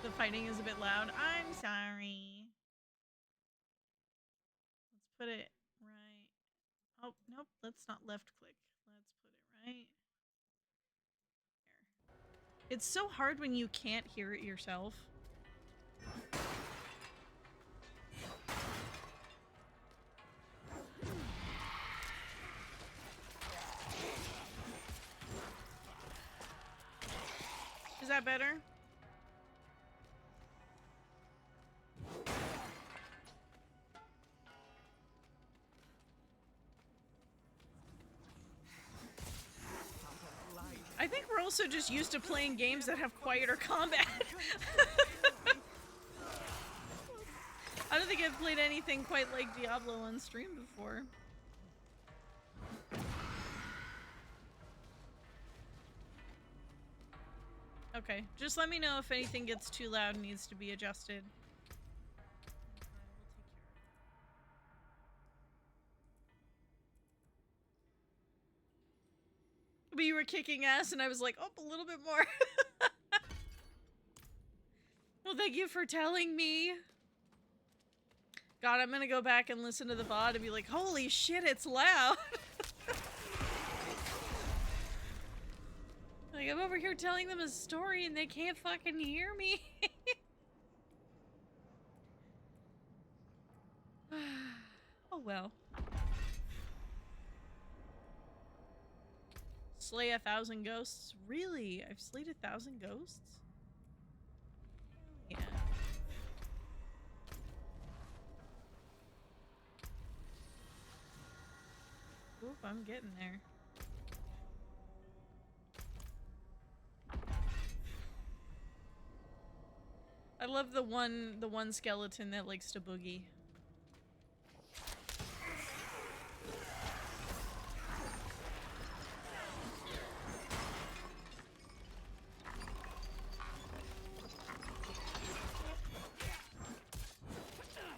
The fighting is a bit loud. I'm sorry. Let's put it right. Oh, nope. Let's not left click. Let's put it right there. It's so hard when you can't hear it yourself. Is that better? I think we're also just used to playing games that have quieter combat. I don't think I've played anything quite like Diablo on stream before. Okay, just let me know if anything gets too loud and needs to be adjusted. But you were kicking ass and I was like, oh, a little bit more. Well, thank you for telling me. God, I'm gonna go back and listen to the VOD and be like, holy shit, it's loud. Like, I'm over here telling them a story and they can't fucking hear me. Oh well. Slay 1,000 ghosts? Really? I've slayed 1,000 ghosts? Yeah. Oop, I'm getting there. I love the one skeleton that likes to boogie.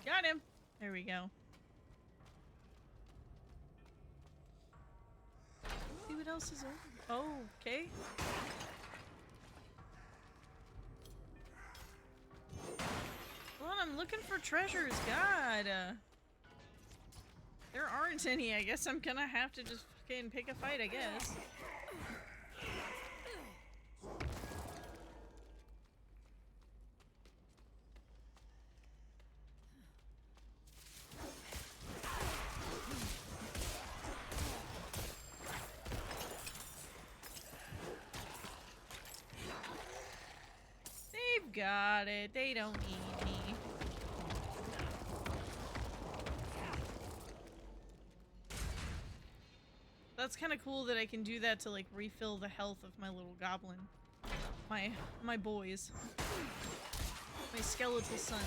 Got him. There we go. Let's see what else is over. Oh, okay. Well, I'm looking for treasures. God. There aren't any. I guess I'm gonna have to just fucking pick a fight, I guess. They've got it. They don't need me. That's kind of cool that I can do that to like refill the health of my little goblin. My boys. My skeletal sons.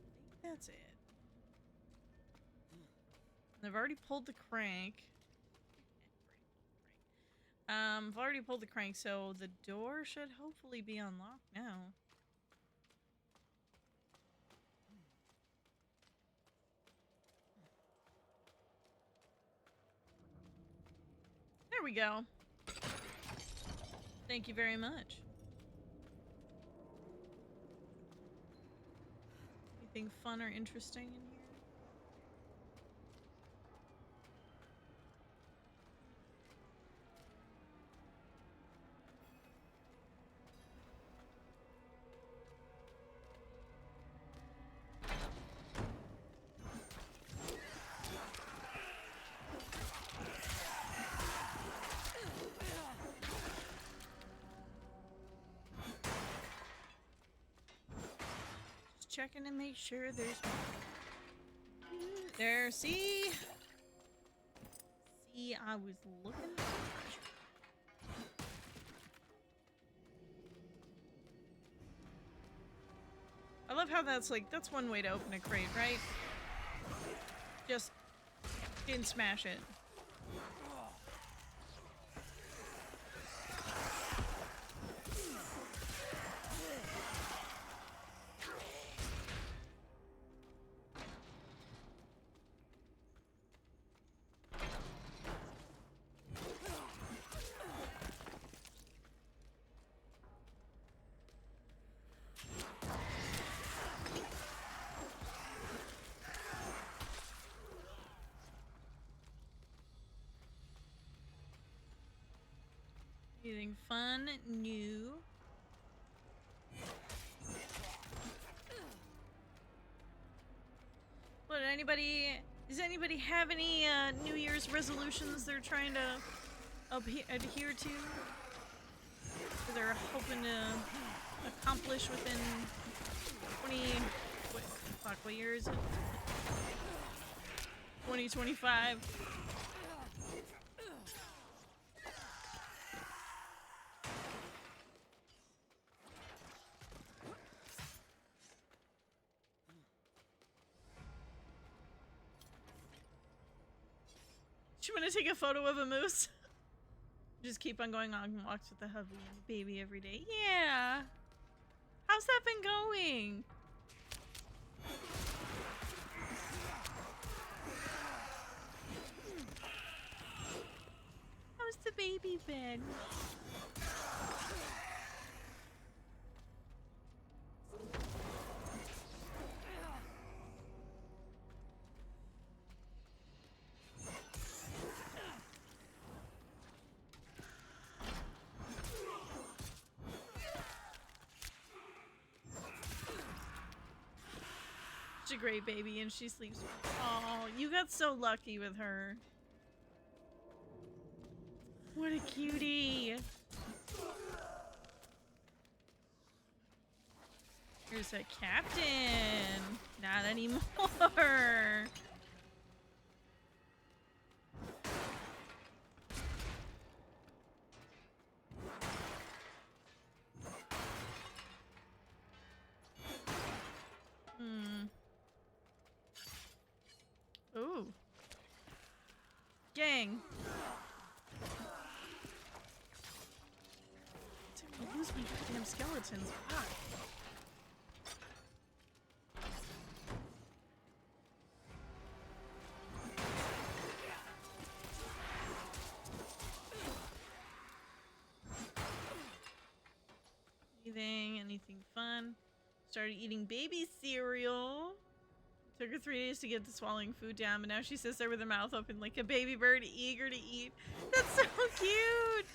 I think that's it. I've already pulled the crank. I've already pulled the crank, so the door should hopefully be unlocked now. There we go. Thank you very much. Anything fun or interesting in here? Checking to make sure there's there. See, I was looking. I love how that's like, that's one way to open a crate, right? Just didn't smash it. Anything fun, new? What, does anybody have any New Year's resolutions they're trying to adhere to? Or they're hoping to accomplish within what year is it? 2025. You want to take a photo of a moose? Just keep on going on walks with the hubby and the baby every day. Yeah. How's that been going? How's the baby been? A great baby and she sleeps. Oh, you got so lucky with her. What a cutie. Here's a captain. Not anymore. Ooh. Gang. I lose my goddamn skeletons. Fuck. Anything fun? Started eating baby cereal. Took her 3 days to get the swallowing food down, but now she sits there with her mouth open like a baby bird, eager to eat. That's so cute!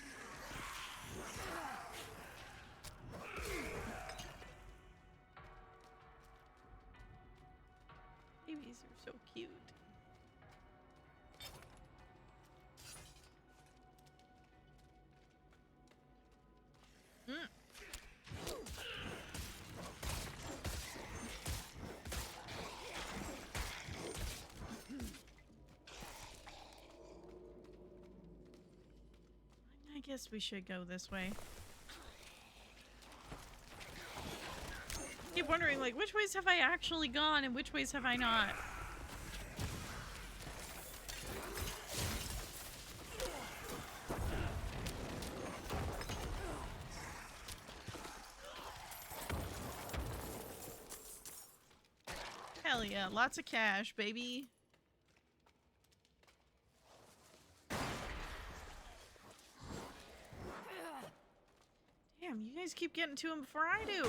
Babies are so cute. I guess we should go this way. I keep wondering, like, which ways have I actually gone and which ways have I not? Hell yeah, lots of cash, baby. Damn, you guys keep getting to him before I do.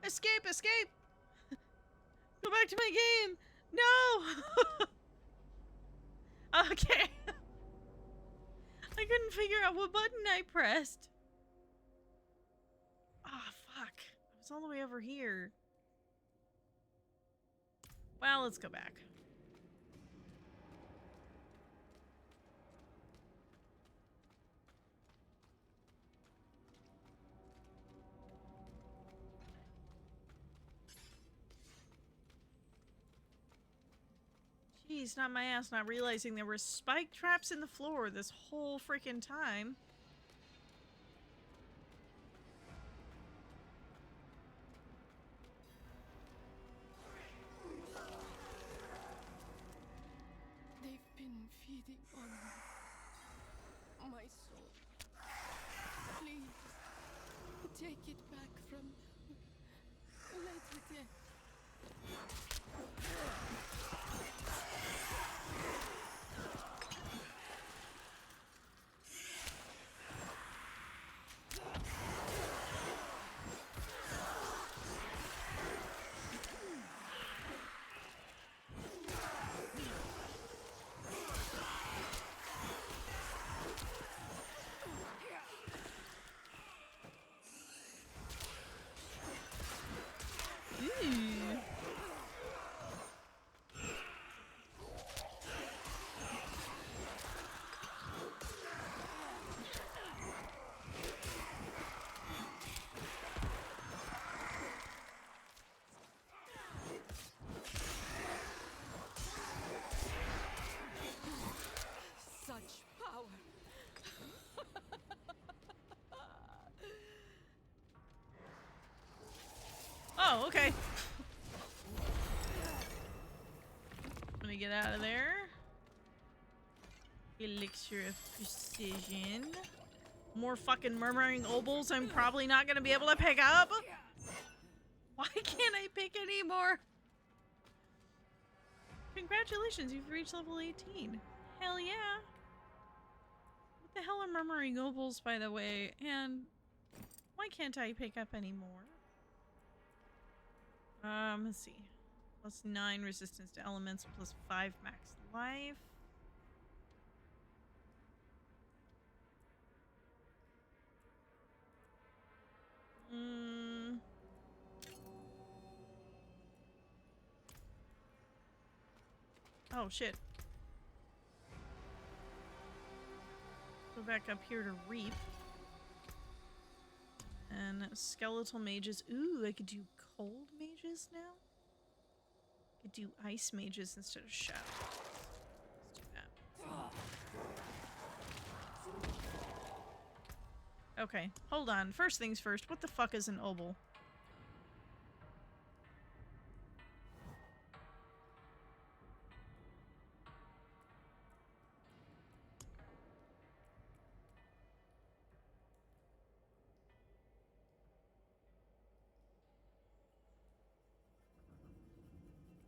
Escape, escape! Go back to my game! No! Okay. I couldn't figure out what button I pressed. Ah, fuck. I was all the way over here. Well, let's go back. Jeez, not my ass not realizing there were spike traps in the floor this whole freaking time. They've been feeding on my soul. Please, take it back from Lady Death. Oh, okay. Let me get out of there. Elixir of Precision. More fucking murmuring obols I'm probably not gonna be able to pick up. Why can't I pick any more? Congratulations, you've reached level 18. Hell yeah. What the hell are murmuring obols, by the way? And why can't I pick up any more? Let's see. Plus 9 resistance to elements, plus 5 max life. Oh, shit. Go back up here to reap. And skeletal mages. Ooh, I could do cold mages now? I could do ice mages instead of shadow. Let's do that. Okay, hold on. First things first, what the fuck is an obol?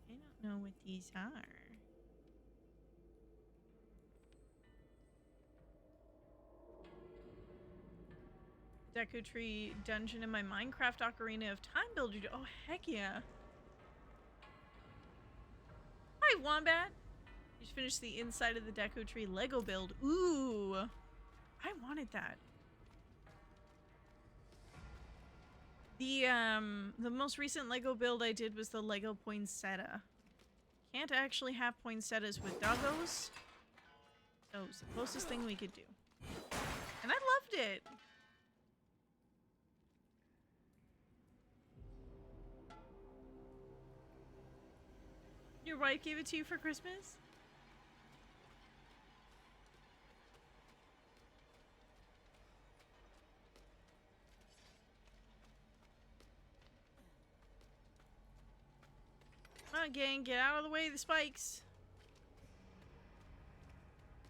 I don't know what these are. Deku Tree dungeon in my Minecraft Ocarina of Time builder. Oh, heck yeah. Hi, Wombat. Just finished the inside of the Deku Tree Lego build. Ooh. I wanted that. The most recent Lego build I did was the Lego poinsettia. Can't actually have poinsettias with doggos. So it's the closest thing we could do. And I loved it. Your wife gave it to you for Christmas? on, gang. Get out of the way of the spikes.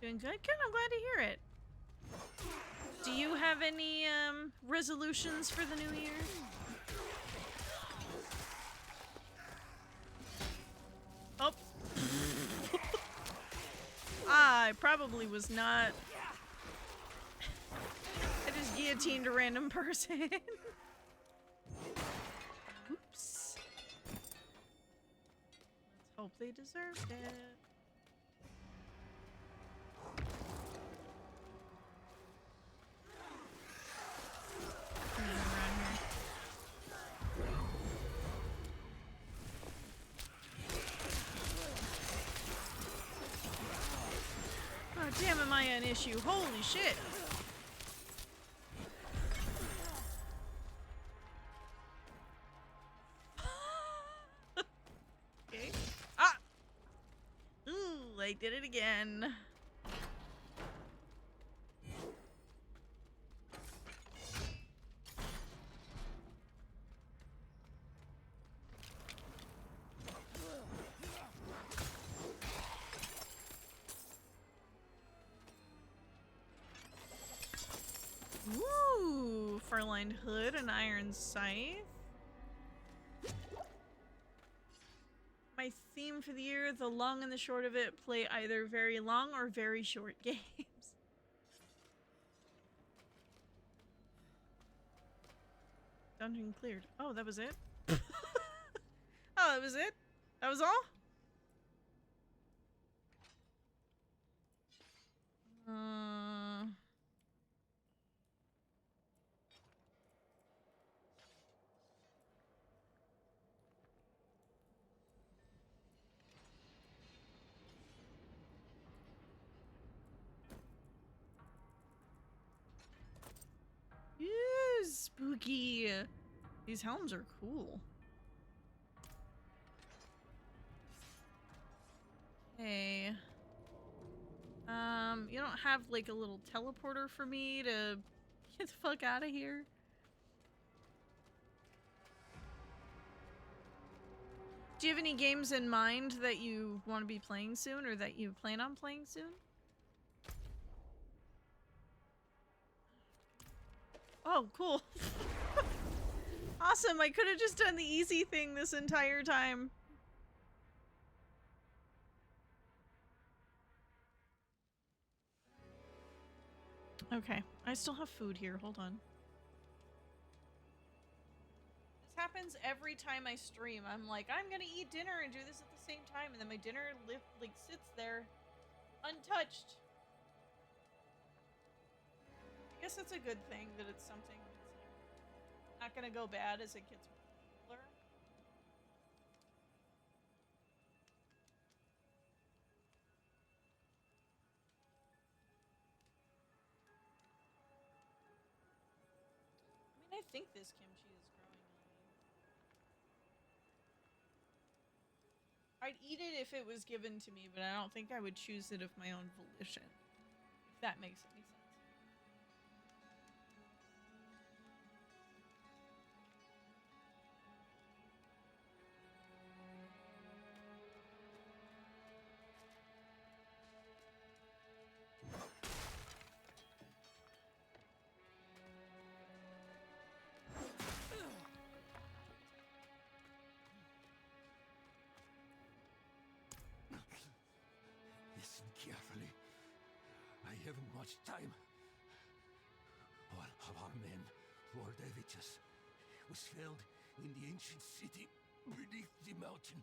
Doing good? Good. I'm glad to hear it. Do you have any resolutions for the new year? Oh. I probably was not. I just guillotined a random person. Oops. Let's hope they deserved it. Oh, damn, am I an issue? Holy shit. Okay. Ah! Ooh, I did it again. Ooh, fur-lined hood, an iron scythe. My theme for the year, the long and the short of it, play either very long or very short games. Dungeon cleared. Oh, that was it? Oh, that was it? That was all? Ew, spooky. These helms are cool. Okay. You don't have like a little teleporter for me to get the fuck out of here? Do you have any games in mind that you want to be playing soon or that you plan on playing soon? Oh, cool. Awesome. I could have just done the easy thing this entire time. Okay. I still have food here. Hold on. This happens every time I stream. I'm like, I'm gonna eat dinner and do this at the same time, and then my dinner sits there untouched. I guess that's a good thing that it's something that's like not gonna go bad as it gets cooler. I mean, I think this kimchi is growing on me. I'd eat it if it was given to me, but I don't think I would choose it of my own volition. If that makes any sense. Listen carefully. I haven't much time. One of our men, Lord Evitus, was felled in the ancient city beneath the mountain.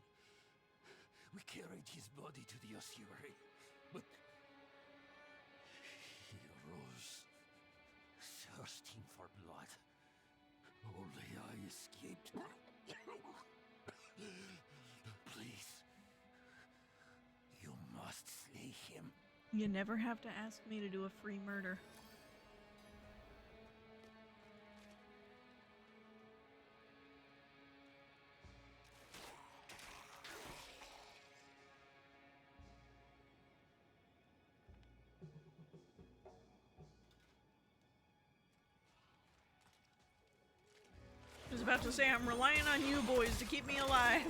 We carried his body to the ossuary, but he arose, thirsting for blood. Only I escaped. Please, you must slay him. You never have to ask me to do a free murder. I was about to say, I'm relying on you boys to keep me alive.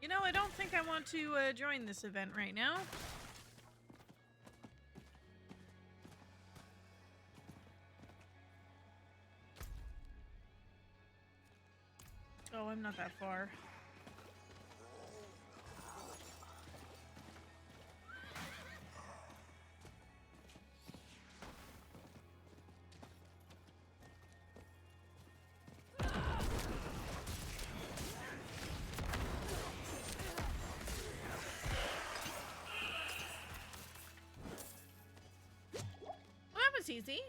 You know, I don't think I want to join this event right now. Oh, I'm not that far. Well, that was easy.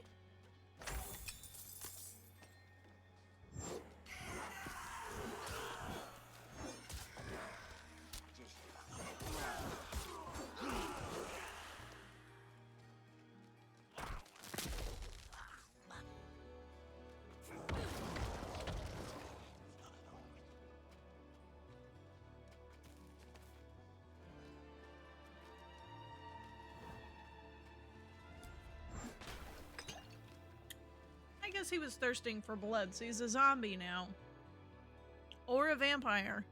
I guess he was thirsting for blood, so he's a zombie now. Or a vampire.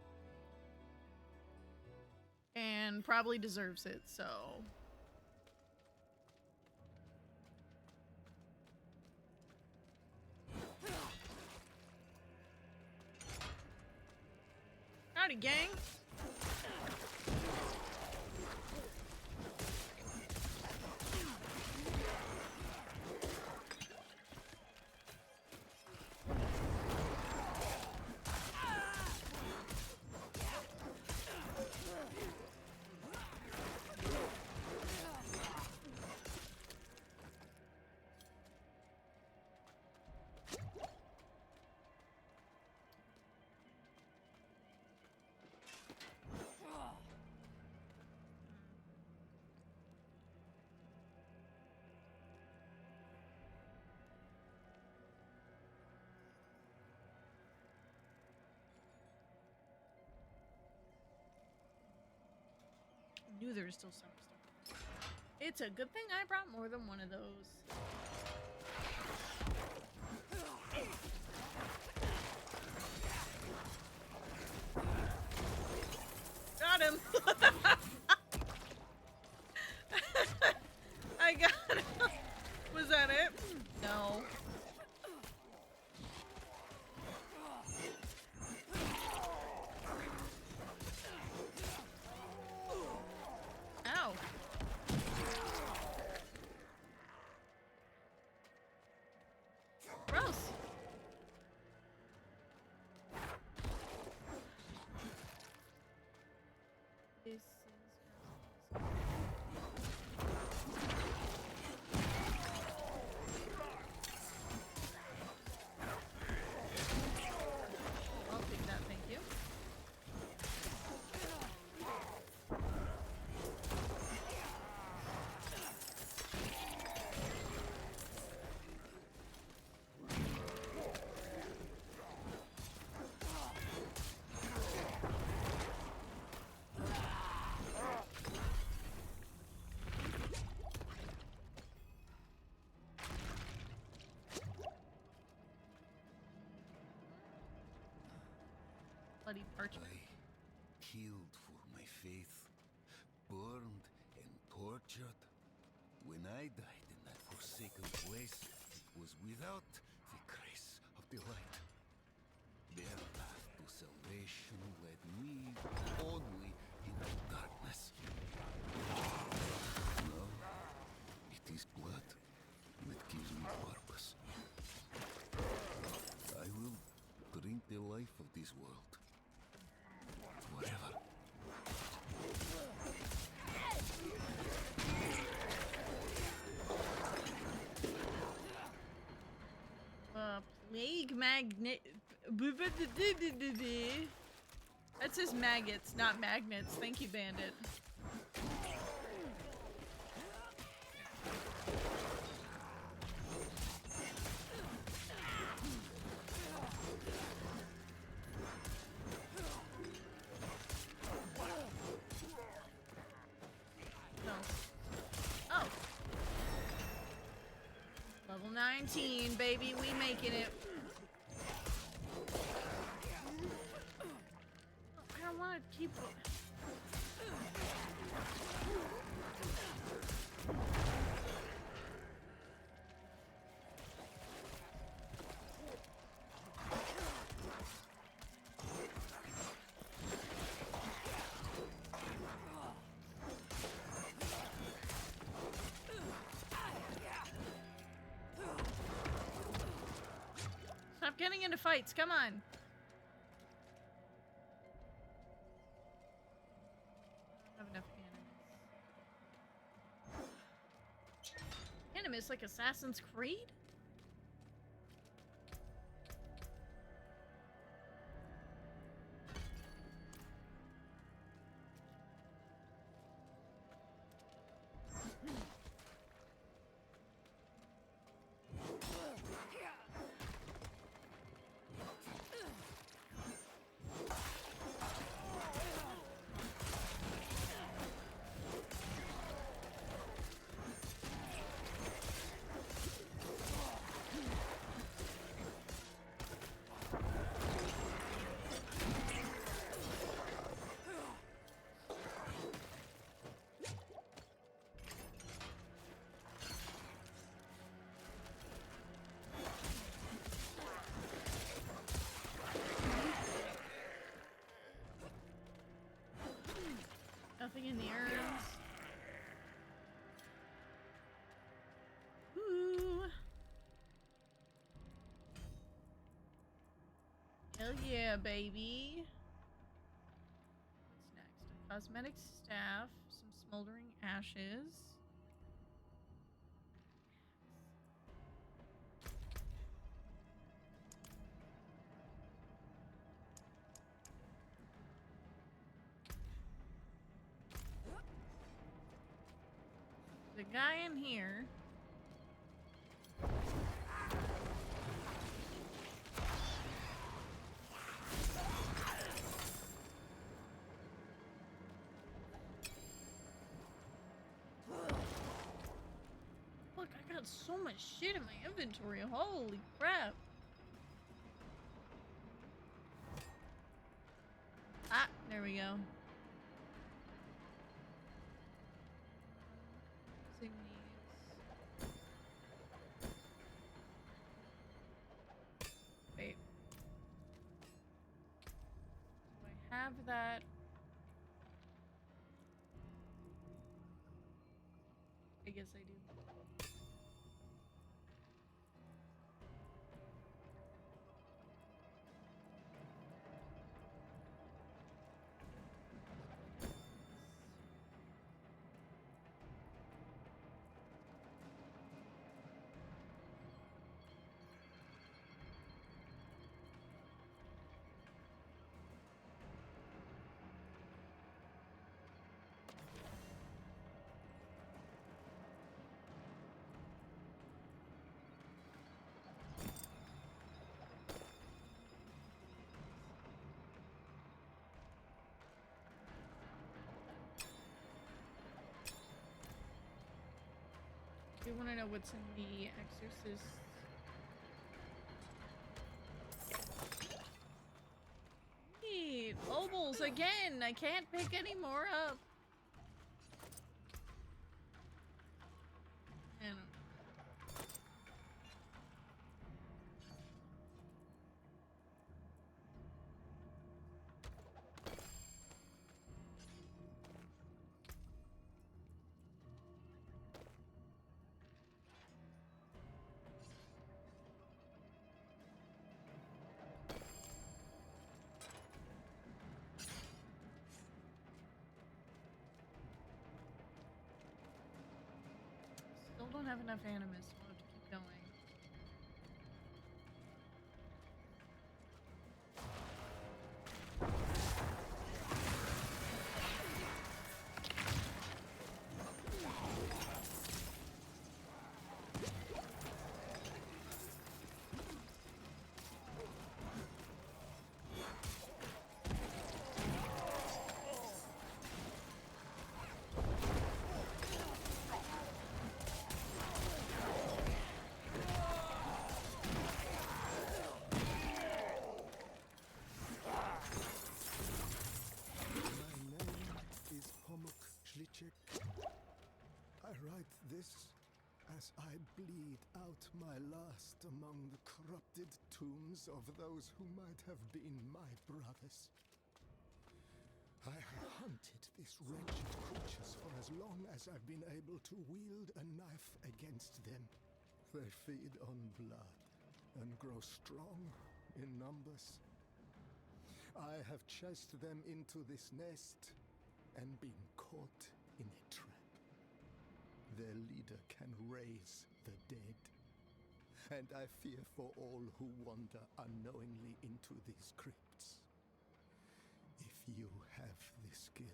And probably deserves it, so... Howdy, gang! Knew there was still some stuff. It's a good thing I brought more than one of those. Got him! I got him! Was that it? No. Ow. Gross. This is... I'll take that, thank you. Bloody parchment. Killed for my faith, burned and tortured. When I died in that forsaken place, it was without the grace of the light. Their path to salvation led me only into darkness. Now, it is blood that gives me purpose. I will drink the life of this world. Forever. Plague magnet. That says maggots, not magnets. Thank you, Bandit. No. Oh. Level 19, baby. We making it. I don't want to keep. Stop getting into fights. Come on. I don't have enough animus. Animus like Assassin's Creed? Nothing in the urns. Ooh. Hell yeah, baby. What's next? A cosmetic staff, some smoldering ashes. The guy in here. Look, I got so much shit in my inventory. Holy crap. Ah, there we go. Wait. Do I have that? I guess I do. Do you want to know what's in the Exorcist? Neat! Obols again! I can't pick any more up. I don't know. Still don't have enough animus. We'll have to keep going. this as I bleed out my last among the corrupted tombs of those who might have been my brothers. I have hunted these wretched creatures for as long as I've been able to wield a knife against them. They feed on blood and grow strong in numbers. I have chased them into this nest and been caught in a trap. Their leader can raise the dead, and I fear for all who wander unknowingly into these crypts. If you have the skill,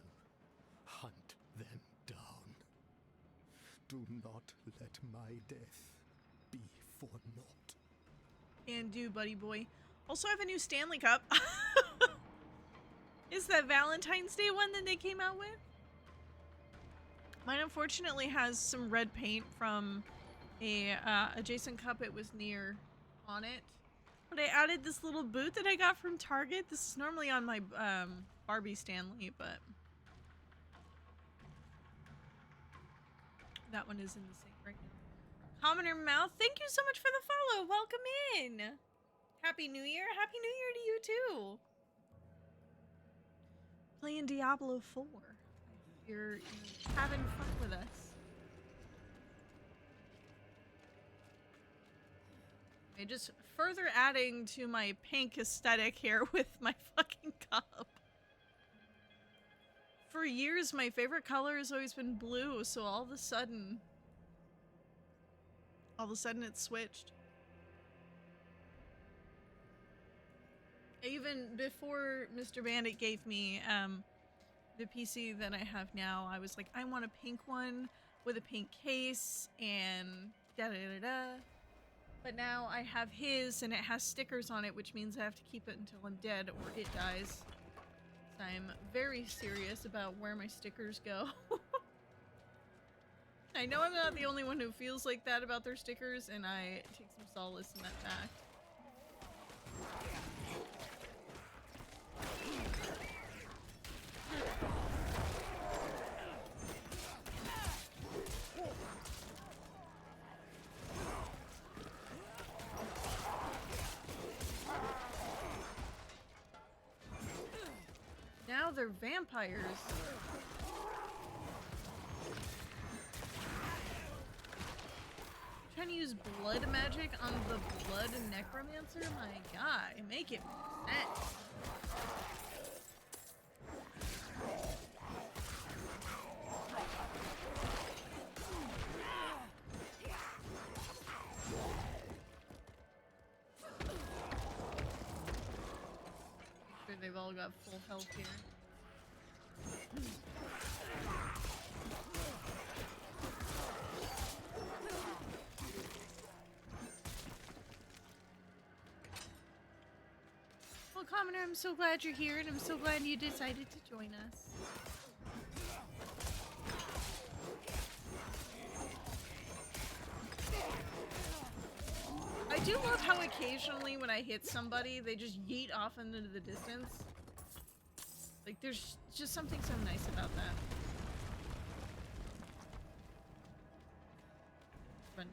hunt them down. Do not let my death be for naught. Can do, buddy boy. Also have a new Stanley Cup. Is that Valentine's Day one that they came out with? Mine unfortunately has some red paint from a adjacent cup it was near on it. But I added this little boot that I got from Target. This is normally on my Barbie Stanley, but that one is in the sink right now. Commoner Mouth, thank you so much for the follow. Welcome in. Happy New Year. Happy New Year to you too. Playing Diablo 4. You're having fun with us. Okay, just further adding to my pink aesthetic here with my fucking cup. For years, my favorite color has always been blue, so all of a sudden it switched. Even before Mr. Bandit gave me the PC that I have now, I was like, I want a pink one with a pink case and da-da-da-da. But now I have his and it has stickers on it, which means I have to keep it until I'm dead or it dies. So I'm very serious about where my stickers go. I know I'm not the only one who feels like that about their stickers, and I take some solace in that fact. Now they're vampires. Trying to use blood magic on the blood necromancer? My god, make it make sense. Sure they've all got full health here. Well, Commoner, I'm so glad you're here, and I'm so glad you decided to join us. I do love how occasionally when I hit somebody, they just yeet off into the distance. Like, there's just something so nice about that. Running.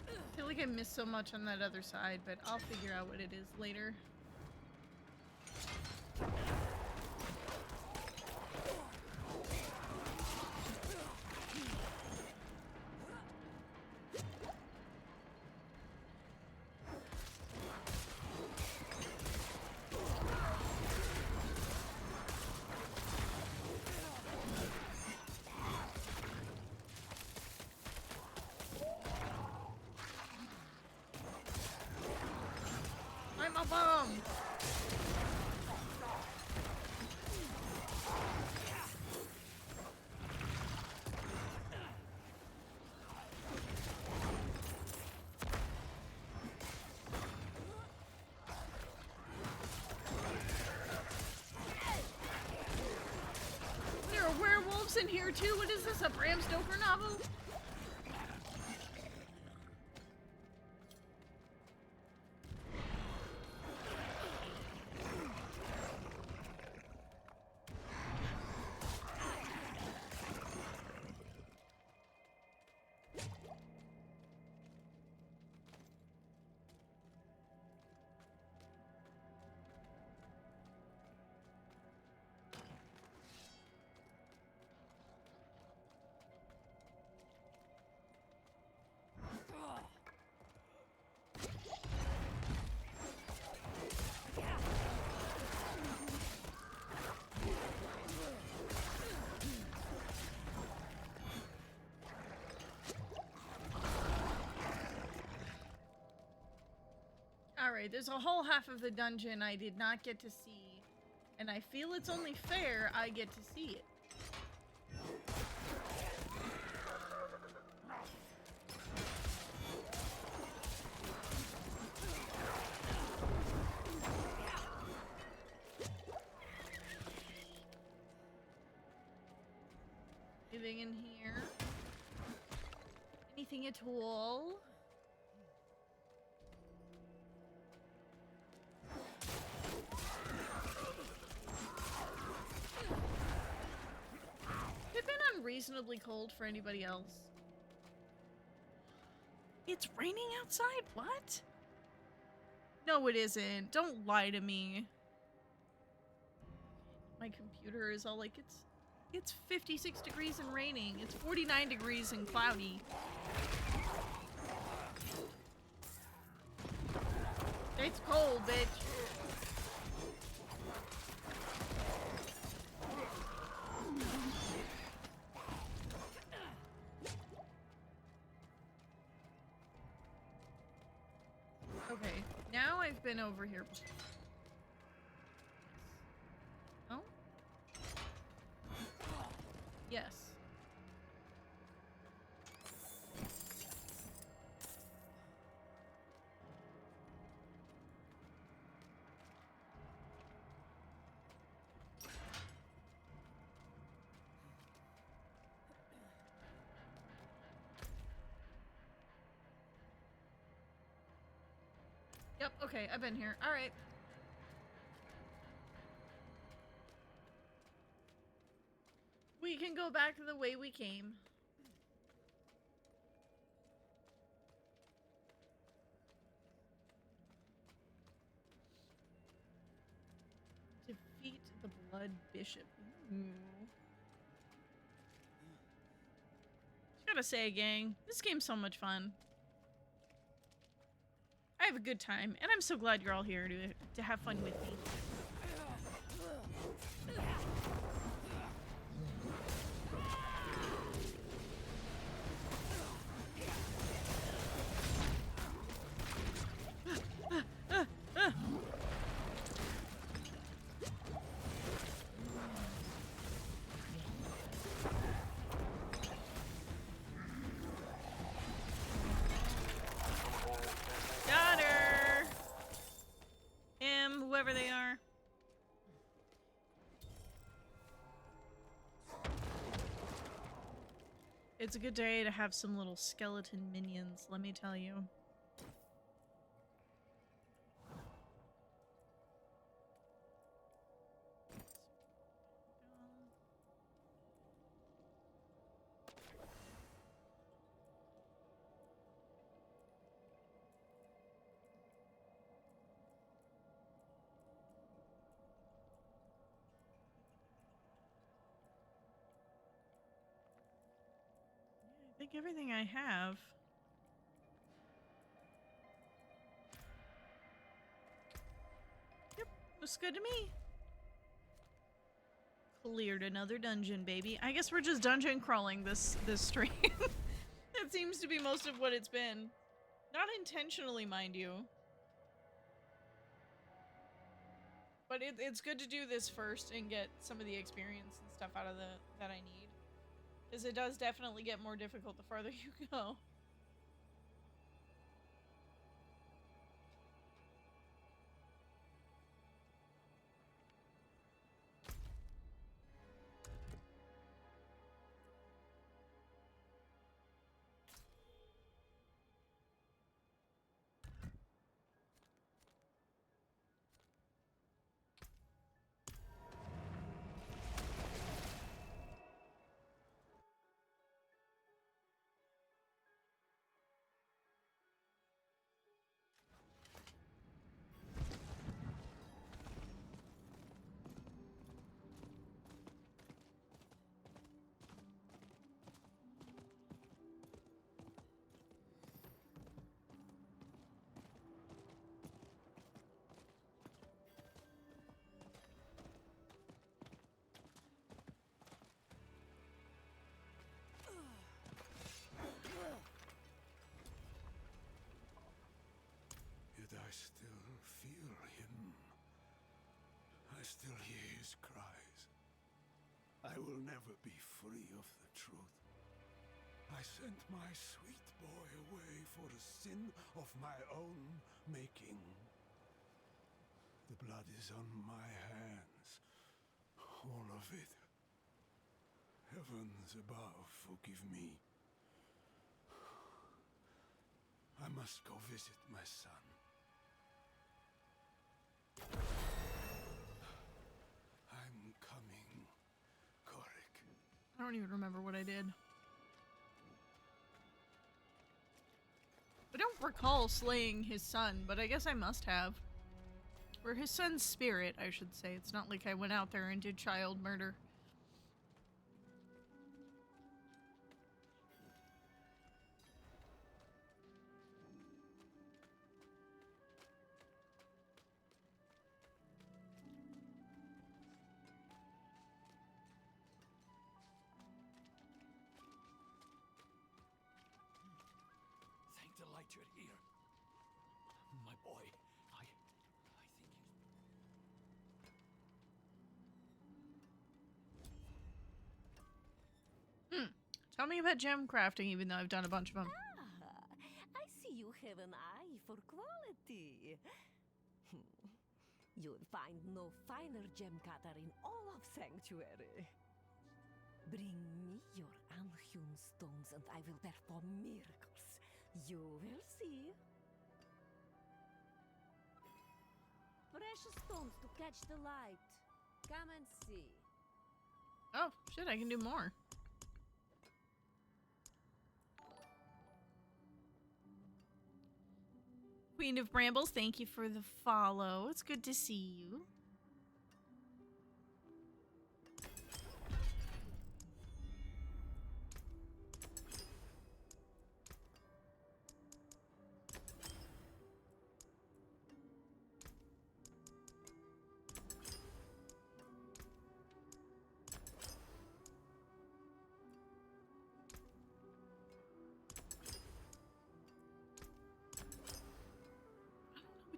I feel like I missed so much on that other side, but I'll figure out what it is later. I'm a bomb! There are werewolves in here too? What is this, a Bram Stoker novel? Alright, there's a whole half of the dungeon I did not get to see, and I feel it's only fair I get to see it. Anything in here? Anything at all? Reasonably cold for anybody else. It's raining outside? What? No, it isn't. Don't lie to me. My computer is all like, it's 56 degrees and raining. It's 49 degrees and cloudy. It's cold, bitch. Okay, now I've been over here before. Oh? Yes. Yep, okay, I've been here. Alright. We can go back the way we came. Defeat the Blood Bishop. Ooh. Just gotta say, gang, this game's so much fun. I have a good time, and I'm so glad you're all here to have fun with me. Whoever they are. It's a good day to have some little skeleton minions, let me tell you. I think everything I have. Yep, looks good to me. Cleared another dungeon, baby. I guess we're just dungeon crawling this stream. That seems to be most of what it's been. Not intentionally, mind you. But it's good to do this first and get some of the experience and stuff out of that I need. Because it does definitely get more difficult the farther you go. still hear his cries. I will never be free of the truth. I sent my sweet boy away for a sin of my own making. The blood is on my hands. All of it. Heavens above, forgive me. I must go visit my son. I'm coming, Korik. I don't even remember what I did. I don't recall slaying his son, but I guess I must have. Or his son's spirit, I should say. It's not like I went out there and did child murder. Thank the light you're here. My boy, I think he's... Tell me about gem crafting, even though I've done a bunch of them. I see you have an eye for quality. You'll find no finer gem cutter in all of Sanctuary. Bring me your unhewn stones and I will perform miracles. You will see. Precious stones to catch the light. Come and see. Oh, shit, I can do more. Queen of Brambles, thank you for the follow. It's good to see you.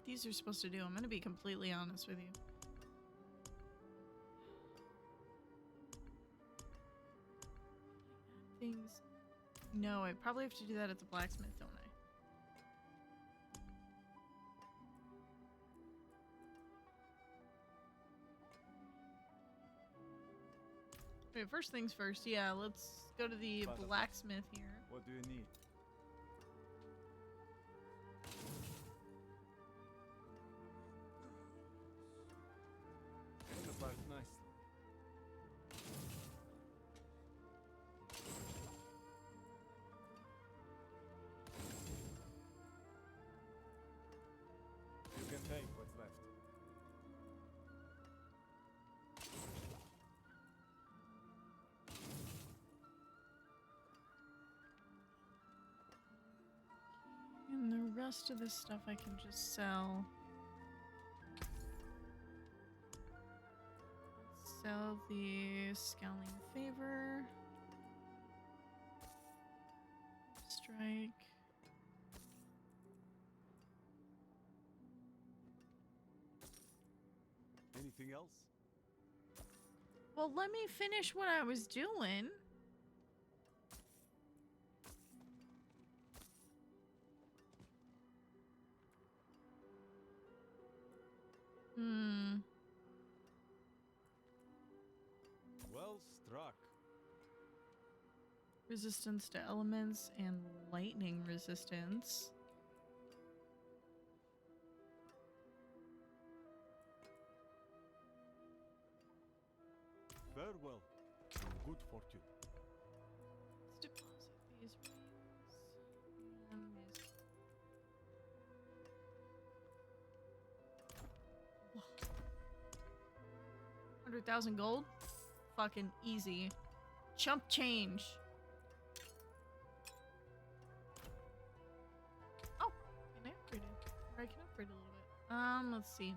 These are supposed to do. I'm gonna be completely honest with you. Things. No, I probably have to do that at the blacksmith, don't I? Okay, first things first. Yeah, let's go to the blacksmith here. What do you need? Apart nicely. You can take what's left. And the rest of this stuff I can just sell. Sell the Scowling Favor. Strike. Anything else? Well, let me finish what I was doing. Well struck. Resistance to elements and lightning resistance. Farewell. Good fortune. Let's deposit these rings. And these. Whoa. 100,000 gold? Fucking easy. Chump change. Oh, can I upgrade it? Or I can upgrade a little bit. Let's see.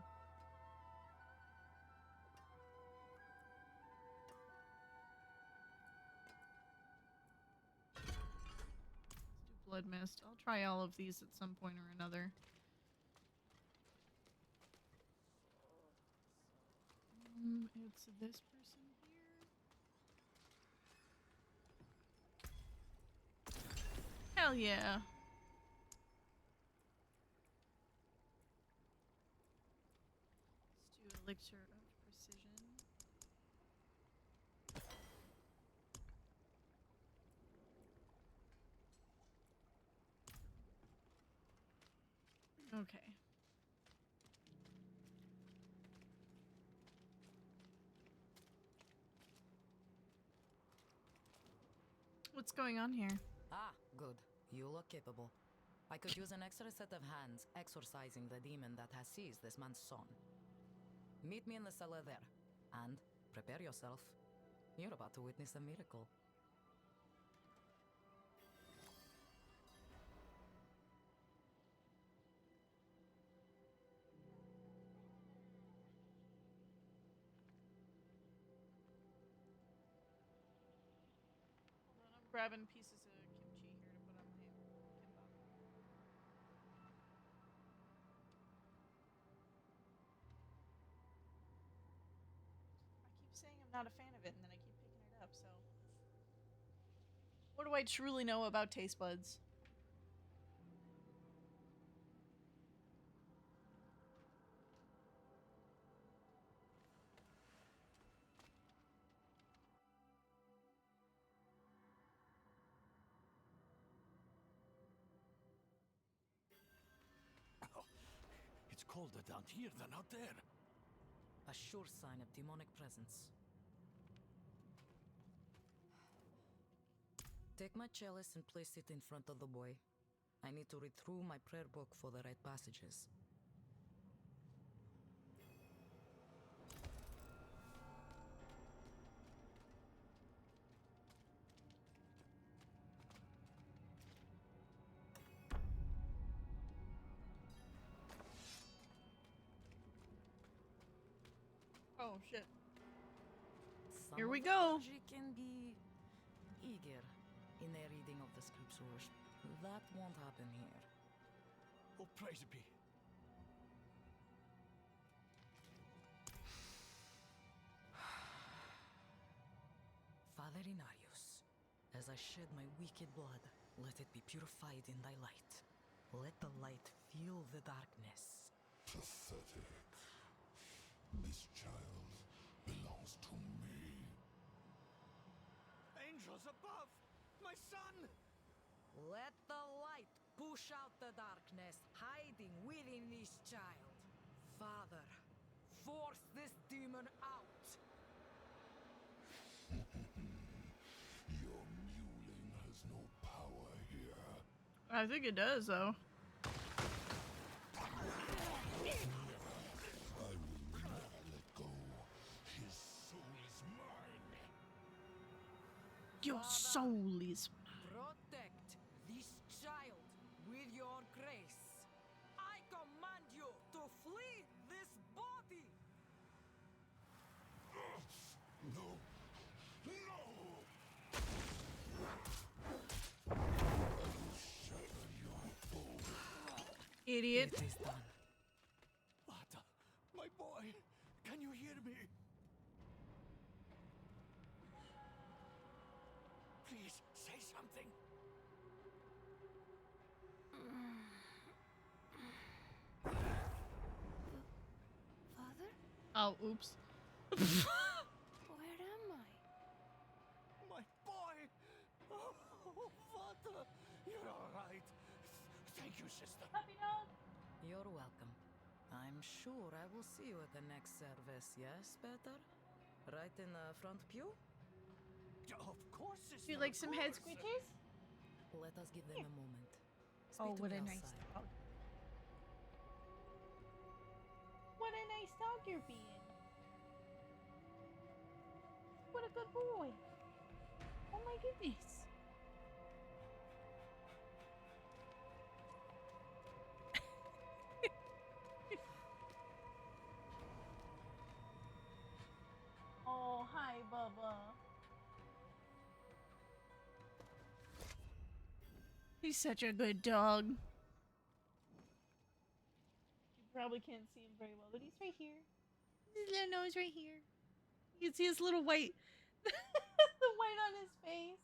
Let's do Blood Mist. I'll try all of these at some point or another. It's this person here. Hell yeah. Let's do elixir of precision. Okay. What's going on here? Ah, good. You look capable. I could use an extra set of hands exorcising the demon that has seized this man's son. Meet me in the cellar there, and prepare yourself. You're about to witness a miracle. Hold on, I'm grabbing pieces of kimchi here to put on my kimbap. I keep saying I'm not a fan of it, and then I keep picking it up, so... What do I truly know about taste buds? It's colder down here than out there. A sure sign of demonic presence. Take my chalice and place it in front of the boy. I need to read through my prayer book for the right passages. Oh, shit. Some Here we of the go. clergy can be eager in their reading of the scriptures. That won't happen here. Oh, praise be. Father Inarius, as I shed my wicked blood, let it be purified in thy light. Let the light feel the darkness. Pathetic. This child belongs to me. Angels above! My son! Let the light push out the darkness hiding within this child. Father, force this demon out. Your mewling has no power here. I think it does, though. I will never let go. His soul is mine. Your soul is Protect this child with your grace. I command you to flee this body. No. No! I will shatter your bones. Idiot. It is done. Vata, my boy, can you hear me? Please, say something. Father? Oh, oops. Where am I? My boy! Oh, Vata, you're all right. Thank you, sister. You're welcome. I'm sure I will see you at the next service, yes, Peter? Right in the front pew? Of course, sister. Do you like of some head course. squishes? Let us give them a moment. Oh, Speak to what me a nice outside. dog. What a nice dog you're being. What a good boy. Oh my goodness. Oh, hi, Bubba. He's such a good dog. You probably can't see him very well, but he's right here. His little nose right here. You can see his little white, the white on his face.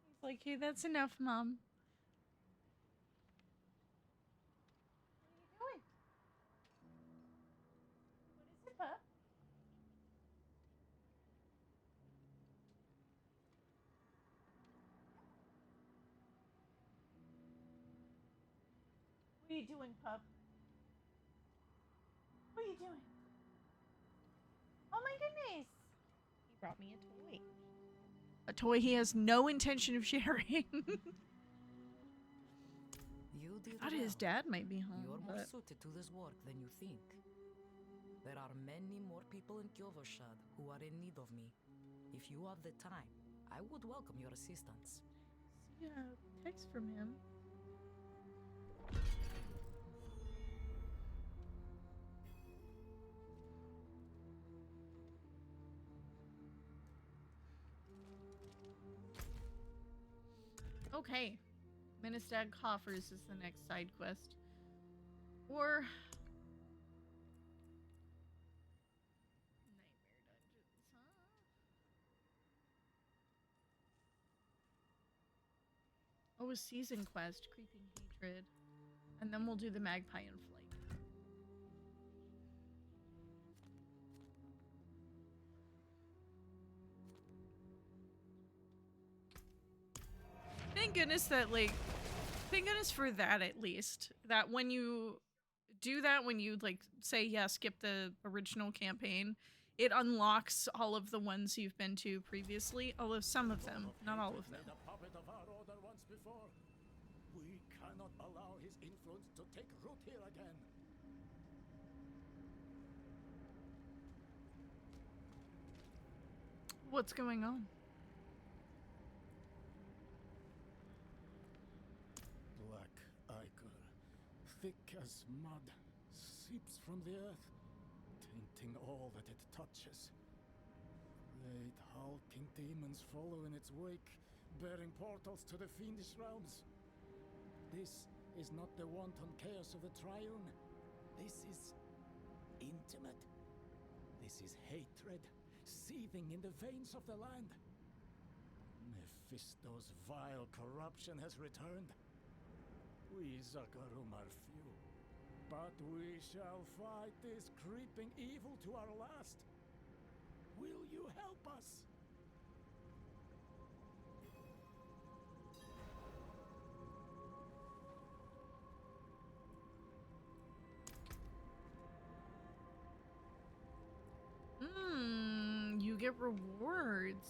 He's like, hey, that's enough, Mom. What are you doing? What is it, pup? What are you doing, pup? What are you doing? Oh my goodness! He brought me a toy. A toy he has no intention of sharing. You did I thought his well. dad might be home. You're more But... suited to this work than you think. There are many more people in Kyovoshad who are in need of me. If you have the time, I would welcome your assistance. Yeah, text from him. Okay. Ministag Coffers is the next side quest. Or oh, a season quest, Creeping Hatred. And then we'll do the Magpie in Flight. Thank goodness that, like, thank goodness for that at least. That when you do that, when you, like, say, yeah, skip the original campaign, it unlocks all of the ones you've been to previously. Although some of them, not all of them. Made a puppet of our order once before. We cannot allow his influence to take root here again. What's going on? Black ichor, thick as mud, seeps from the earth, tainting all that it touches. Great hulking demons follow in its wake, bearing portals to the fiendish realms. This is not the wanton chaos of the Triune. This is intimate. This is hatred, seething in the veins of the land. Mephisto's vile corruption has returned. We Zakarum are few, but we shall fight this creeping evil to our last. Will you help us? You get rewards.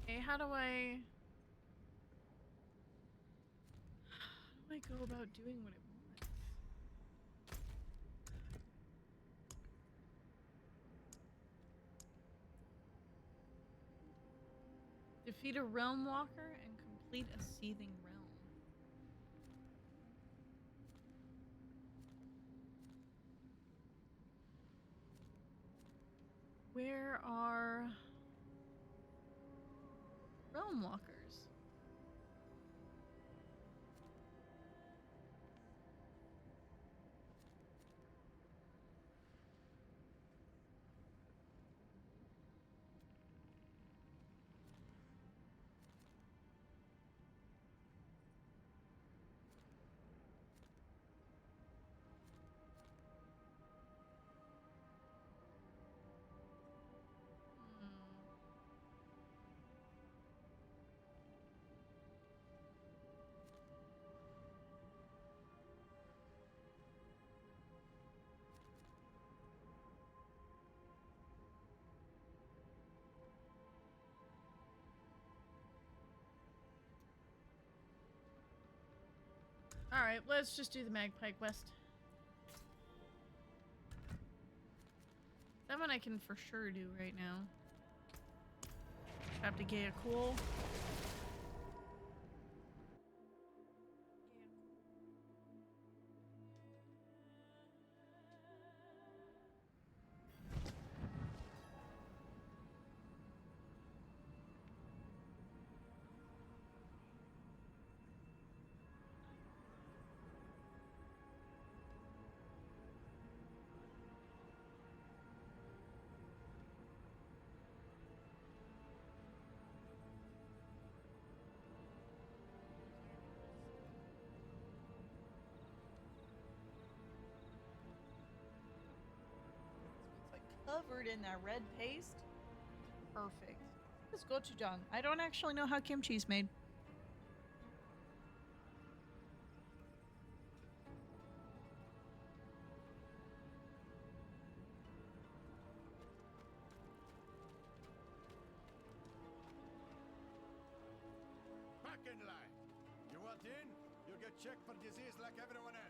Okay, how do I go about doing what it wants? Defeat a realm walker and complete a seething realm. Where are realm walkers? Alright, let's just do the Magpie quest. That one I can for sure do right now. Have to get a cool. covered in that red paste. Perfect. Let's go to John. I don't actually know how kimchi's made. Back in line. You want in? You get checked for disease like everyone else.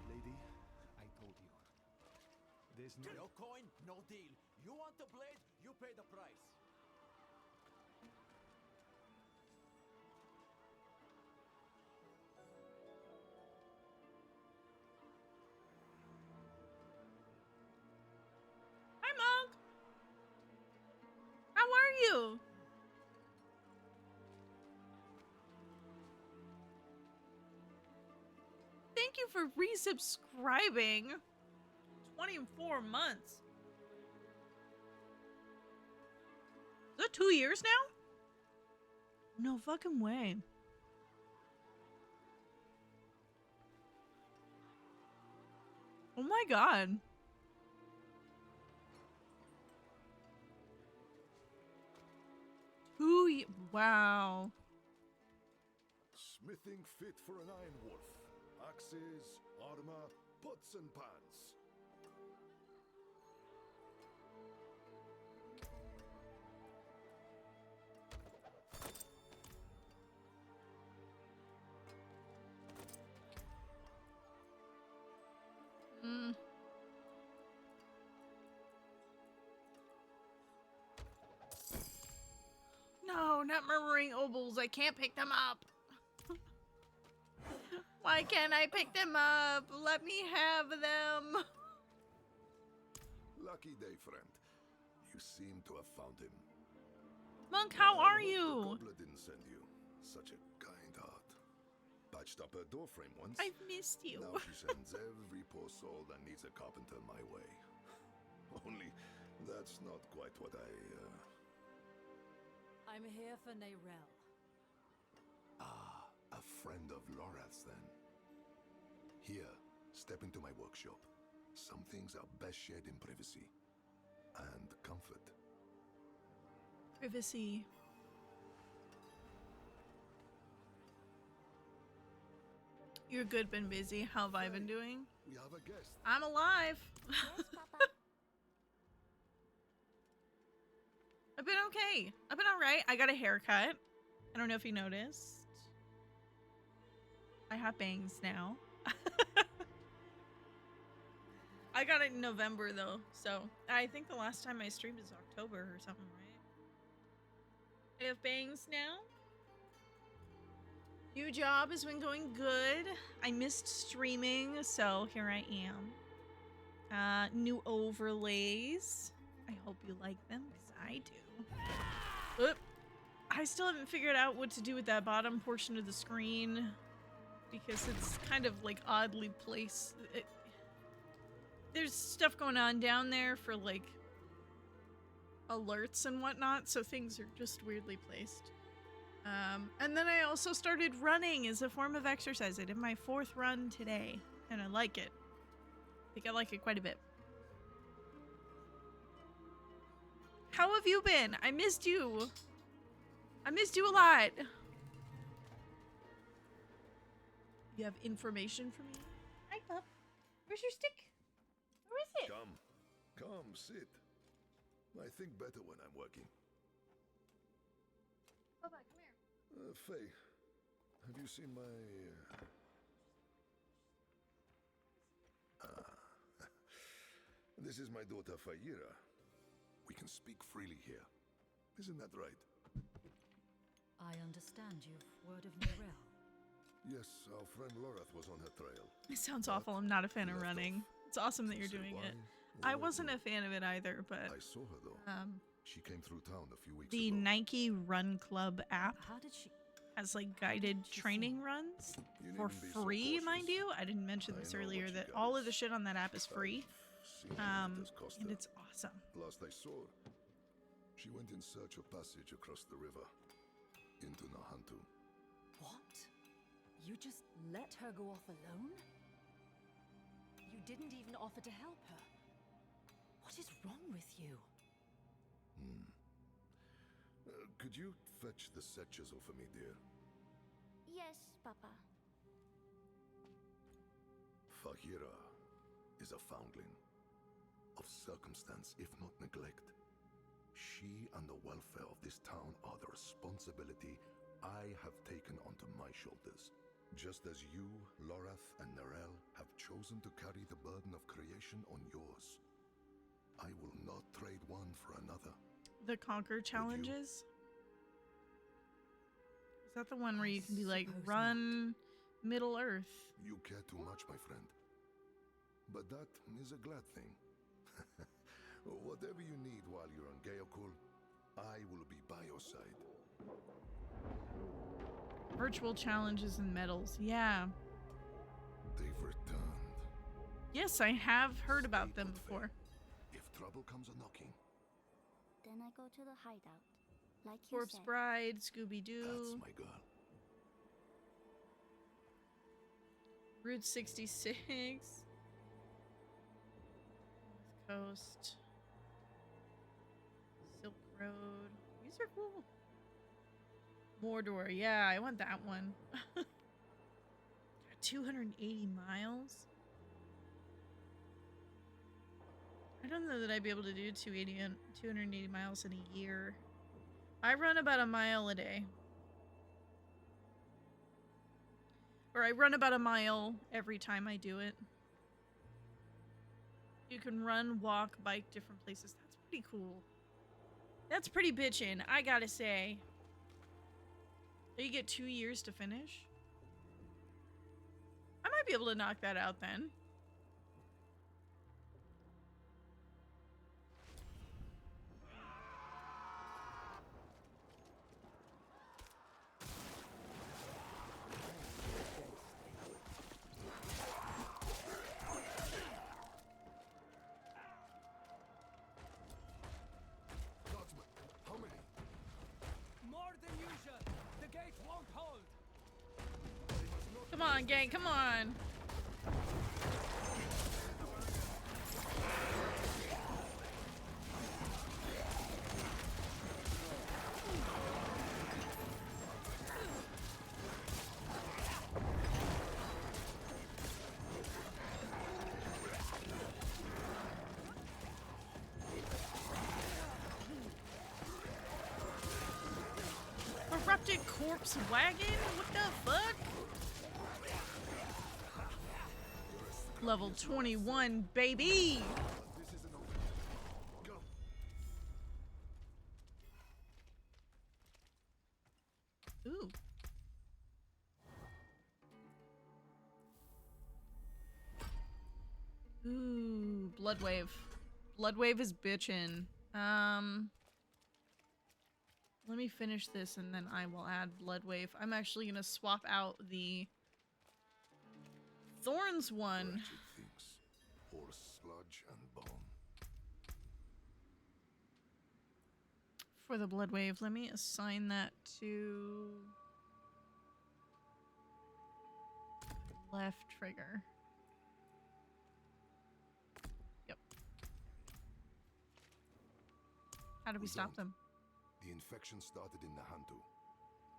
Lady, I told you. There's No coin, no deal. You want the blade, you pay the price. Hi, Monk. How are you? Thank you for resubscribing. 24 months. Is that 2 years now? No fucking way. Oh my god. Wow. Smithing fit for an iron wolf. Axes, armor, pots and pans. No, not murmuring obols. I can't pick them up. Why can't I pick them up? Let me have them. Lucky day, friend. You seem to have found him. Monk, how I are hope you? The gobbler didn't send you. Such a kind heart. Patched up her doorframe once. I've missed you. Now she sends every poor soul that needs a carpenter my way. Only that's not quite what I'm here for Neyrelle. Ah, a friend of Lorath's then. Here, step into my workshop. Some things are best shared in privacy. And comfort. Privacy. You're good, been busy. How have I been doing? We have a guest. I'm alive. Yes, Papa. I've been okay. I've been alright. I got a haircut. I don't know if you noticed. I have bangs now. I got it in November though, so I think the last time I streamed is October or something, right? I have bangs now. New job has been going good. I missed streaming, so here I am. New overlays. I hope you like them, because I do. Oop. I still haven't figured out what to do with that bottom portion of the screen, because it's kind of like oddly placed. There's stuff going on down there for like alerts and whatnot, so things are just weirdly placed. And then I also started running as a form of exercise. I did my 4th run today, and I like it. I think I like it quite a bit. How have you been? I missed you. I missed you a lot. You have information for me? Hi, pup. Where's your stick? Where is it? Come, sit. I think better when I'm working. Bubba, come here. Faye, have you seen my... This is my daughter, Fayira. We can speak freely here. Isn't that right? I understand you've word of Neyrelle. Yes, our friend Lorath was on her trail. It sounds awful. I'm not a fan of running. It's awesome that you're doing it. I wasn't a fan of it either, but I saw her though. She came through town a few weeks the ago. Nike Run Club app How did she... has like guided training runs for free, mind you. I didn't mention this earlier that all of the shit on that app is free. And it's awesome. Last I saw her, she went in search of passage across the river into Nahantu. What? You just let her go off alone? You didn't even offer to help her. What is wrong with you? Could you fetch the Setchers for me, dear? Yes, Papa. Fahira is a foundling. Of circumstance, if not neglect. She and the welfare of this town are the responsibility I have taken onto my shoulders. Just as you, Lorath, and Nerel have chosen to carry the burden of creation on yours. I will not trade one for another. The Conquer challenges? Is that the one where you can be like, run Middle Earth? You care too much, my friend. But that is a glad thing. Whatever you need while you're on Geokul, I will be by your side. Virtual challenges and medals, yeah. They've returned. Yes, I have heard about them before. If trouble comes a-knocking. Then I go to the hideout, like you Corpse said. Bride, Scooby-Doo. That's my girl. Route 66. Coast. Silk Road. These are cool. Mordor, yeah, I want that one. 280 miles? I don't know that I'd be able to do 280 miles in a year. I run about a mile a day. Or I run about a mile every time I do it. You can run, walk, bike different places. That's pretty cool. That's pretty bitchin', I gotta say. You get 2 years to finish? I might be able to knock that out then. How many? More than usual. The gate won't hold. Come on, gang, come on. Corrupted corpse wagon? What the fuck? Level 21, baby! Ooh. Ooh, Bloodwave. Bloodwave is bitchin'. Let me finish this and then I will add Bloodwave. I'm actually gonna swap out the Thorns one. Wretched things. Horse sludge and bone. For the Bloodwave, let me assign that to left trigger. Yep. How do we stop them? The infection started in the Hantu.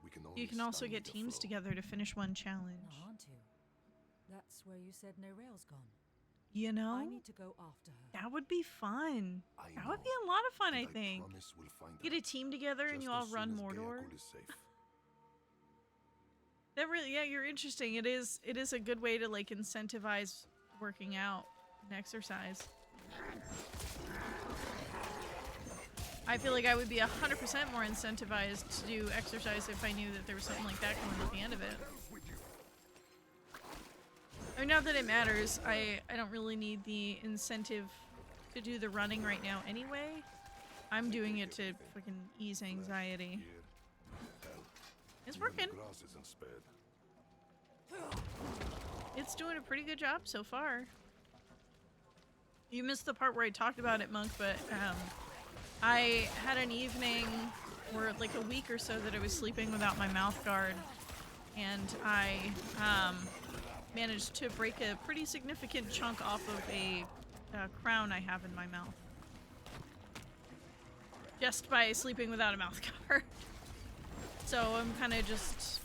We can only You can also stymy get the teams flow. together to finish one challenge. Nahantu. That's where you said Nerel's gone. You know? I need to go after her. That would be fun. That would be a lot of fun, I think. Promise we'll find Get her a team together and just you all as soon run as Mordor. Geokul is safe. That really, yeah, you're interesting. It is a good way to like incentivize working out and exercise. I feel like I would be 100% more incentivized to do exercise if I knew that there was something like that coming at the end of it. I mean, not that it matters. I don't really need the incentive to do the running right now anyway. I'm doing it to fucking ease anxiety. It's working. The grass isn't spared. It's doing a pretty good job so far. You missed the part where I talked about it, Monk, but I had an evening or like a week or so that I was sleeping without my mouth guard. and I managed to break a pretty significant chunk off of a crown I have in my mouth. Just by sleeping without a mouth cover. So I'm kind of just,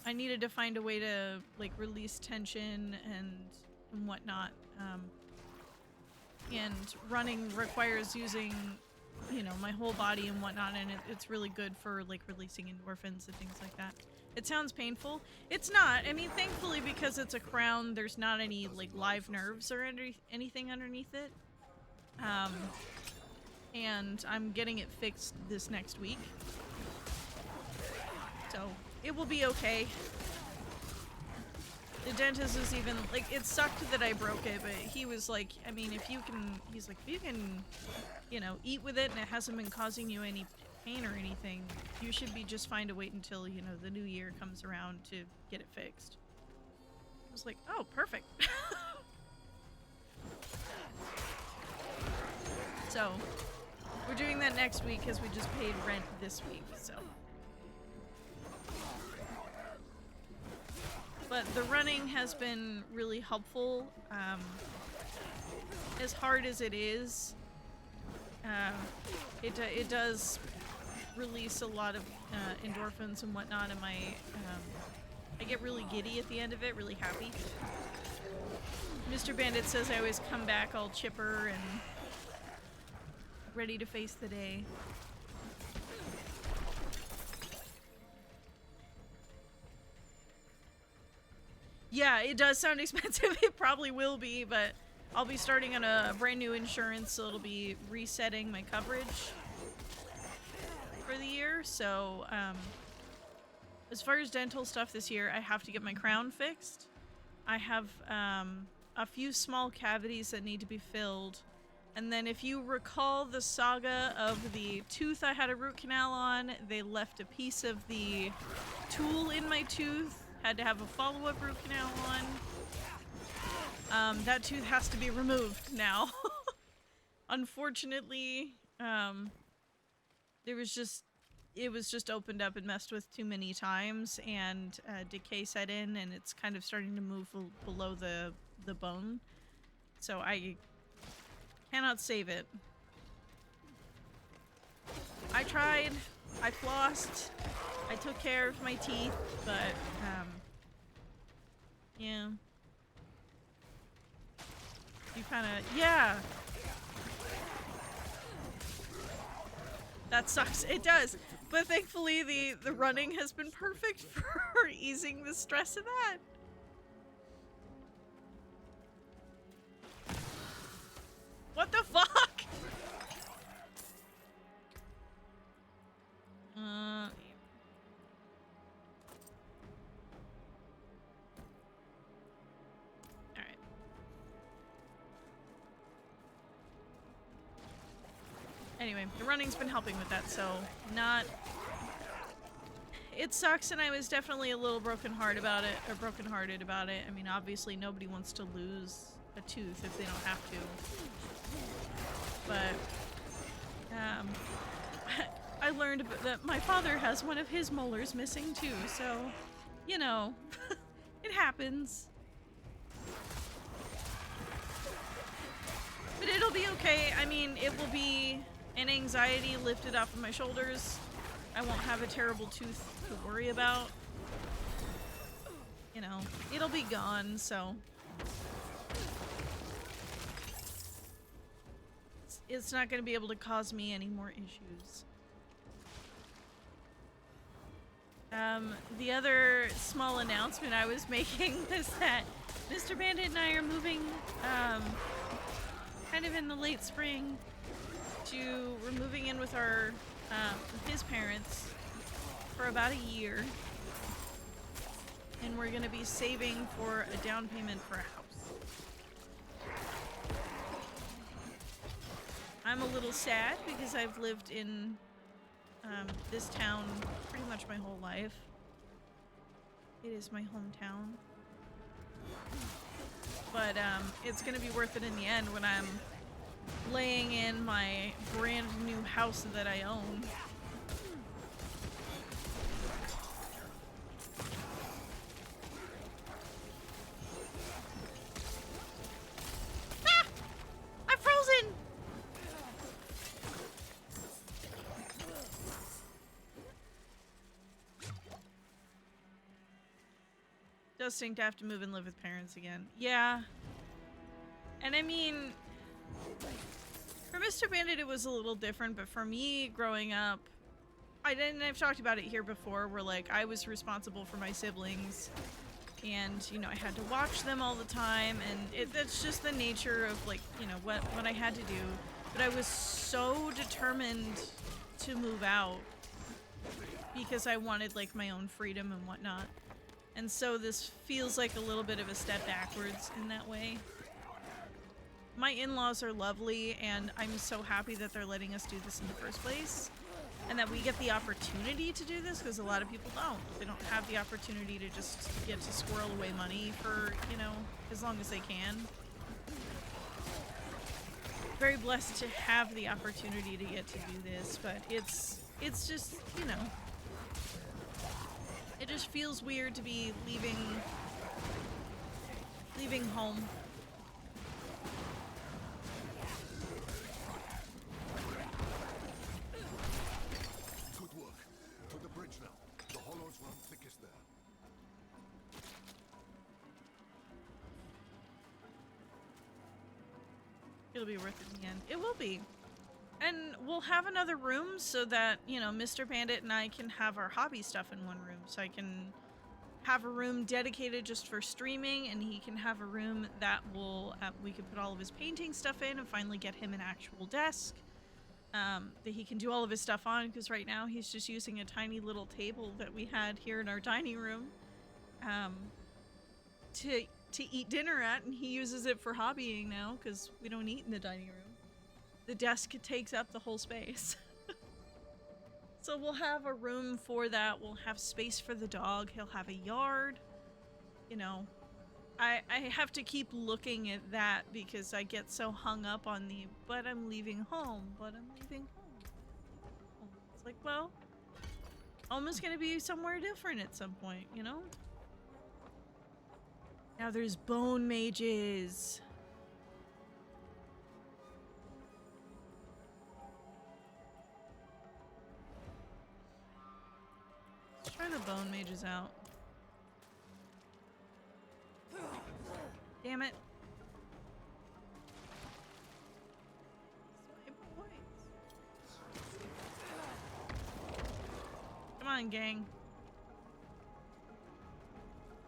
I needed to find a way to like release tension and whatnot. And running requires using, you know, my whole body and whatnot, and it's really good for like releasing endorphins and things like that. It sounds painful. It's not. I mean, thankfully, because it's a crown, there's not any like live nerves or anything underneath it. And I'm getting it fixed this next week. So it will be okay. The dentist was even like, it sucked that I broke it, but he was like, I mean, if you can, he's like, if you can, you know, eat with it and it hasn't been causing you any pain or anything, you should be just fine to wait until, you know, the new year comes around to get it fixed. I was like, oh, perfect. So we're doing that next week because we just paid rent this week, so. But the running has been really helpful. As hard as it is, it does release a lot of endorphins and whatnot, and I get really giddy at the end of it, really happy. Mr. Bandit says I always come back all chipper and ready to face the day. Yeah, it does sound expensive. It probably will be, but I'll be starting on a brand new insurance, so it'll be resetting my coverage for the year. So, as far as dental stuff this year, I have to get my crown fixed. I have a few small cavities that need to be filled. And then if you recall the saga of the tooth I had a root canal on, they left a piece of the tool in my tooth. Had to have a follow-up root canal on. That tooth has to be removed now. Unfortunately, it was just opened up and messed with too many times, and decay set in, and it's kind of starting to move below the bone. So I cannot save it. I tried. I flossed. I took care of my teeth, but, yeah. You kinda, yeah. That sucks. It does. But thankfully, the running has been perfect for easing the stress of that. What the fuck? Alright. Anyway, the running's been helping with that, so not... It sucks, and I was definitely a little brokenhearted about it. I mean, obviously nobody wants to lose a tooth if they don't have to. But, I learned that my father has one of his molars missing too, so, you know, it happens. But it'll be okay. I mean, it will be an anxiety lifted off of my shoulders. I won't have a terrible tooth to worry about. You know, it'll be gone, so. It's not going to be able to cause me any more issues. The other small announcement I was making was that Mr. Bandit and I are moving, kind of in the late spring we're moving in with his parents for about a year. And we're going to be saving for a down payment for a house. I'm a little sad because I've lived in this town pretty much my whole life. It is my hometown. But it's gonna be worth it in the end when I'm laying in my brand new house that I own. does stink to have to move and live with parents again. Yeah. And I mean, for Mr. Bandit, it was a little different, but for me, growing up, I've talked about it here before, where, like, I was responsible for my siblings, and, you know, I had to watch them all the time, and that's just the nature of, like, you know, what I had to do. But I was so determined to move out because I wanted, like, my own freedom and whatnot. And so this feels like a little bit of a step backwards in that way. My in-laws are lovely, and I'm so happy that they're letting us do this in the first place. And that we get the opportunity to do this, because a lot of people don't. They don't have the opportunity to just get to squirrel away money for, you know, as long as they can. Very blessed to have the opportunity to get to do this, but it's just, you know, it just feels weird to be leaving home. Good work. To the bridge now. The hollows run thickest there. It'll be worth it in the end. It will be. And we'll have another room so that, you know, Mr. Bandit and I can have our hobby stuff in one room. So I can have a room dedicated just for streaming, and he can have a room that will, we can put all of his painting stuff in and finally get him an actual desk that he can do all of his stuff on, because right now he's just using a tiny little table that we had here in our dining room to eat dinner at, and he uses it for hobbying now because we don't eat in the dining room. The desk takes up the whole space. So we'll have a room for that. We'll have space for the dog. He'll have a yard. You know, I have to keep looking at that because I get so hung up on the, but I'm leaving home, but I'm leaving home. It's like, well, home is going to be somewhere different at some point, you know? Now there's bone mages. Let's try the bone mages out. Damn it. Come on, gang.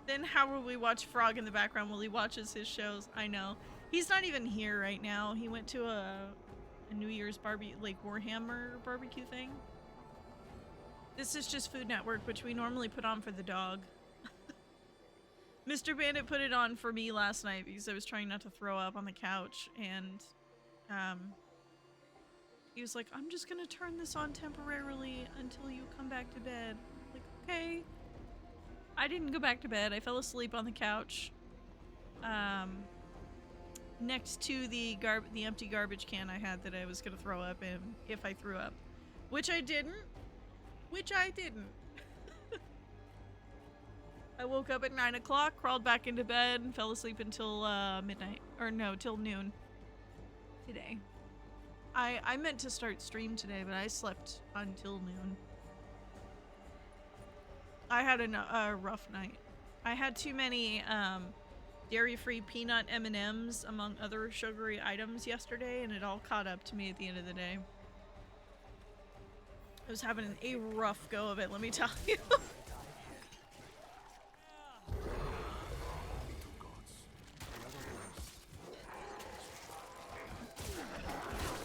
Then how will we watch Frog in the background while he watches his shows? I know. He's not even here right now. He went to a New Year's Warhammer barbecue thing. This is just Food Network, which we normally put on for the dog. Mr. Bandit put it on for me last night because I was trying not to throw up on the couch, and he was like, I'm just gonna turn this on temporarily until you come back to bed. Like, okay. I didn't go back to bed. I fell asleep on the couch next to the empty garbage can I had that I was gonna throw up in if I threw up, which I didn't. I woke up at 9 o'clock, crawled back into bed, and fell asleep until midnight. Or no, till noon today. I meant to start stream today, but I slept until noon. I had a rough night. I had too many dairy-free peanut M&Ms among other sugary items yesterday, and it all caught up to me at the end of the day. I was having a rough go of it, let me tell you.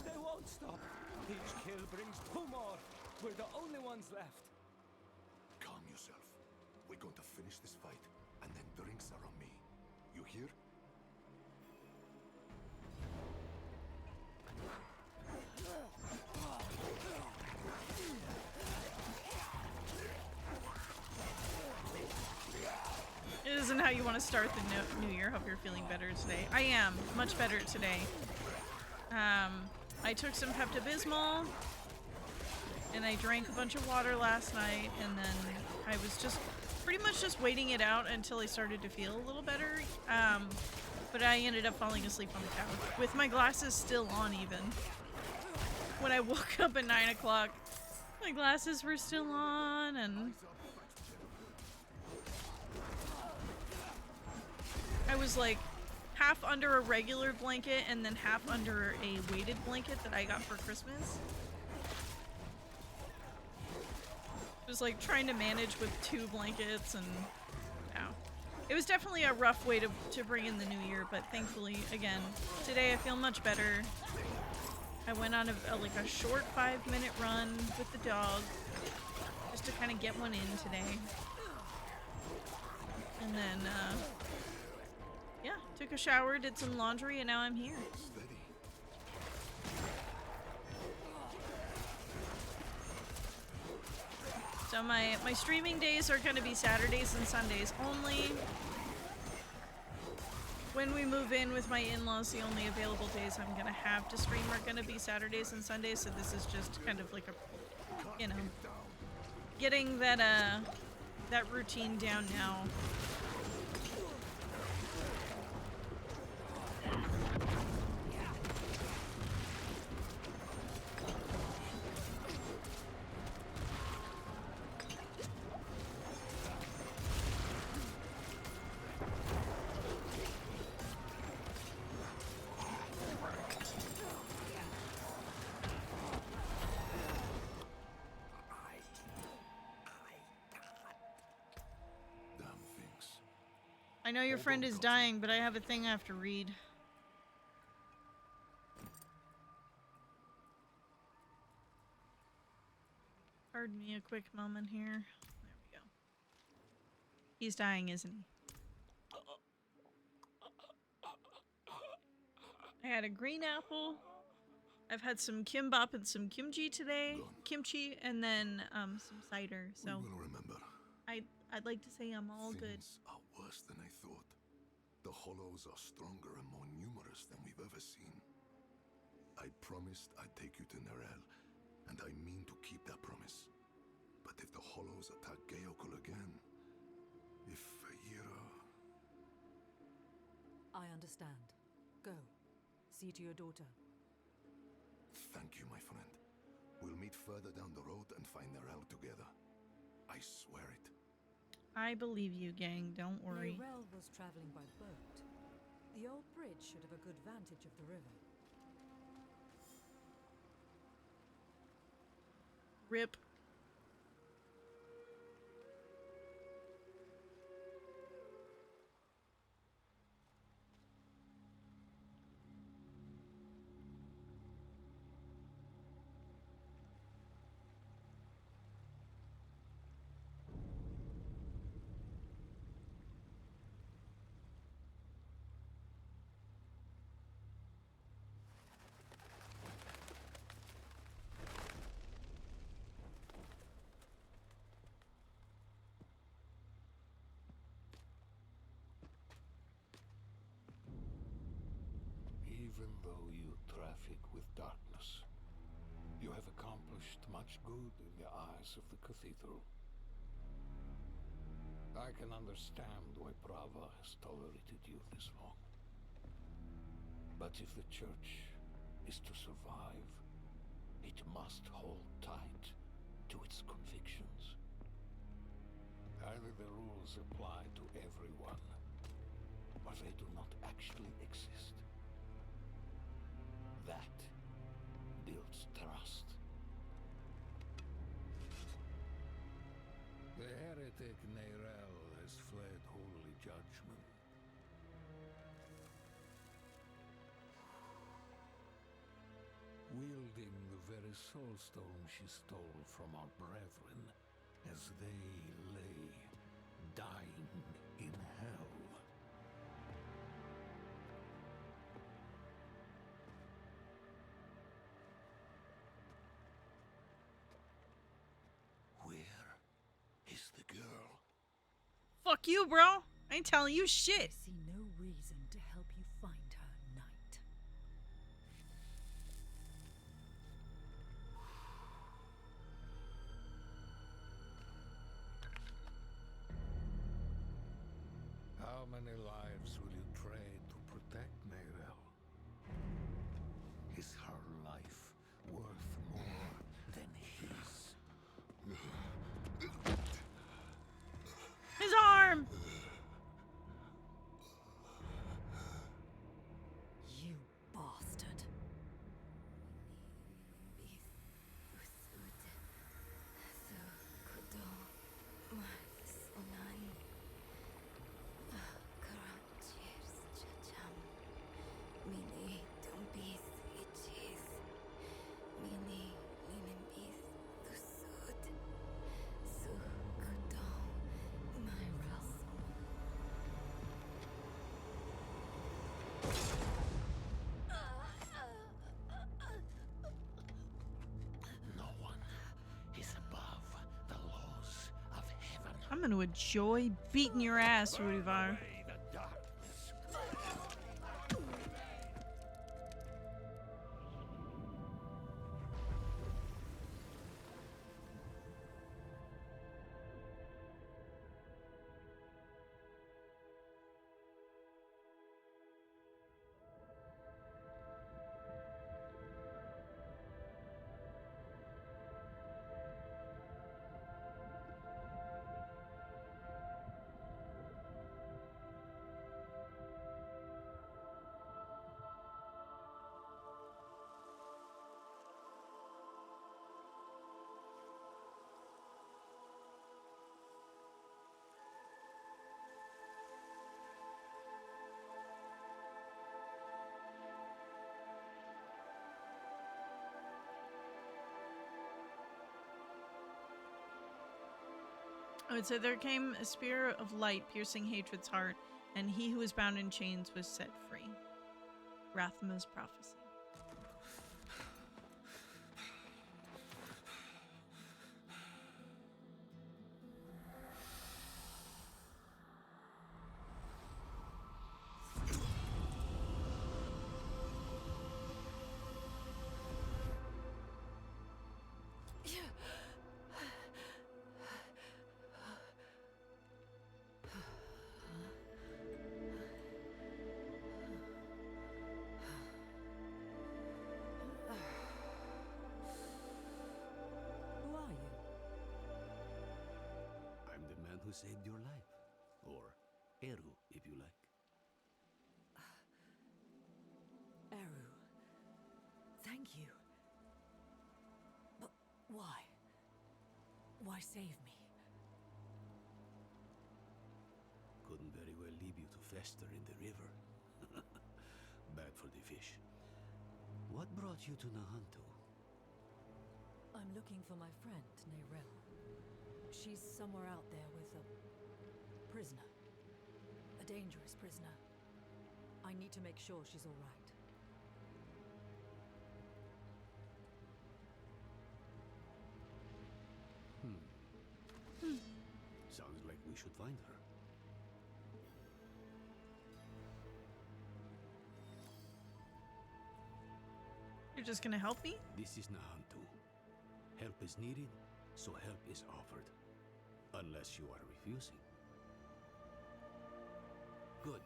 They won't stop. Each kill brings 2 more. We're the only ones left. Calm yourself. We're going to finish this fight, and then drinks are on me. You hear? It isn't how you want to start the new year. Hope you're feeling better today. I am much better today. I took some Pepto-Bismol, and I drank a bunch of water last night, and then I was just pretty much just waiting it out until I started to feel a little better. But I ended up falling asleep on the couch with my glasses still on even. When I woke up at 9 o'clock, my glasses were still on, and I was like half under a regular blanket and then half under a weighted blanket that I got for Christmas. It was like trying to manage with 2 blankets, and yeah. It was definitely a rough way to bring in the new year, but thankfully, again, today I feel much better. I went on like a short 5-minute run with the dog just to kind of get one in today. And then, yeah, took a shower, did some laundry, and now I'm here. So my streaming days are going to be Saturdays and Sundays only. When we move in with my in-laws, the only available days I'm going to have to stream are going to be Saturdays and Sundays, so this is just kind of like a, you know, getting that that routine down now. I know your friend is dying, but I have a thing I have to read. Pardon me a quick moment here. There we go. He's dying, isn't he? I had a green apple. I've had some kimbap and some kimchi today. Kimchi and then some cider. So We will remember. I'd like to say I'm all good. Things are worse than I thought. The Hollows are stronger and more numerous than we've ever seen. I promised I'd take you to Nerel, and I mean to keep that promise. But if the Hollows attack Geokul again, if Ira... I understand. Go. See to your daughter. Thank you, my friend. We'll meet further down the road and find Nerel together. I swear it. I believe you, gang. Don't worry. Nerel was traveling by boat. The old bridge should have a good vantage of the river. Rip. Even though you traffic with darkness, you have accomplished much good in the eyes of the cathedral. I can understand why Prava has tolerated you this long. But if the church is to survive, it must hold tight to its convictions. Either the rules apply to everyone, or they do not actually exist. That builds trust. The heretic Nerel has fled holy judgment. Wielding the very soulstone she stole from our brethren as they lay dying in hell. Where is the girl? Fuck you, bro. I ain't telling you shit. I see no reason to help you find her, knight. How many lives will you trade to protect Nerel? Is her life worth more than his? His arm! gonna enjoy beating your ass, Rudivar. I would say there came a spear of light piercing hatred's heart, and he who was bound in chains was set free. Rathma's prophecy. Who saved your life, or Eru, if you like. Eru, thank you. But why? Why save me? Couldn't very well leave you to fester in the river. Bad for the fish. What brought you to Nahantu? I'm looking for my friend, Neyrel. She's somewhere out there with a prisoner. A dangerous prisoner. I need to make sure she's all right. Sounds like we should find her. You're just gonna help me? This is Nahantu. Help is needed, so help is offered. Unless you are refusing. Good.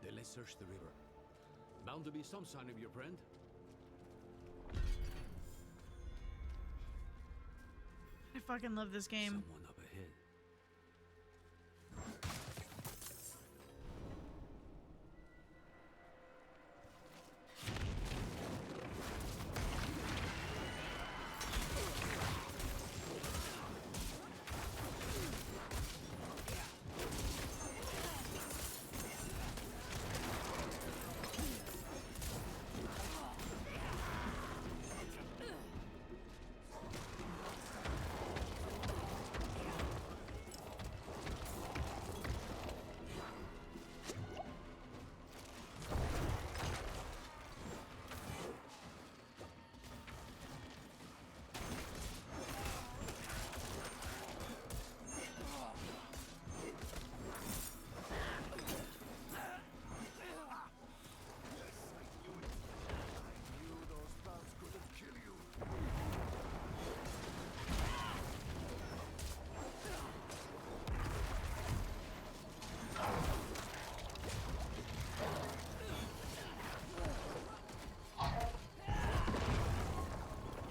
Then let's search the river. Bound to be some sign of your friend. I fucking love this game. Someone up ahead.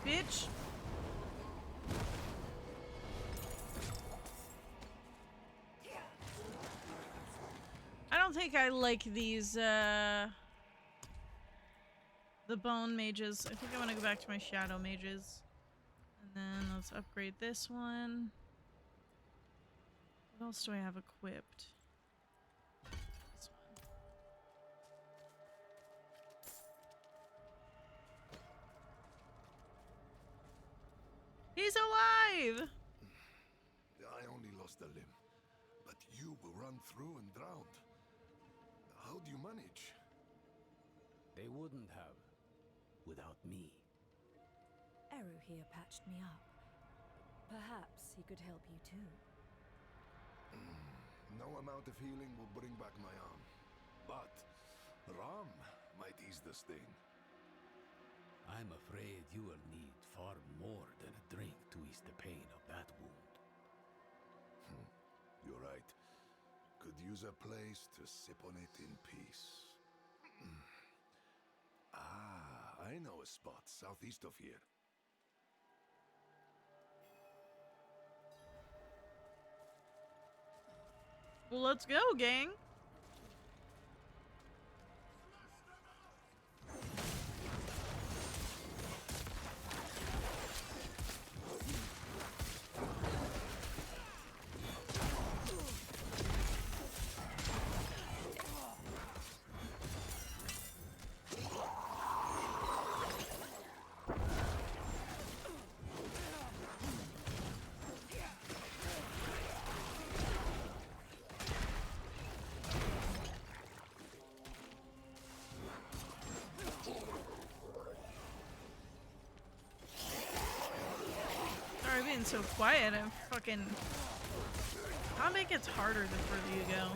Bitch. I don't think I like these, the bone mages. I think I want to go back to my shadow mages. And then let's upgrade this one. What else do I have equipped? This one. He's alive! I only lost a limb, but you will run through and drowned. How do you manage? They wouldn't have, without me. Eru here patched me up. Perhaps he could help you too. No amount of healing will bring back my arm. But rum might ease the sting. I'm afraid you will need far more than a drink to ease the pain of that wound. You're right. Could use a place to sip on it in peace. I know a spot southeast of here. Well, let's go, gang. Sorry, being so quiet. I'm fucking. Combat gets harder the further you go.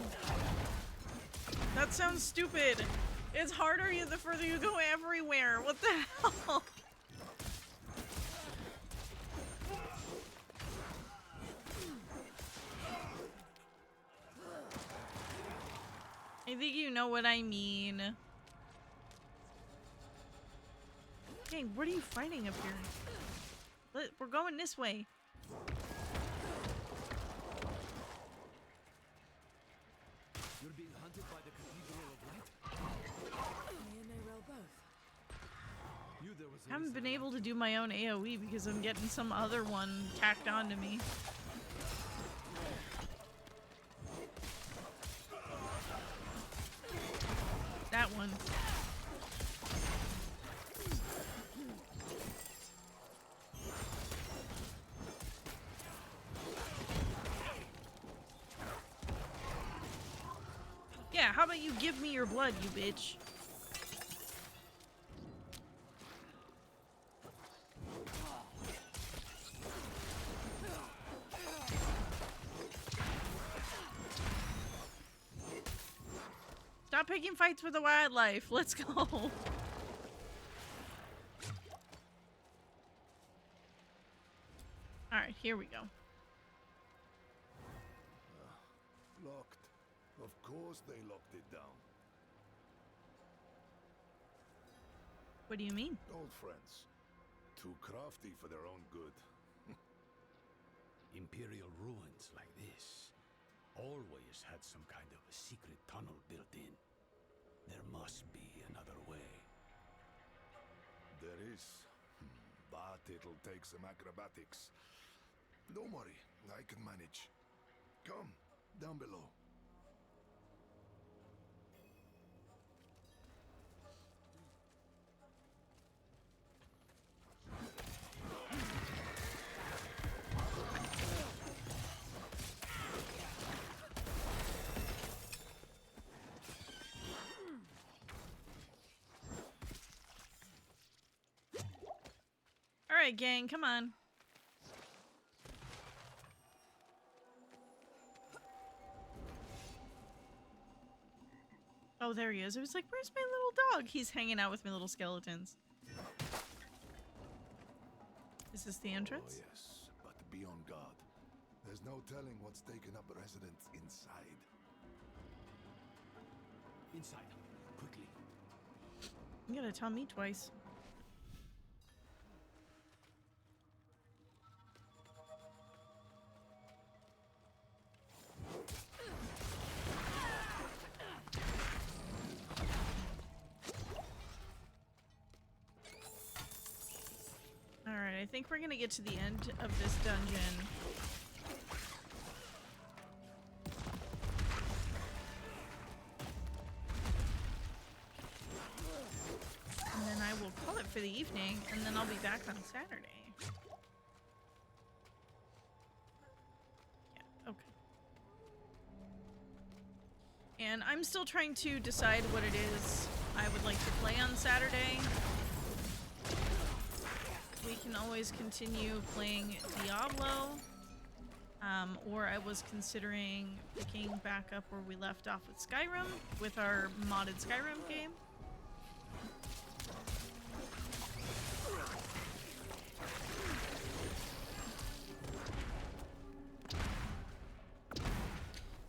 That sounds stupid. It's harder the further you go everywhere. What the hell? I think you know what I mean. Hey, what are you fighting up here? We're going this way. You're being hunted by the Cathedral of Light? Me and Nayrel both. I haven't been able to do my own AoE because I'm getting some other one tacked onto me. That one. Yeah, how about you give me your blood, you bitch? Stop picking fights with the wildlife. Let's go. Alright, here we go. Locked. Of course they locked it down. What do you mean? Old friends. Too crafty for their own good. Imperial ruins like this always had some kind of a secret tunnel built in. There must be another way. There is. But it'll take some acrobatics. Don't worry, I can manage. Come, down below. Alright, gang, come on. Oh, there he is. I was like, where's my little dog? He's hanging out with my little skeletons. Is this the entrance? Oh, yes, but be on guard. There's no telling what's taken up residence inside. Inside, quickly. You gotta tell me twice. Alright, I think we're gonna get to the end of this dungeon. And then I will call it for the evening, and then I'll be back on Saturday. Yeah, okay. And I'm still trying to decide what it is I would like to play on Saturday. We can always continue playing Diablo. Or I was considering picking back up where we left off with Skyrim, with our modded Skyrim game.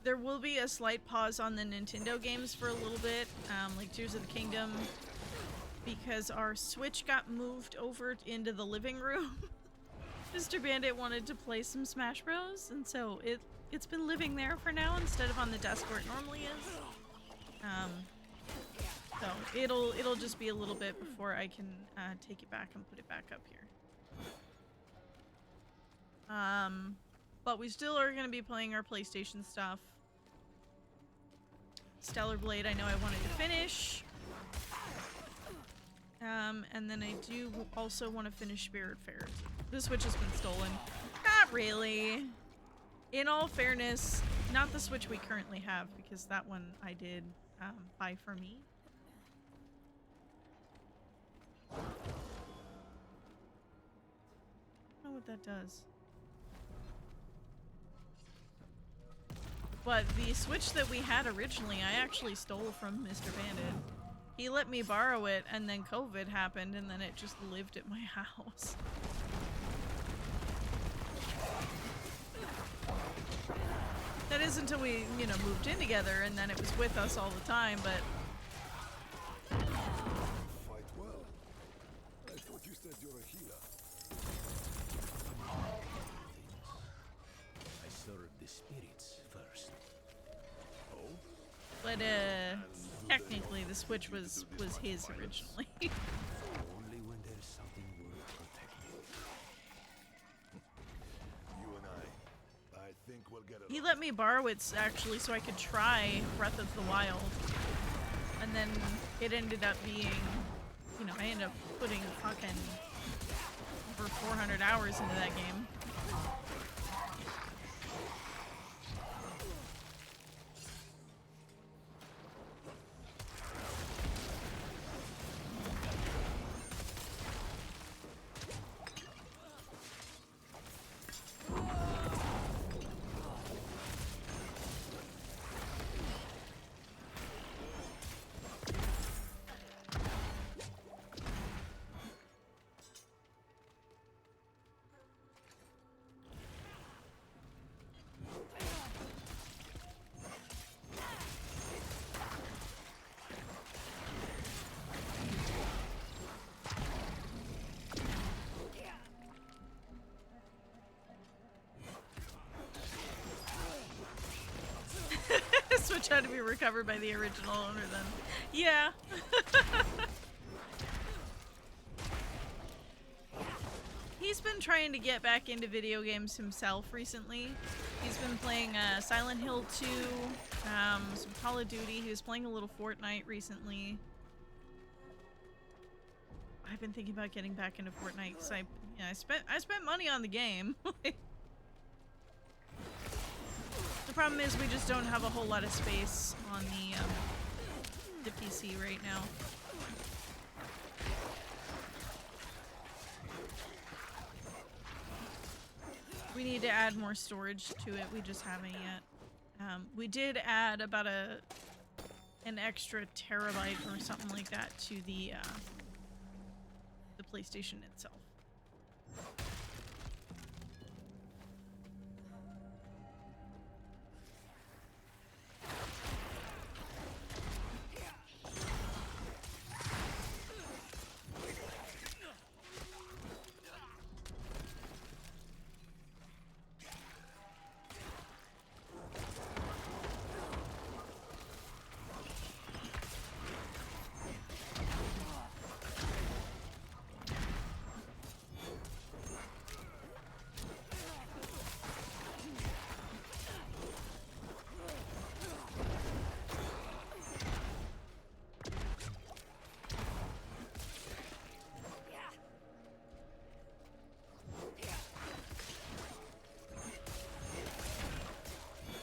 There will be a slight pause on the Nintendo games for a little bit, like Tears of the Kingdom, because our Switch got moved over into the living room. Mr. Bandit wanted to play some Smash Bros, and so it's been living there for now instead of on the desk where it normally is. So it'll just be a little bit before I can take it back and put it back up here. But we still are going to be playing our PlayStation stuff. Stellar Blade, I know I wanted to finish. And then I do also want to finish Spiritfarer. The Switch has been stolen. Not really. In all fairness, not the Switch we currently have, because that one I did buy for me. I don't know what that does. But the Switch that we had originally, I actually stole from Mr. Bandit. He let me borrow it, and then COVID happened, and then it just lived at my house. That is until we, you know, moved in together, and then it was with us all the time, but... Fight well. I thought you said you're a healer. I served the spirits first. Oh? But, technically the Switch was his originally. Only when there's something worth protecting. You and I think we'll get it. He let me borrow it actually so I could try Breath of the Wild. And then it ended up being, you know, I ended up putting fucking over 400 hours into that game. Switch had to be recovered by the original owner then. Yeah. He's been trying to get back into video games himself recently. He's been playing Silent Hill 2, some Call of Duty. He was playing a little Fortnite recently. I've been thinking about getting back into Fortnite because I spent money on the game. The problem is we just don't have a whole lot of space on the PC right now. We need to add more storage to it. We just haven't yet. We did add about an extra terabyte or something like that to the PlayStation itself.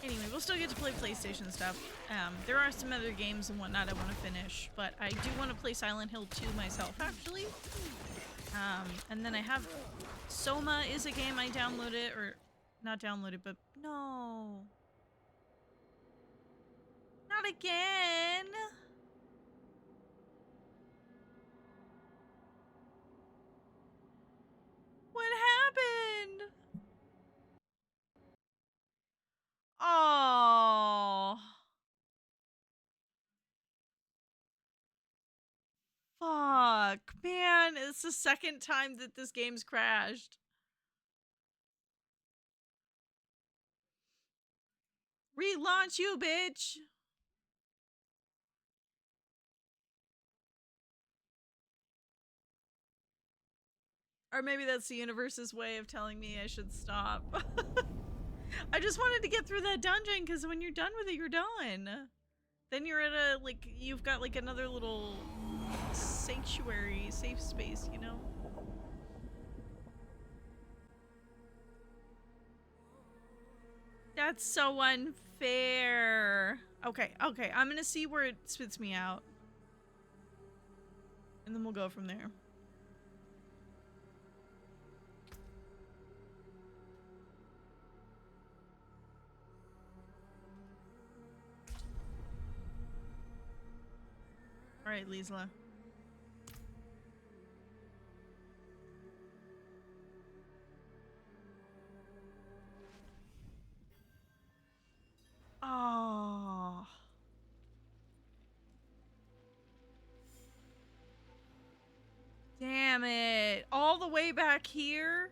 Anyway, we'll still get to play PlayStation stuff. There are some other games and whatnot I want to finish, but I do want to play Silent Hill 2 myself, actually. And then I have... Soma is a game I downloaded, or Not downloaded, but no. Not again. What happened? Oh. Fuck. Man, it's the second time that this game's crashed. Relaunch you, bitch. Or maybe that's the universe's way of telling me I should stop. I just wanted to get through that dungeon because when you're done with it, you're done. Then you're at a, like, you've got like another little sanctuary, safe space, you know? That's so unfair. Okay, okay, I'm gonna see where it spits me out. And then we'll go from there. All right, Liesla. Oh. Damn it. All the way back here?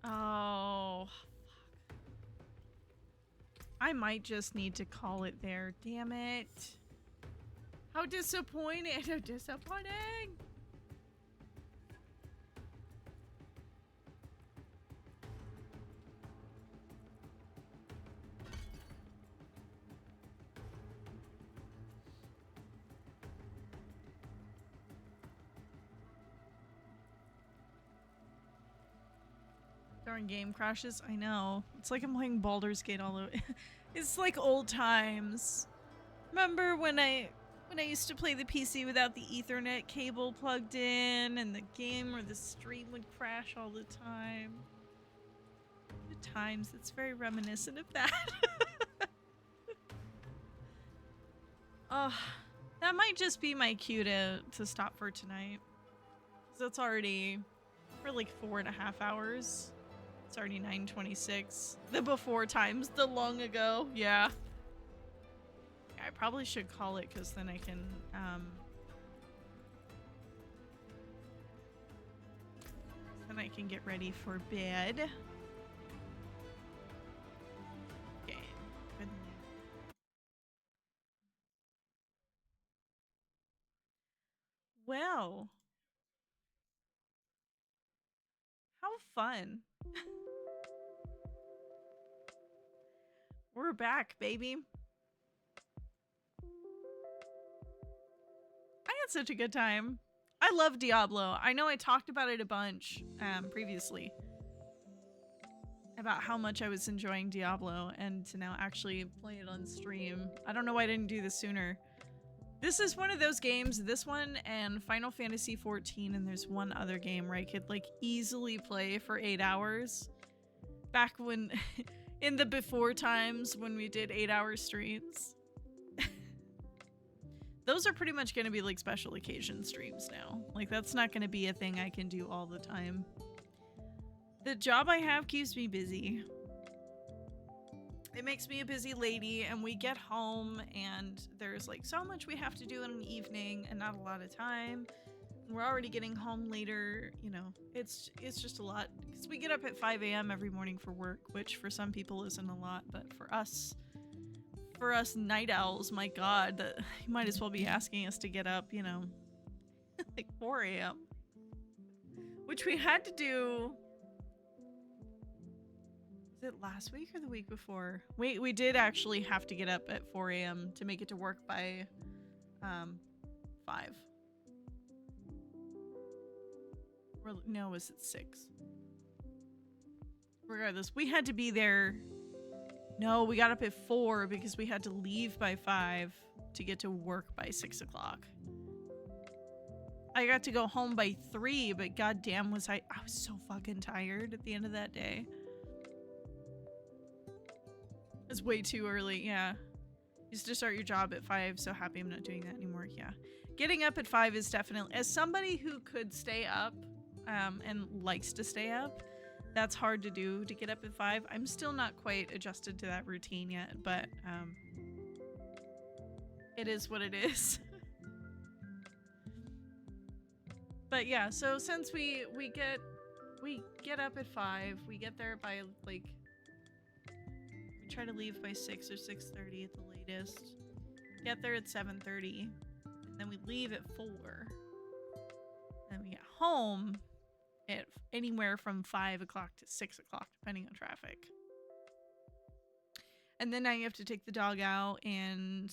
Oh. Fuck. I might just need to call it there. Damn it. How disappointed. How disappointing. Darn game crashes. I know. It's like I'm playing Baldur's Gate all over. It's like old times. Remember when I used to play the PC without the Ethernet cable plugged in and the game or the stream would crash all the time? The times. It's very reminiscent of that. Oh, that might just be my cue to stop for tonight. So it's already for like 4.5 hours. It's already 9:26. The before times, the long ago. Yeah. I probably should call it because then I can get ready for bed. Okay. Good. Well. How fun. We're back, baby. I had such a good time. I love Diablo. I know I talked about it a bunch previously. About how much I was enjoying Diablo and to now actually play it on stream. I don't know why I didn't do this sooner. This is one of those games, this one and Final Fantasy XIV, and there's one other game where I could like easily play for 8 hours. Back when, in the before times when we did 8-hour streams. Those are pretty much going to be like special occasion streams now. Like that's not going to be a thing I can do all the time. The job I have keeps me busy. It makes me a busy lady and we get home and there's like so much we have to do in an evening and not a lot of time. We're already getting home later, you know, it's just a lot because we get up at 5 a.m. every morning for work, which for some people isn't a lot, but for us night owls, my god, that you might as well be asking us to get up, you know, like 4 a.m. Which we had to do. Was it last week or the week before? We did actually have to get up at 4 a.m. to make it to work by 5. No, was it 6? Regardless, we had to be there. No, we got up at 4 because we had to leave by 5 to get to work by 6 o'clock. I got to go home by 3, but goddamn was I was so fucking tired at the end of that day. It's way too early, yeah. Used to start your job at 5, so happy I'm not doing that anymore, yeah. Getting up at 5 is definitely, as somebody who could stay up and likes to stay up, that's hard to do, to get up at 5. I'm still not quite adjusted to that routine yet, but it is what it is. But yeah, so since we get up at 5, we get there by like, we try to leave by 6 or 6:30 at the latest. Get there at 7:30, and then we leave at 4. Then we get home at anywhere from 5 o'clock to 6 o'clock, depending on traffic. And then now you have to take the dog out, and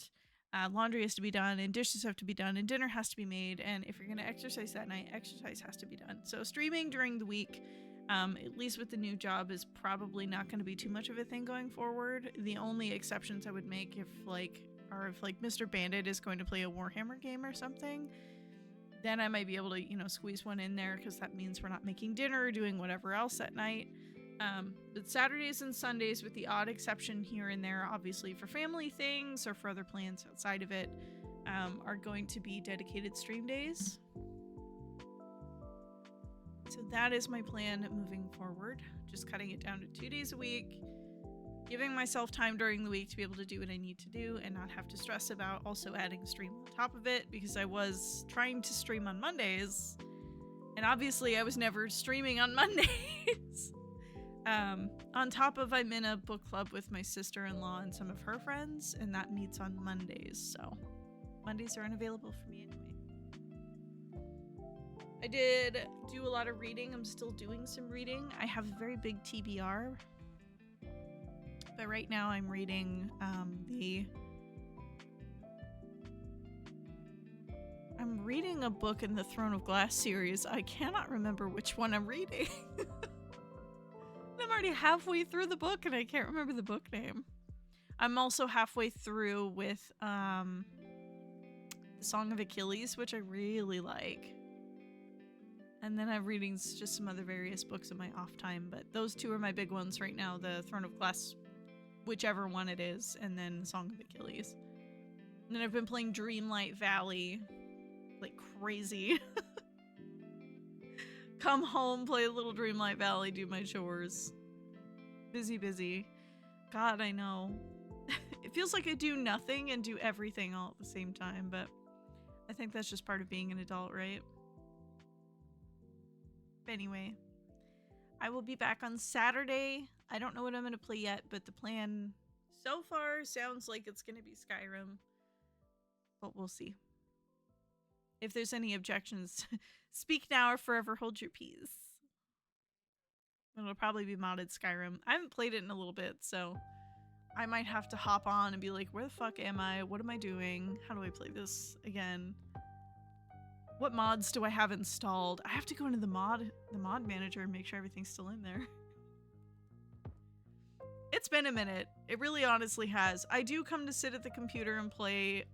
laundry has to be done, and dishes have to be done, and dinner has to be made, and if you're going to exercise that night, exercise has to be done. So streaming during the week, at least with the new job, is probably not going to be too much of a thing going forward. The only exceptions I would make if Mr. Bandit is going to play a Warhammer game or something, then I might be able to, squeeze one in there, because that means we're not making dinner or doing whatever else at night. But Saturdays and Sundays, with the odd exception here and there, obviously for family things or for other plans outside of it, are going to be dedicated stream days. So that is my plan moving forward. Just cutting it down to 2 days a week, giving myself time during the week to be able to do what I need to do and not have to stress about also adding a stream on top of it, because I was trying to stream on Mondays, and obviously I was never streaming on Mondays. On top of, I'm in a book club with my sister-in-law and some of her friends, and that meets on Mondays, so Mondays are unavailable for me anyway. I did do a lot of reading. I'm still doing some reading. I have a very big TBR, but right now I'm reading I'm reading a book in the Throne of Glass series. I cannot remember which one I'm reading. I'm already halfway through the book and I can't remember the book name. I'm also halfway through with the Song of Achilles, which I really like. And then I'm reading just some other various books in my off time, but those two are my big ones right now, the Throne of Glass, whichever one it is, and then Song of Achilles. And then I've been playing Dreamlight Valley like crazy. Come home, play a little Dreamlight Valley, do my chores. Busy. God, I know. It feels like I do nothing and do everything all at the same time, but I think that's just part of being an adult, right? But anyway, I will be back on Saturday. I don't know what I'm going to play yet, but the plan so far sounds like it's going to be Skyrim. But we'll see. If there's any objections, speak now or forever hold your peace. It'll probably be modded Skyrim. I haven't played it in a little bit, so I might have to hop on and be like, where the fuck am I? What am I doing? How do I play this again? What mods do I have installed? I have to go into the mod manager and make sure everything's still in there. It's been a minute. It really honestly has. I do come to sit at the computer and play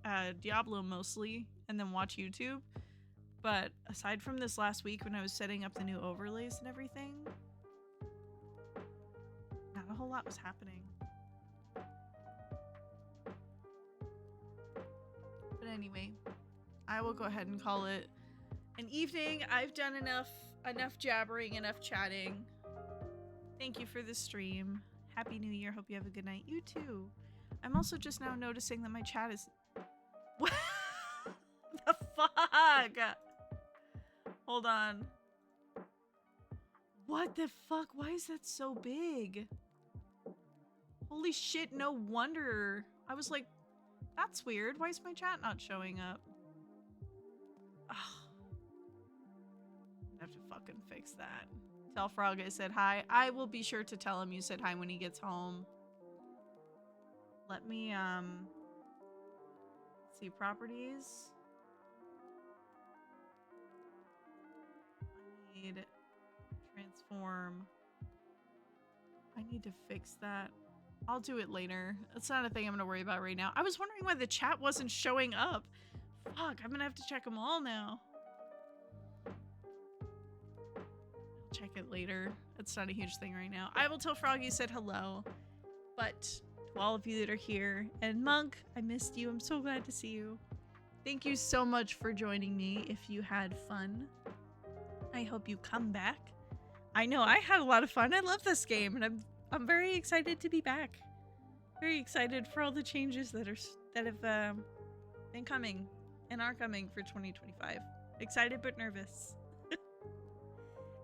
Diablo mostly, and then watch YouTube. But aside from this last week when I was setting up the new overlays and everything, not a whole lot was happening. But anyway, I will go ahead and call it an evening. I've done enough jabbering, enough chatting. Thank you for the stream. Happy New Year. Hope you have a good night. You too. I'm also just now noticing that my chat is... What the fuck? Hold on. What the fuck? Why is that so big? Holy shit, no wonder. I was like, that's weird. Why is my chat not showing up? Ugh. I have to fucking fix that. Tell Frog I said hi. I will be sure to tell him you said hi when he gets home. Let me, see properties. I need transform. I need to fix that. I'll do it later. That's not a thing I'm gonna worry about right now. I was wondering why the chat wasn't showing up. Fuck, I'm gonna have to check them all now. check it later. It's not a huge thing right now. I will tell Froggy said hello. But to all of you that are here, and Monk, I missed you. I'm so glad to see you. Thank you so much for joining me if you had fun. I hope you come back. I know I had a lot of fun. I love this game, and I'm very excited to be back. Very excited for all the changes that have been coming and are coming for 2025. Excited but nervous.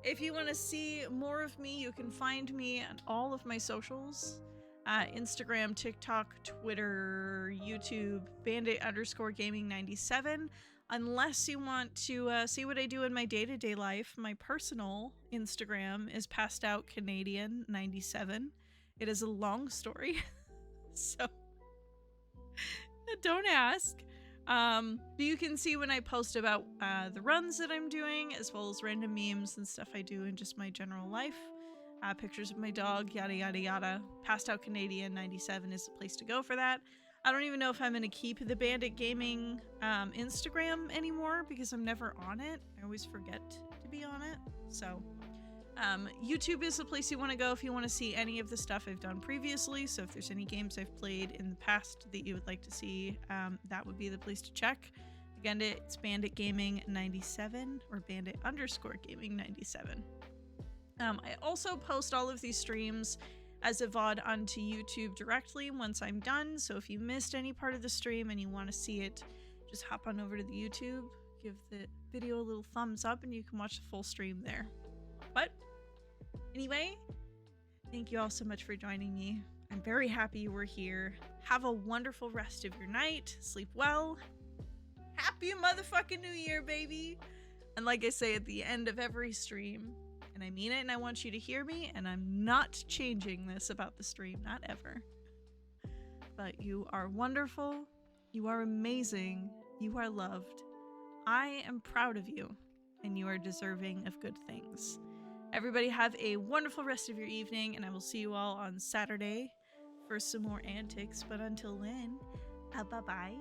If you want to see more of me, you can find me on all of my socials. Instagram, TikTok, Twitter, YouTube, bandit_gaming97. Unless you want to see what I do in my day-to-day life, my personal Instagram is passedoutcanadian97. It is a long story, so don't ask. You can see when I post about the runs that I'm doing, as well as random memes and stuff I do in just my general life. Pictures of my dog, yada yada yada. Passed Out Canadian 97 is the place to go for that. I don't even know if I'm going to keep the Bandit Gaming Instagram anymore because I'm never on it. I always forget to be on it. So YouTube is the place you want to go if you want to see any of the stuff I've done previously. So if there's any games I've played in the past that you would like to see, that would be the place to check. Again, it's Bandit Gaming 97 or Bandit_Gaming 97. I also post all of these streams as a VOD onto YouTube directly once I'm done. So if you missed any part of the stream and you want to see it, just hop on over to the YouTube, give the video a little thumbs up, and you can watch the full stream there. But anyway, thank you all so much for joining me. I'm very happy you were here. Have a wonderful rest of your night. Sleep well. Happy motherfucking New Year, baby. And like I say at the end of every stream, and I mean it, and I want you to hear me, and I'm not changing this about the stream, not ever. But you are wonderful. You are amazing. You are loved. I am proud of you, and you are deserving of good things. Everybody have a wonderful rest of your evening, and I will see you all on Saturday for some more antics. But until then, bye-bye.